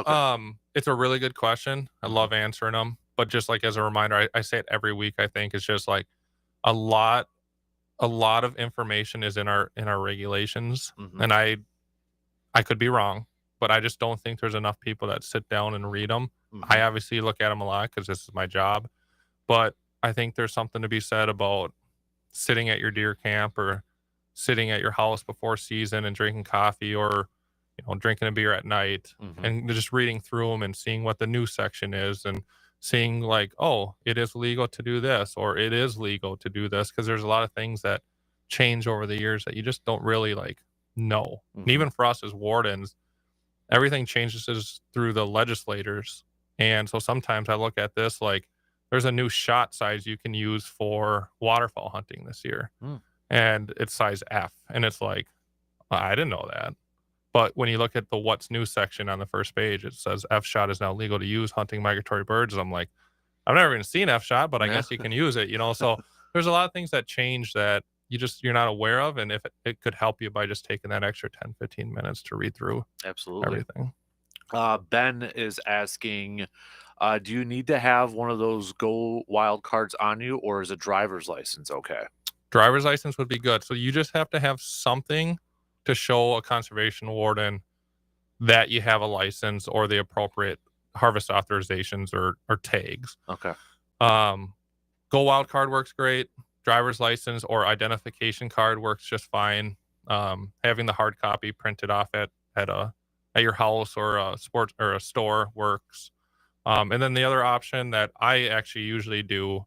it's a really good question. I love answering them, but just like as a reminder, I say it every week. I think it's just like a lot of information is in our regulations, and I could be wrong, but I just don't think there's enough people that sit down and read them. I obviously look at them a lot because this is my job, but I think there's something to be said about sitting at your deer camp or sitting at your house before season and drinking coffee or, drinking a beer at night and just reading through them and seeing what the new section is and seeing like, oh, it is legal to do this or it is legal to do this. Cause there's a lot of things that change over the years that you just don't really like know. And even for us as wardens, everything changes through the legislators. And so sometimes I look at this like there's a new shot size you can use for waterfowl hunting this year. And it's size F. And it's like, I didn't know that. But when you look at the what's new section on the first page, it says F shot is now legal to use hunting migratory birds. I'm like, I've never even seen F shot, but I guess you can use it, So there's a lot of things that change that you're not aware of. And if it could help you by just taking that extra 10, 15 minutes to read through everything. Ben is asking, do you need to have one of those Go Wild cards on you, or is a driver's license okay? Driver's license would be good. So you just have to have something to show a conservation warden that you have a license or the appropriate harvest authorizations or tags. Okay. Go Wild card works great. Driver's license or identification card works just fine. Having the hard copy printed off at your house or a sports or a store works. And then the other option that I actually usually do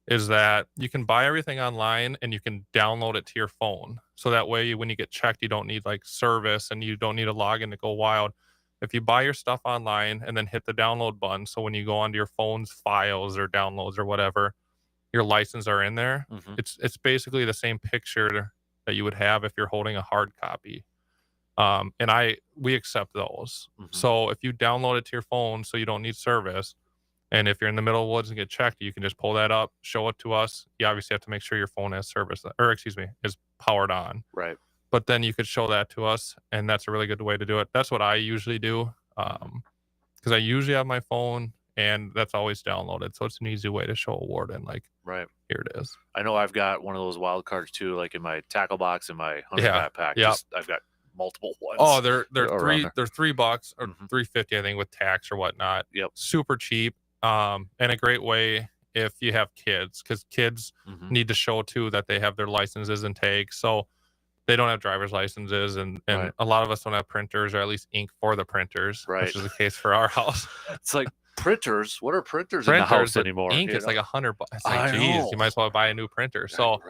is that you can buy everything online and you can download it to your phone. So that way, when you get checked, you don't need like service and you don't need a login to Go Wild. If you buy your stuff online and then hit the download button, so when you go onto your phone's files or downloads or whatever, your license are in there. It's basically the same picture that you would have if you're holding a hard copy. And we accept those. So if you download it to your phone, so you don't need service, and if you're in the middle of the woods and get checked, you can just pull that up, show it to us. You obviously have to make sure your phone has service, is powered on. Right. But then you could show that to us, and that's a really good way to do it. That's what I usually do, because I usually have my phone, and that's always downloaded. So it's an easy way to show a warden, like, here it is. I know I've got one of those wild cards too, like in my tackle box in my hunting backpack. I've got multiple ones. Oh, they're $3 or $3.50, I think, with tax or whatnot. Super cheap. And a great way if you have kids, because kids need to show too that they have their licenses and tags. So they don't have driver's licenses, and a lot of us don't have printers, or at least ink for the printers, which is the case for our house. It's like, printers? What are printers in the house anymore? Ink is like $100. It's like, geez, you might as well buy a new printer. So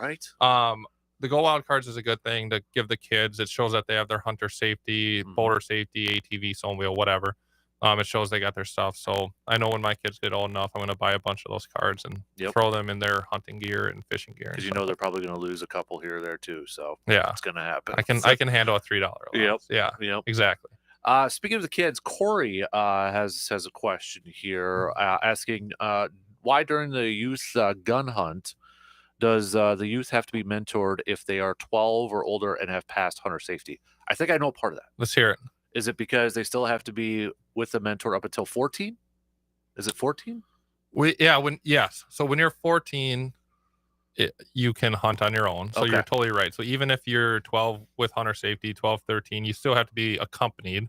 the Go Wild cards is a good thing to give the kids. It shows that they have their hunter safety, boulder safety, ATV, stone wheel, whatever. It shows they got their stuff. So I know when my kids get old enough, I'm going to buy a bunch of those cards and throw them in their hunting gear and fishing gear. Because they're probably going to lose a couple here or there too. So it's going to happen. I can handle a $3 allowance. Yep. Exactly. Speaking of the kids, Corey has a question here asking why during the youth gun hunt does the youth have to be mentored if they are 12 or older and have passed hunter safety? I think I know part of that. Let's hear it. Is it because they still have to be with the mentor up until 14? Is it 14? Yes. So when you're 14, you can hunt on your own. So you're totally right. So even if you're 12 with hunter safety, 12, 13, you still have to be accompanied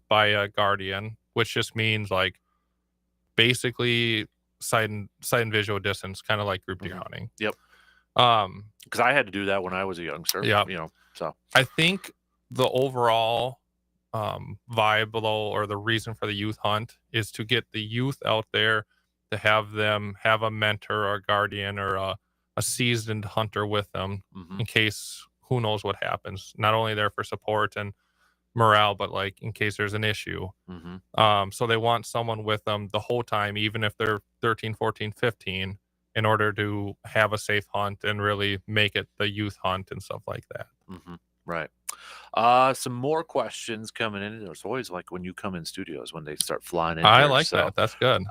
by a guardian, which just means like basically sight and visual distance, kind of like group deer hunting. Because I had to do that when I was a youngster. So I think the overall vibe below, or the reason for the youth hunt, is to get the youth out there to have them have a mentor or a guardian or a seasoned hunter with them in case who knows what happens. Not only there for support and morale, but like in case there's an issue. So they want someone with them the whole time, even if they're 13, 14, 15, in order to have a safe hunt and really make it the youth hunt and stuff like that. Right. Some more questions coming in. It's always like when you come in studios when they start flying in. I like that. That's good.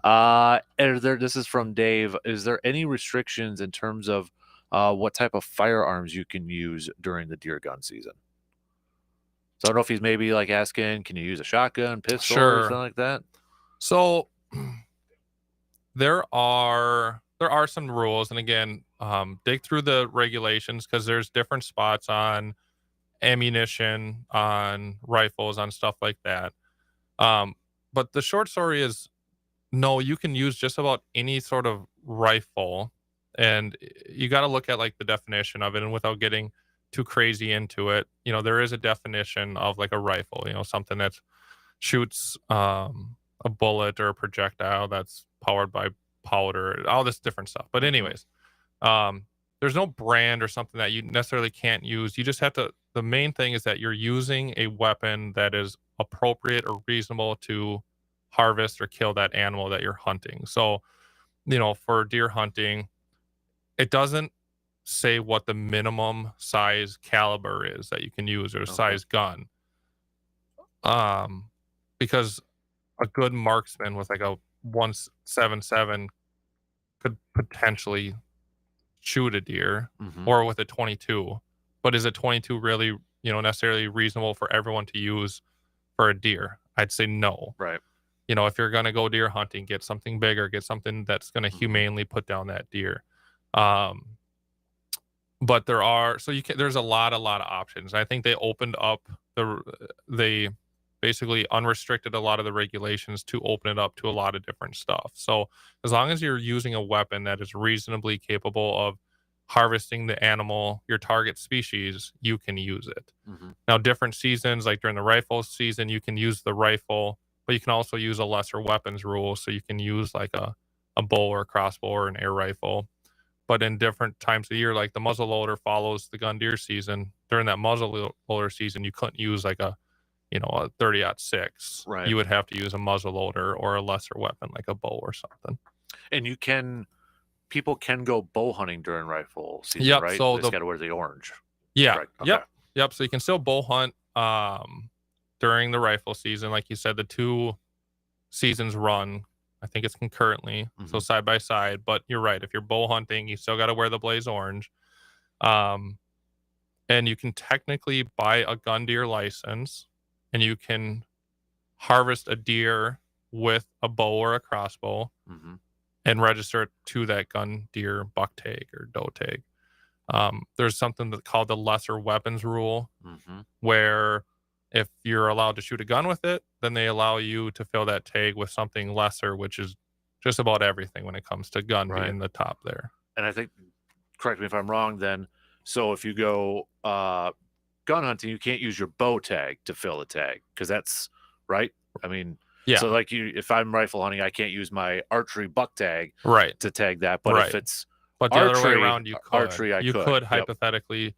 This is from Dave. Is there any restrictions in terms of what type of firearms you can use during the deer gun season? So I don't know if he's maybe like asking, can you use a shotgun, pistol, or something like that? So there are some rules, and again, dig through the regulations because there's different spots on ammunition, on rifles, on stuff like that. But the short story is, no, you can use just about any sort of rifle, and you got to look at like the definition of it, and without getting too crazy into it, there is a definition of like a rifle, something that shoots a bullet or a projectile that's powered by powder, all this different stuff. But anyways, there's no brand or something that you necessarily can't use. You just have to, the main thing is that you're using a weapon that is appropriate or reasonable to harvest or kill that animal that you're hunting. So, for deer hunting, it doesn't say what the minimum size caliber is that you can use or size gun. Because a good marksman with like a 177 could potentially shoot a deer or with a 22. But is a 22 really, necessarily reasonable for everyone to use for a deer? I'd say no. Right. If you're going to go deer hunting, get something bigger, get something that's going to humanely put down that deer. But there's a lot of options. I think they opened up they basically unrestricted a lot of the regulations to open it up to a lot of different stuff. So as long as you're using a weapon that is reasonably capable of harvesting the animal, your target species, you can use it. Now, different seasons, like during the rifle season, you can use the rifle, but you can also use a lesser weapons rule. So you can use like a bow or a crossbow or an air rifle. But in different times of the year, like the muzzleloader follows the gun deer season. During that muzzleloader season, you couldn't use like a 30-06. Right. You would have to use a muzzleloader or a lesser weapon like a bow or something. And people can go bow hunting during rifle season, right? So they just got to wear the orange. Yeah. Correct. Okay. Yep. So you can still bow hunt during the rifle season. Like you said, the two seasons run, I think it's concurrently, so side by side. But you're right. If you're bow hunting, you still got to wear the blaze orange. And you can technically buy a gun deer license, and you can harvest a deer with a bow or a crossbow and register it to that gun deer buck tag or doe tag. There's something that's called the lesser weapons rule, where if you're allowed to shoot a gun with it, then they allow you to fill that tag with something lesser, which is just about everything when it comes to gun being the top there. And I think, correct me if I'm wrong then, so if you go gun hunting, you can't use your bow tag to fill the tag, because that's right. I mean, so like if I'm rifle hunting, I can't use my archery buck tag to tag that. But if it's the other way around, you could. Archery, you could hypothetically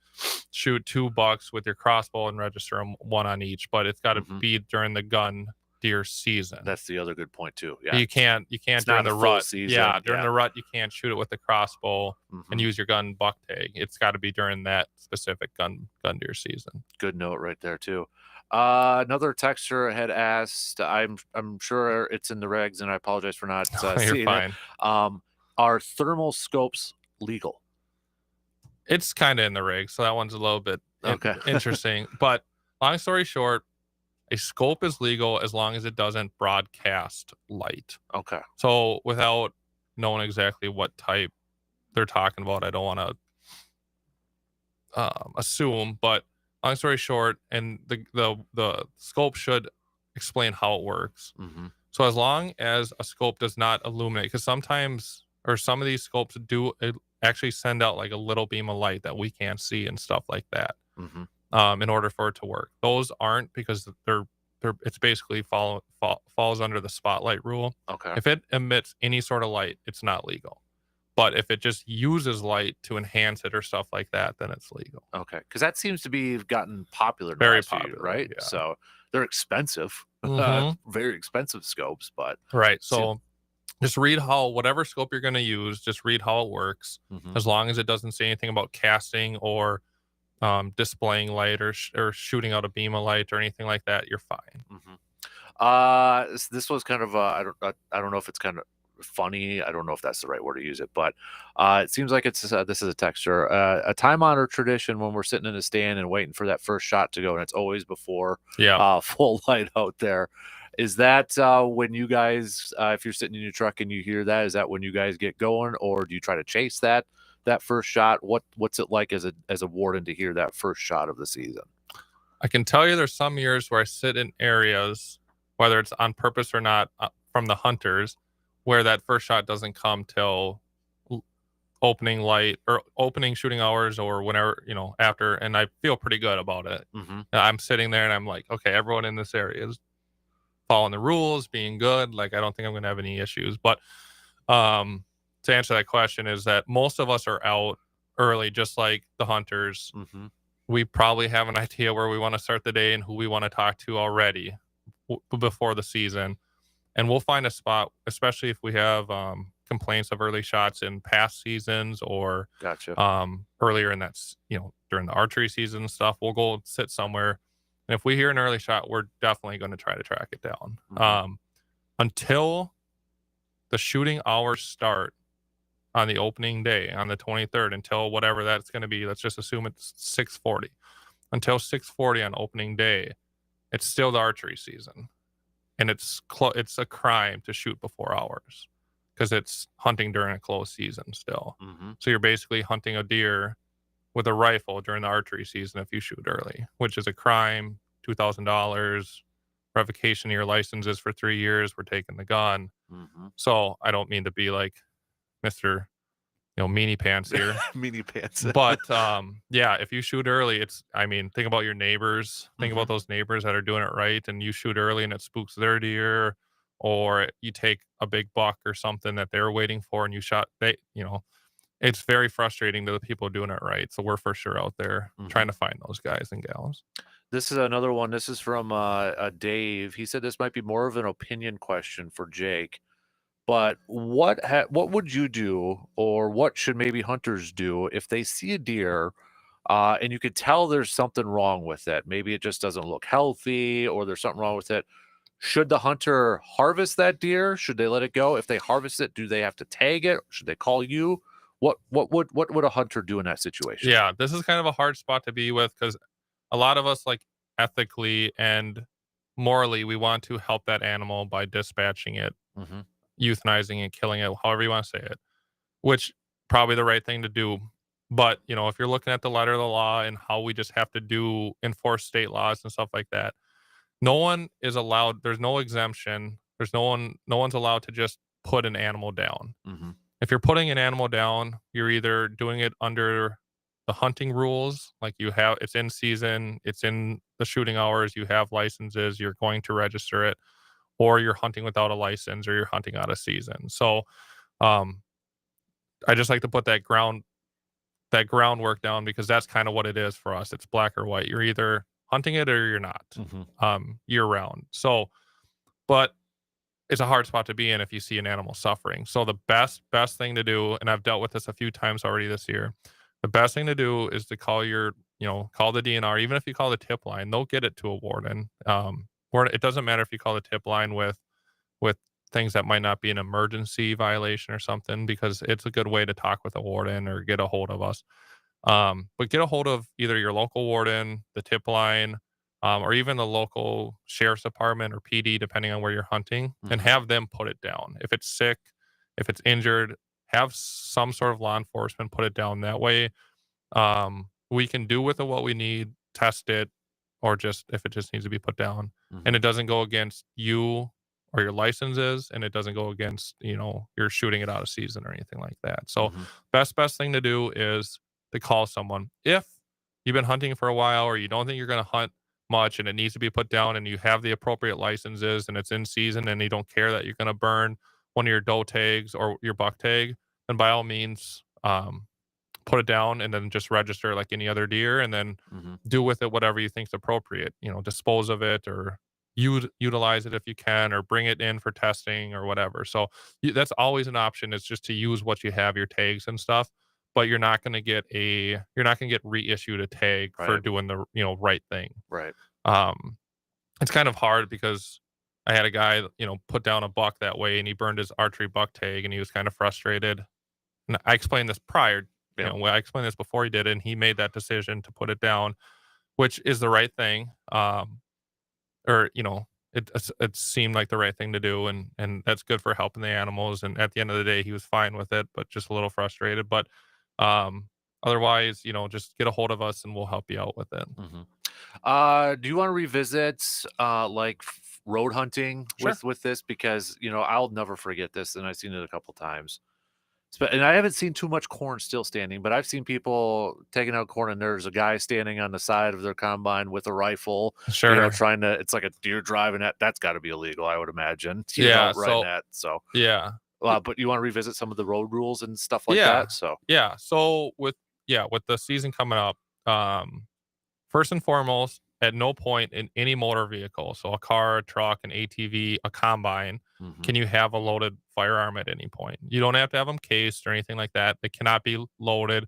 shoot 2 bucks with your crossbow and register them one on each, but it's got to be during the gun deer season. That's the other good point too. Yeah, you can't during the rut season. During the rut, you can't shoot it with the crossbow and use your gun buck tag. It's got to be during that specific gun deer season. Good note right there too. Another texter had asked, I'm sure it's in the regs, and I apologize for not seeing it. Are thermal scopes legal? It's kind of in the regs, so that one's a little bit interesting. But long story short, a scope is legal as long as it doesn't broadcast light. Okay. So without knowing exactly what type they're talking about, I don't want to assume, but long story short, and the scope should explain how it works. So as long as a scope does not illuminate, because sometimes, or some of these scopes do actually send out like a little beam of light that we can't see and stuff like that, in order for it to work. Those aren't, because they're it's basically falls under the spotlight rule. Okay. If it emits any sort of light, it's not legal. But if it just uses light to enhance it or stuff like that, then it's legal. Okay, because that seems to be gotten popular in the Very last few years, popular, right? yeah. So they're expensive, Mhm. very expensive scopes, but Right. So just read whatever scope you're going to use, just read how it works. Mhm. As long as it doesn't say anything about casting or displaying light or shooting out a beam of light or anything like that, you're fine. This was kind of I don't know if it's kind of funny. I don't know if that's the right word to use it, but it seems like it's this is a texture, a time honored tradition when we're sitting in a stand and waiting for that first shot to go, and it's always before full light out there. Is that when you guys, if you're sitting in your truck and you hear that, is that when you guys get going, or do you try to chase that first shot? What's it like as a warden to hear that first shot of the season? I can tell you there's some years where I sit in areas, whether it's on purpose or not, from the hunters, where that first shot doesn't come till opening light or opening shooting hours or whenever, after, and I feel pretty good about it. I'm sitting there and I'm like, okay, everyone in this area is following the rules, being good. Like, I don't think I'm going to have any issues. But to answer that question is that most of us are out early, just like the hunters. We probably have an idea where we want to start the day and who we want to talk to already before the season. And we'll find a spot, especially if we have complaints of early shots in past seasons or earlier in that, during the archery season and stuff. We'll go sit somewhere. And if we hear an early shot, we're definitely going to try to track it down. Until the shooting hours start on the opening day, on the 23rd, until whatever that's going to be. Let's just assume it's 6:40. Until 6:40 on opening day, it's still the archery season. And it's a crime to shoot before hours because it's hunting during a closed season still. So you're basically hunting a deer with a rifle during the archery season if you shoot early, which is a crime, $2,000, revocation of your licenses for 3 years. We're taking the gun. So I don't mean to be like Mr. Meanie pants here. Meanie pants. But yeah, if you shoot early, think about your neighbors. Think about those neighbors that are doing it right, and you shoot early and it spooks their deer, or you take a big buck or something that they're waiting for and you shot. It's very frustrating to the people doing it right. So we're for sure out there trying to find those guys and gals. This is another one. This is from Dave. He said this might be more of an opinion question for Jake. But what would you do, or what should maybe hunters do if they see a deer and you could tell there's something wrong with it? Maybe it just doesn't look healthy, or there's something wrong with it. Should the hunter harvest that deer? Should they let it go? If they harvest it, do they have to tag it? Should they call you? What would a hunter do in that situation? Yeah, this is kind of a hard spot to be with because a lot of us, like, ethically and morally, we want to help that animal by dispatching it, euthanizing it, killing it, however you want to say it, which probably the right thing to do. But, if you're looking at the letter of the law and how we just have to enforce state laws and stuff like that, no one is allowed. There's no exemption. No one's allowed to just put an animal down. If you're putting an animal down, you're either doing it under the hunting rules, like it's in season, it's in the shooting hours, you have licenses, you're going to register it, or you're hunting without a license, or you're hunting out of season. So I just like to put that groundwork down because that's kind of what it is for us. It's black or white. You're either hunting it or you're not, year round. So, but it's a hard spot to be in if you see an animal suffering. So the best thing to do, and I've dealt with this a few times already this year, the best thing to do is to call call the DNR. Even if you call the tip line, they'll get it to a warden. It doesn't matter if you call the tip line with things that might not be an emergency violation or something, because it's a good way to talk with a warden or get a hold of us. But get a hold of either your local warden, the tip line, or even the local sheriff's department or PD, depending on where you're hunting, and have them put it down. If it's sick, if it's injured, have some sort of law enforcement put it down. That way, we can do with it what we need, test it, or just if it just needs to be put down, and it doesn't go against you or your licenses, and it doesn't go against, you're shooting it out of season or anything like that. So best thing to do is to call someone. If you've been hunting for a while or you don't think you're going to hunt much and it needs to be put down and you have the appropriate licenses and it's in season and you don't care that you're going to burn one of your doe tags or your buck tag, then by all means, put it down and then just register like any other deer and then do with it whatever you think's appropriate, dispose of it or utilize it if you can, or bring it in for testing or whatever. So that's always an option. It's just to use what you have, your tags and stuff, but you're not going to get reissued a tag for doing the, right thing. Right. It's kind of hard because I had a guy, put down a buck that way and he burned his archery buck tag and he was kind of frustrated. And I explained this prior, I explained this before he did it, and he made that decision to put it down, which is the right thing. It seemed like the right thing to do, and that's good for helping the animals. And at the end of the day, he was fine with it, but just a little frustrated. But otherwise, just get a hold of us and we'll help you out with it. Do you want to revisit road hunting with this? Because I'll never forget this, and I've seen it a couple times. And I haven't seen too much corn still standing, but I've seen people taking out corn, and there's a guy standing on the side of their combine with a rifle, trying to. It's like a deer driving at. That's got to be illegal, I would imagine. But you want to revisit some of the road rules and stuff like that. So with the season coming up, first and foremost, at no point in any motor vehicle, so a car, a truck, an ATV, a combine, can you have a loaded firearm at any point. You don't have to have them cased or anything like that. They cannot be loaded,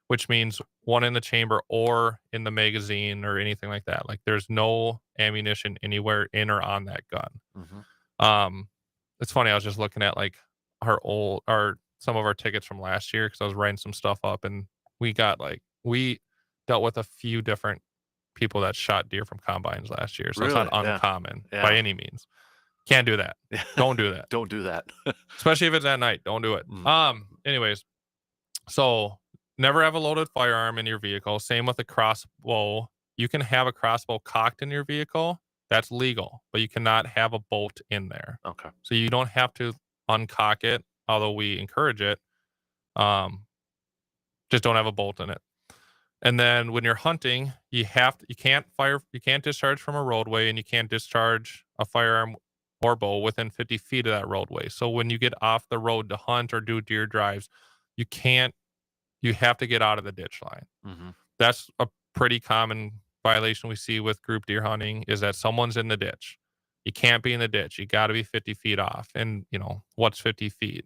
which means one in the chamber or in the magazine or anything like that. Like there's no ammunition anywhere in or on that gun. It's funny. I was just looking at like some of our tickets from last year because I was writing some stuff up, and we dealt with a few different people that shot deer from combines last year. So it's not uncommon by any means. Can't do that. Don't do that. Don't do that. Especially if it's at night. Don't do it. Anyways, so never have a loaded firearm in your vehicle. Same with a crossbow. You can have a crossbow cocked in your vehicle. That's legal, but you cannot have a bolt in there. Okay. So you don't have to uncock it, although we encourage it. Just don't have a bolt in it. And then when you're hunting, you can't discharge from a roadway, and you can't discharge a firearm or bow within 50 feet of that roadway. So when you get off the road to hunt or do deer drives, you have to get out of the ditch line. That's a pretty common violation we see with group deer hunting, is that someone's in the ditch. You can't be in the ditch. You got to be 50 feet off. And what's 50 feet?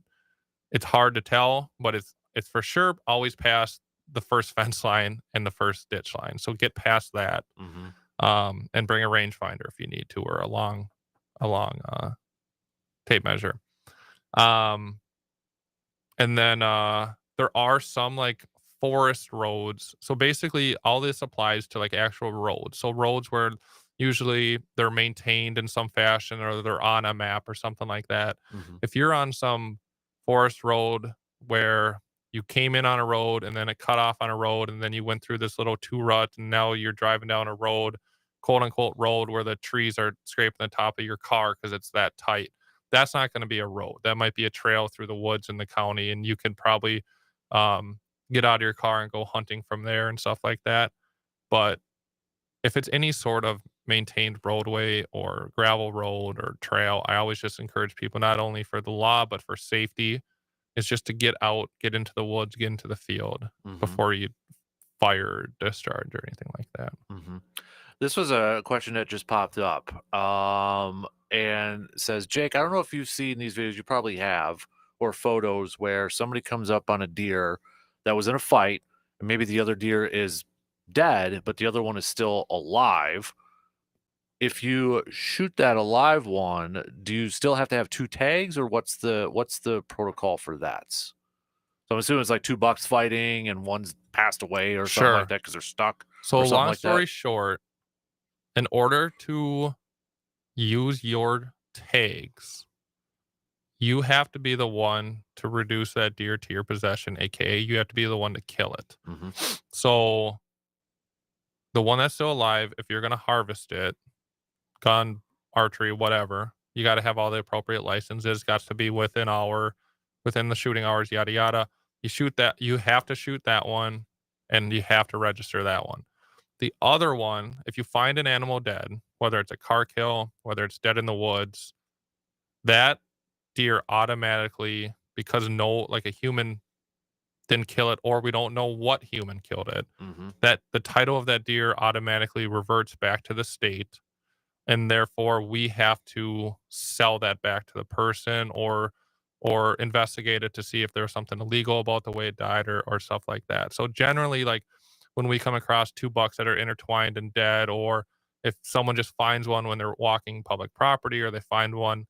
It's hard to tell, but it's for sure always past the first fence line and the first ditch line. So get past that, and bring a rangefinder if you need to, or a long tape measure. And then there are some like forest roads. So basically all this applies to like actual roads. So roads where usually they're maintained in some fashion, or they're on a map or something like that. If you're on some forest road where you came in on a road and then it cut off on a road, and then you went through this little two rut, and now you're driving down a road, quote unquote road, where the trees are scraping the top of your car because it's that tight. That's not going to be a road. That might be a trail through the woods in the county, and you can probably get out of your car and go hunting from there and stuff like that. But if it's any sort of maintained roadway or gravel road or trail, I always just encourage people, not only for the law, but for safety, is just to get out, get into the woods, get into the field before you fire or discharge or anything like that. This was a question that just popped up, and says, Jake, I don't know if you've seen these videos, you probably have, or photos where somebody comes up on a deer that was in a fight, and maybe the other deer is dead, but the other one is still alive. If you shoot that alive one, do you still have to have two tags, or what's the protocol for that? So I'm assuming it's like two bucks fighting and one's passed away or something like that because they're stuck. So long story short, in order to use your tags, you have to be the one to reduce that deer to your possession, aka you have to be the one to kill it. So the one that's still alive, if you're going to harvest it, gun, archery, whatever, you got to have all the appropriate licenses, got to be within the shooting hours, yada yada. You have to shoot that one, and you have to register that one. The other one, if you find an animal dead, whether it's a car kill, whether it's dead in the woods, that deer automatically, because like a human didn't kill it, or we don't know what human killed it, that the title of that deer automatically reverts back to the state, and therefore we have to sell that back to the person or investigate it to see if there's something illegal about the way it died or stuff like that. So generally, like when we come across two bucks that are intertwined and dead, or if someone just finds one when they're walking public property, or they find one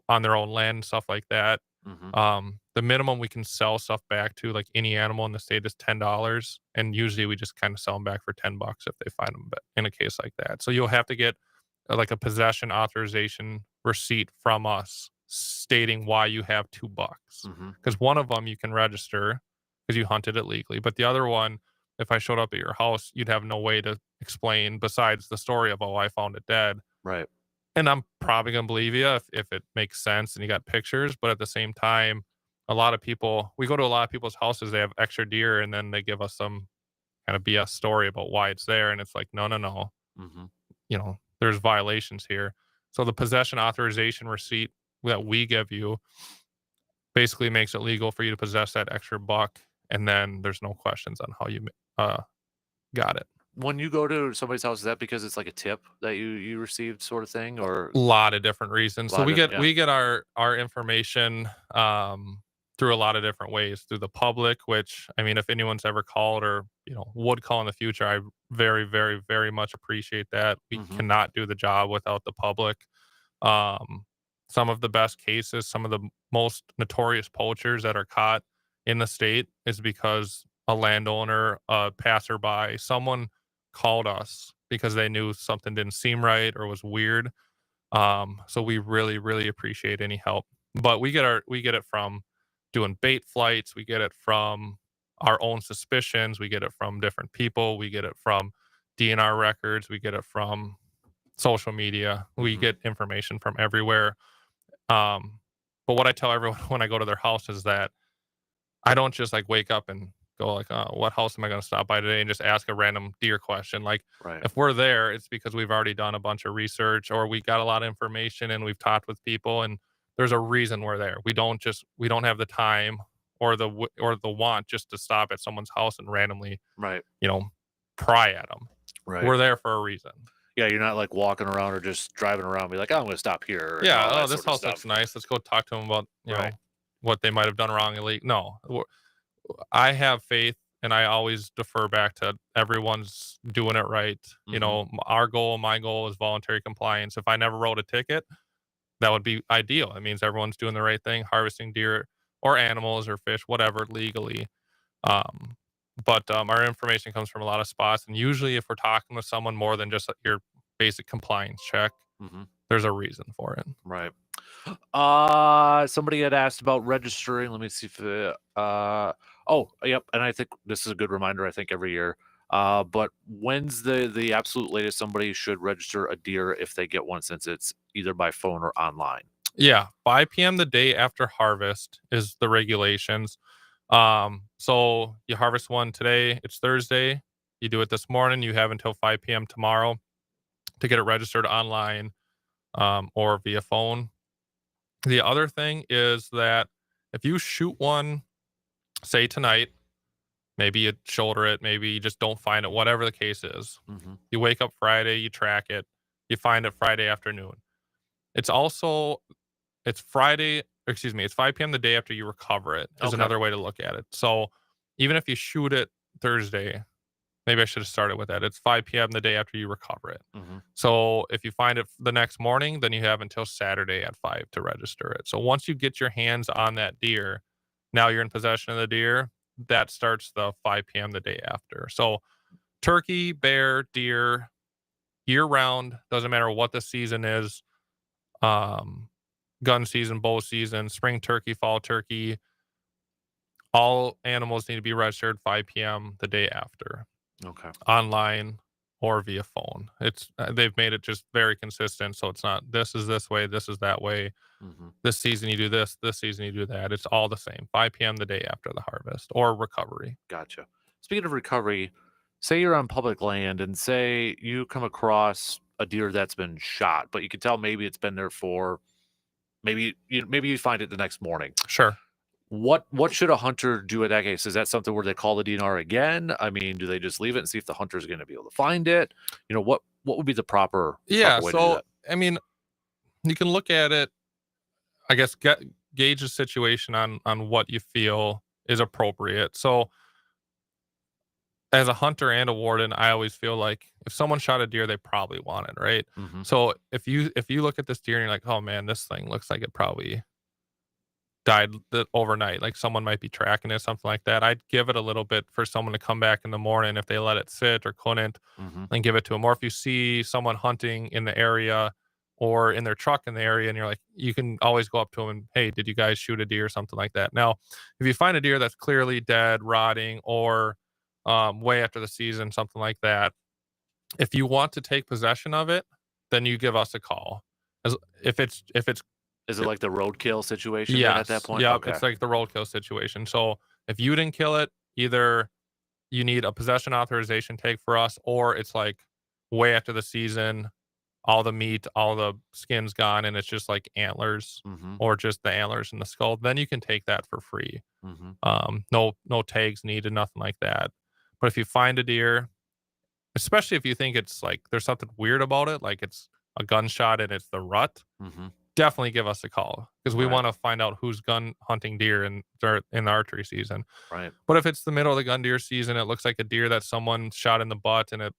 on their own land and stuff like that, the minimum we can sell stuff back to, like any animal in the state, is $10, and usually we just kind of sell them back for $10 if they find them in a case like that. So you'll have to get like a possession authorization receipt from us stating why you have $2, because one of them you can register because you hunted it legally, but the other one, if I showed up at your house, you'd have no way to explain besides the story of, oh, I found it dead. Right. And I'm probably gonna believe you if it makes sense and you got pictures, but at the same time, a lot of people, we go to a lot of people's houses, they have extra deer, and then they give us some kind of BS story about why it's there, and it's like, no, no, no. You know, there's violations here. So the possession authorization receipt that we give you basically makes it legal for you to possess that extra buck, and then there's no questions on how you got it. When you go to somebody's house, is that because it's like a tip that you received, sort of thing, or A lot of different reasons. So we yeah. get our information through a lot of different ways, through the public, which, I mean, if anyone's ever called or, you know, would call in the future, I very, very, very much appreciate that. We cannot do the job without the public. Some of the best cases, some of the most notorious poachers that are caught in the state is because a landowner, a passerby, someone called us because they knew something didn't seem right or was weird. So we really, really appreciate any help. But we get it from doing bait flights, we get it from our own suspicions, we get it from different people, we get it from DNR records, we get it from social media. We get information from everywhere. But what I tell everyone when I go to their house is that I don't just like wake up and go like, what house am I going to stop by today, and just ask a random deer question. Like, if we're there, it's because we've already done a bunch of research, or we got a lot of information and we've talked with people, and there's a reason we're there. We don't have the time or the want just to stop at someone's house and randomly, you know, pry at them. We're there for a reason. Yeah, you're not like walking around or just driving around and be like, oh, I'm going to stop here. Yeah, oh, this house looks nice. Let's go talk to them about, you know, what they might have done wrong. No, I have faith, and I always defer back to everyone's doing it right. You know, my goal is voluntary compliance. If I never wrote a ticket, that would be ideal. It means everyone's doing the right thing, harvesting deer or animals or fish, whatever, legally. But our information comes from a lot of spots, and usually if we're talking with someone more than just your basic compliance check, there's a reason for it. Right. Somebody had asked about registering. Let me see if oh, yep. And I think this is a good reminder, I think, every year. But when's the absolute latest somebody should register a deer if they get one, since it's either by phone or online? Yeah, 5 p.m. the day after harvest is the regulations. So you harvest one today, it's Thursday. You do it this morning, you have until 5 p.m. tomorrow to get it registered online, or via phone. The other thing is that if you shoot one, say tonight, maybe you shoulder it, maybe you just don't find it, whatever the case is. You wake up Friday, you track it, you find it Friday afternoon. It's 5 p.m. the day after you recover it, is another way to look at it. So even if you shoot it Thursday, maybe I should have started with that. It's 5 p.m. the day after you recover it. So if you find it the next morning, then you have until Saturday at 5 to register it. So once you get your hands on that deer, now you're in possession of the deer. That starts the 5 p.m. the day after. So turkey, bear, deer, year round, doesn't matter what the season is. Gun season, bow season, spring turkey, fall turkey, all animals need to be registered 5 p.m. the day after. Online or via phone. It's they've made it just very consistent, so it's not this is this way, this is that way. This season you do this season you do that. It's all the same. 5 p.m. the day after the harvest or recovery. Gotcha. Speaking of recovery, say you're on public land and say you come across a deer that's been shot, but you can tell maybe it's been there for maybe you find it the next morning. Sure. What should a hunter do in that case? Is that something where they call the DNR again? I mean, do they just leave it and see if the hunter's going to be able to find it? What would be the proper way to do that? I mean, you can look at it, I guess, gauge the situation on what you feel is appropriate. So as a hunter and a warden, I always feel like if someone shot a deer, they probably want it, right? Mhm. So if you look at this deer and you're like, oh man, this thing looks like it probably died overnight, like someone might be tracking it, something like that, I'd give it a little bit for someone to come back in the morning if they let it sit or couldn't, Mhm. and give it to them. Or if you see someone hunting in the area or in their truck in the area and you're like, you can always go up to them and, hey, did you guys shoot a deer, something like that. Now, if you find a deer that's clearly dead, rotting, or way after the season, something like that, if you want to take possession of it, then you give us a call. As if it's Is it like the roadkill situation then at that yes, point? yep, Okay. it's like the roadkill situation. So if you didn't kill it, either you need a possession authorization take for us, or it's like way after the season, all the meat, all the skin's gone, and it's just like antlers Mhm. or just the antlers and the skull. Then you can take that for free. Mhm. No tags needed, nothing like that. But if you find a deer, especially if you think it's like there's something weird about it, like it's a gunshot and it's the rut, Mhm. definitely give us a call because we Right. want to find out who's gun hunting deer in the archery season. Right. But if it's the middle of the gun deer season, it looks like a deer that someone shot in the butt and it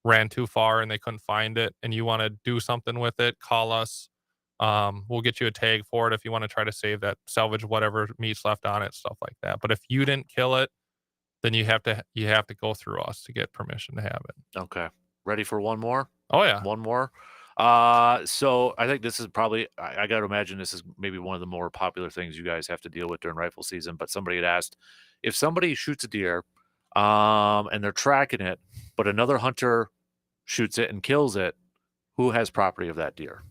ran too far and they couldn't find it, and you want to do something with it, call us. We'll get you a tag for it if you want to try to save that, salvage whatever meat's left on it, stuff like that. But if you didn't kill it, then you have to go through us to get permission to have it. Okay. Ready for one more? Oh yeah. One more? So I think this is probably I gotta imagine this is maybe one of the more popular things you guys have to deal with during rifle season, but somebody had asked, if somebody shoots a deer, and they're tracking it, but another hunter shoots it and kills it, who has property of that deer?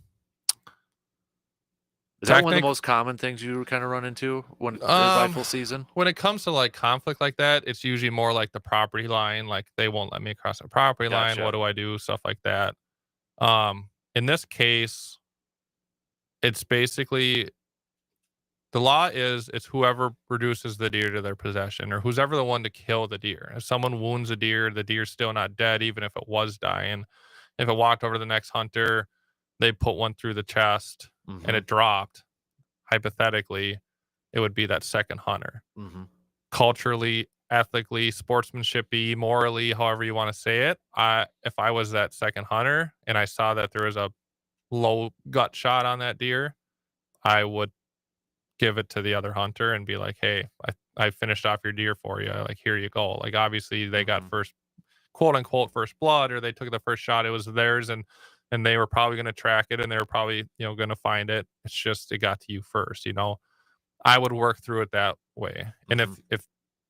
Is that one of the most common things you kinda run into when rifle season? When it comes to like conflict like that, it's usually more like the property line, like they won't let me across the property line. Gotcha. What do I do? Stuff like that. In this case, it's basically the law is it's whoever reduces the deer to their possession or who's ever the one to kill the deer. If someone wounds a deer, the deer's still not dead, even if it was dying. If it walked over to the next hunter, they put one through the chest and Mhm. it dropped, hypothetically, it would be that second hunter. Mhm. Culturally, ethically, sportsmanshipy, morally, however you want to say it, if I was that second hunter and I saw that there was a low gut shot on that deer, I would give it to the other hunter and be like, "Hey, I finished off your deer for you. Like, here you go." Like, obviously, they got Mhm. first, quote unquote, first blood, or they took the first shot. It was theirs, and they were probably going to track it, and they were probably going to find it. It's just it got to you first. I would work through it that way. And Mhm.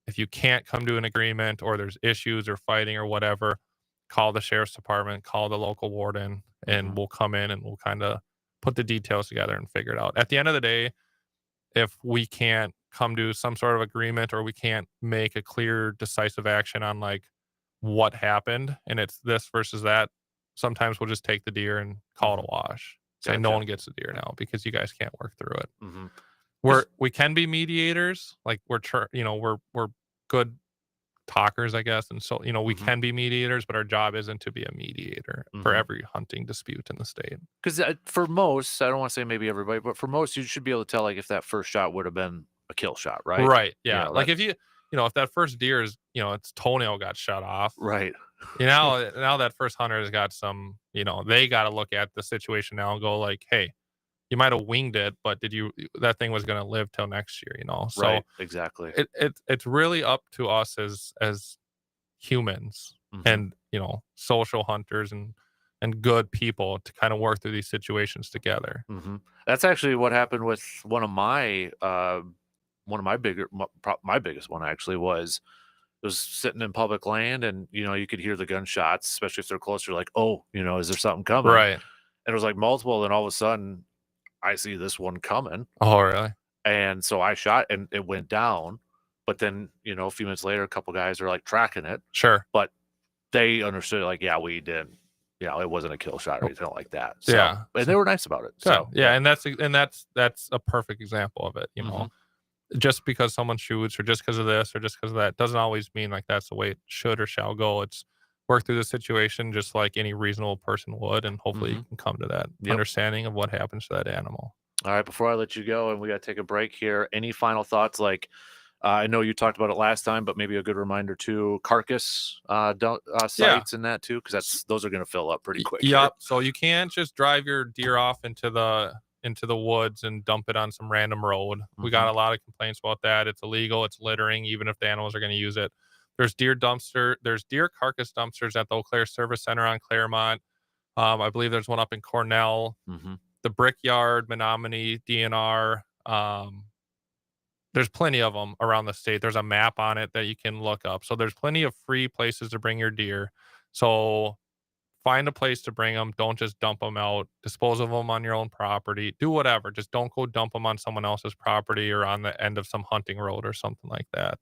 if you can't come to an agreement or there's issues or fighting or whatever, call the sheriff's department, call the local warden, and Mhm. we'll come in and we'll kind of put the details together and figure it out. At the end of the day, if we can't come to some sort of agreement or we can't make a clear, decisive action on like what happened and it's this versus that, sometimes we'll just take the deer and call it Mhm. a wash. Say no Gotcha. one gets the deer now because you guys can't work through it. Mhm. We can be mediators, like we're good talkers, I guess, and so we Mhm. can be mediators, but our job isn't to be a mediator for Mhm. every hunting dispute in the state. 'Cause, for most, I don't wanna say maybe everybody, but for most, you should be able to tell, like, if that first shot would have been a kill shot, right? Right? You Yeah. know, Like if that's if that first deer is its toenail got shut off, right. now that first hunter has got some, they got to look at the situation now and go like, hey, you might have winged it, but that thing was going to live till next year. So Right, exactly. it's really up to us as humans Mhm. and social hunters and good people to kind of work through these situations together. Mhm. That's actually what happened with one of my my biggest one actually was sitting in public land and, you could hear the gunshots, especially if they're closer, like, "Oh, is there something coming?" And Right. it was, like, multiple, and all of a sudden, I see this one coming, Oh, really? and so I shot, and it went down, but then, a few minutes later, a couple guys are, like, tracking it, Sure. but they understood, like, yeah, we didn't, it wasn't a kill shot or anything like that. So, Yeah. and they were nice about it. Good. So, yeah, and that's a perfect example of it. Just because someone shoots, or just because of this, or just because of that, doesn't always mean like that's the way it should or shall go. It's work through the situation just like any reasonable person would, and hopefully you can come to that understanding of what happens to that animal. All right, before I let you go, and we got to take a break here, any final thoughts? Like, I know you talked about it last time, but maybe a good reminder too, carcass sites and that too, because those are going to fill up pretty quick. Yep. So you can't just drive your deer off into the woods and dump it on some random road. We got a lot of complaints about that. It's illegal. It's littering, even if the animals are going to use it. There's deer carcass dumpsters at the Eau Claire Service Center on Claremont. I believe there's one up in Cornell, the Brickyard, Menominee, DNR. There's plenty of them around the state. There's a map on it that you can look up. So there's plenty of free places to bring your deer. So find a place to bring them. Don't just dump them out. Dispose of them on your own property. Do whatever. Just don't go dump them on someone else's property or on the end of some hunting road or something like that.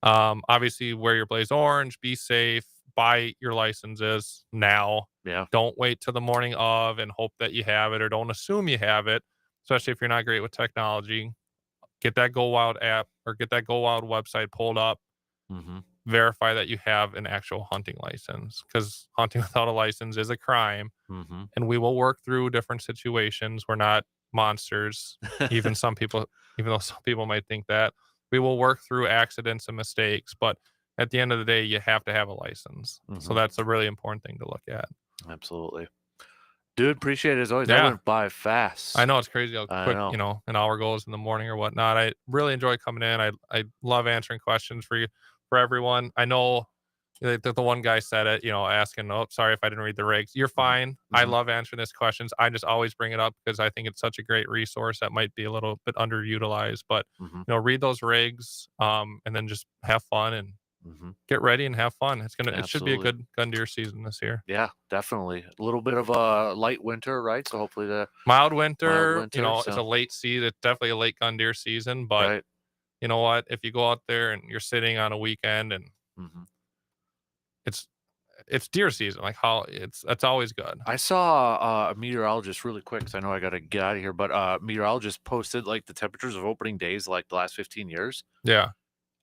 Obviously, wear your blaze orange. Be safe. Buy your licenses now. Yeah. Don't wait till the morning of and hope that you have it, or don't assume you have it, especially if you're not great with technology. Get that Go Wild app or get that Go Wild website pulled up. Verify that you have an actual hunting license, because hunting without a license is a crime. And we will work through different situations. We're not monsters. Even though some people might think that, we will work through accidents and mistakes. But at the end of the day, you have to have a license. So that's a really important thing to look at. Absolutely. Dude, appreciate it as always. Yeah. That went by fast. I know, it's crazy how quick, an hour goes in the morning or whatnot. I really enjoy coming in. I love answering questions for everyone. I know the one guy said it, asking, "Oh, sorry if I didn't read the regs." You're fine. I love answering these questions. I just always bring it up because I think it's such a great resource that might be a little bit underutilized. But read those regs, and then just have fun and get ready and have fun. It should be a good gun deer season this year. Yeah, definitely. A little bit of a light winter, right? So hopefully the mild winter, so. It's a late season. It's definitely a late gun deer season. But you know what? If you go out there and you're sitting on a weekend and it's deer season, like it's always good. I saw a meteorologist really quick, because I know I got to get out of here, but meteorologist posted like the temperatures of opening days like the last 15 years. Yeah.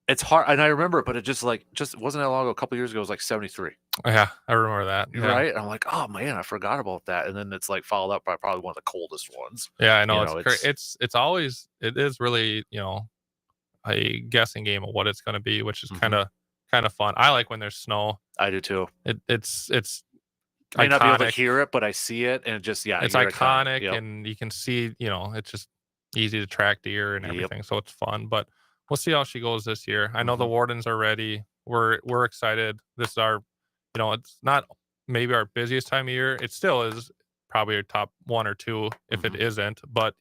It's hard, and I remember it, but it just wasn't that long ago. A couple years ago, it was like 73. Yeah, I remember that. Yeah. Right? And I'm like, oh man, I forgot about that. And then it's like followed up by probably one of the coldest ones. Yeah, I know. It is really, a guessing game of what it's going to be, which is kind of fun. I like when there's snow. I do too. It's I may not be able to hear it, but I see it, and it's iconic, and you can see, it's just easy to track deer and everything. So it's fun, but we'll see how she goes this year. I know the wardens are ready. We're excited. This is our, it's not maybe our busiest time of year. It still is probably our top one or two if it isn't, but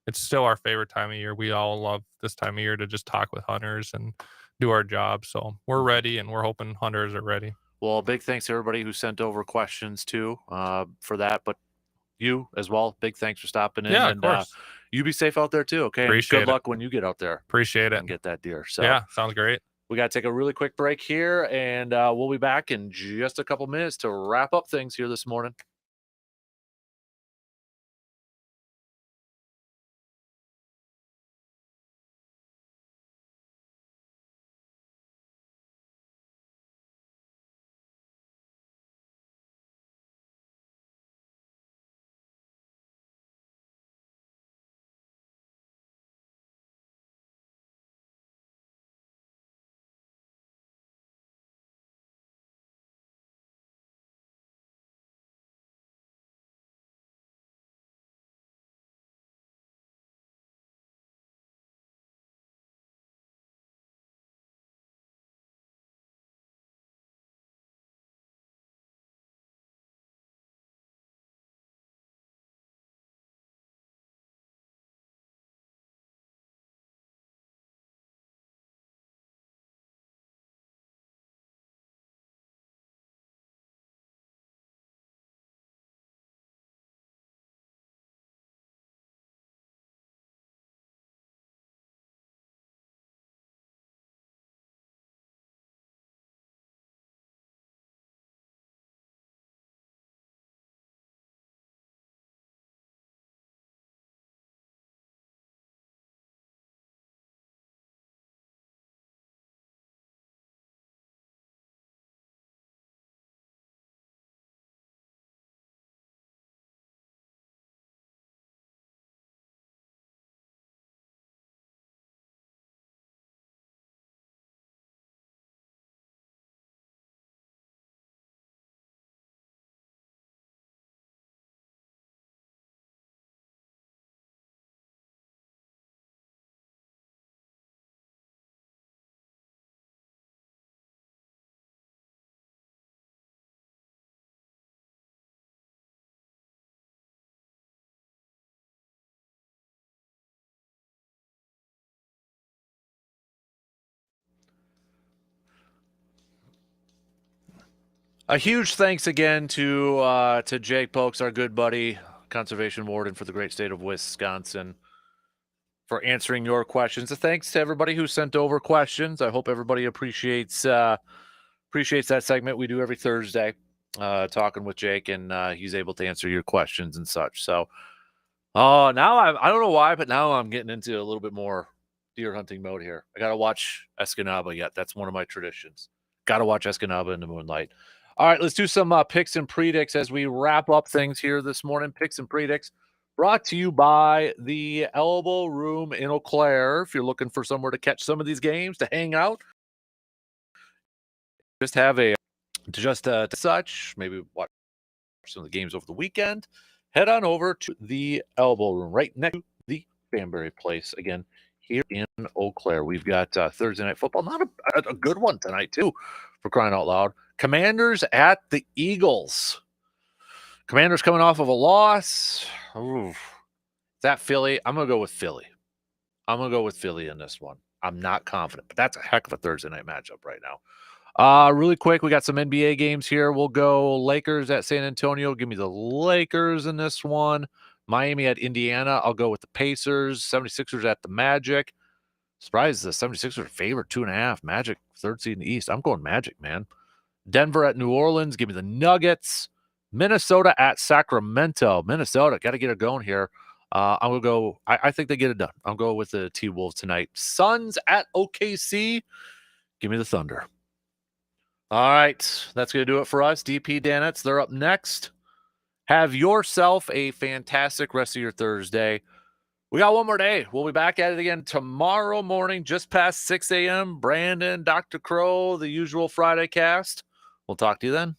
it's still our favorite time of year. We all love this time of year to just talk with hunters and do our job. So we're ready, and we're hoping hunters are ready. Well, big thanks to everybody who sent over questions too, for that. But you as well, big thanks for stopping in. Yeah, and of course. You be safe out there too, okay? Appreciate and good luck when you get out there. Appreciate it. And get that deer. So yeah, sounds great. We got to take a really quick break here, and we'll be back in just a couple minutes to wrap up things here this morning. A huge thanks again to Jake Pokes, our good buddy, conservation warden for the great state of Wisconsin, for answering your questions. Thanks to everybody who sent over questions. I hope everybody appreciates that segment we do every Thursday, talking with Jake, and he's able to answer your questions and such. So, now I don't know why, but now I'm getting into a little bit more deer hunting mode here. I got to watch Escanaba yet. That's one of my traditions. Got to watch Escanaba in the moonlight. All right, let's do some picks and predicts as we wrap up things here this morning. Picks and predicts brought to you by the Elbow Room in Eau Claire. If you're looking for somewhere to catch some of these games, to hang out, just have such, maybe watch some of the games over the weekend, head on over to the Elbow Room right next to the Banbury Place. Again, here in Eau Claire, we've got Thursday night football. Not a good one tonight, too, for crying out loud. Commanders at the Eagles. Commanders coming off of a loss. Ooh. Is that Philly? I'm going to go with Philly. I'm going to go with Philly in this one. I'm not confident, but that's a heck of a Thursday night matchup right now. Really quick, we got some NBA games here. We'll go Lakers at San Antonio. Give me the Lakers in this one. Miami at Indiana. I'll go with the Pacers. 76ers at the Magic. Surprised the 76ers are favored 2.5. Magic, third seed in the East. I'm going Magic, man. Denver at New Orleans. Give me the Nuggets. Minnesota at Sacramento. Minnesota, got to get it going here. I'm going to go. I think they get it done. I'll go with the T-Wolves tonight. Suns at OKC. Give me the Thunder. All right, that's going to do it for us. DP Danets, they're up next. Have yourself a fantastic rest of your Thursday. We got one more day. We'll be back at it again tomorrow morning, just past 6 a.m. Brandon, Dr. Crow, the usual Friday cast. We'll talk to you then.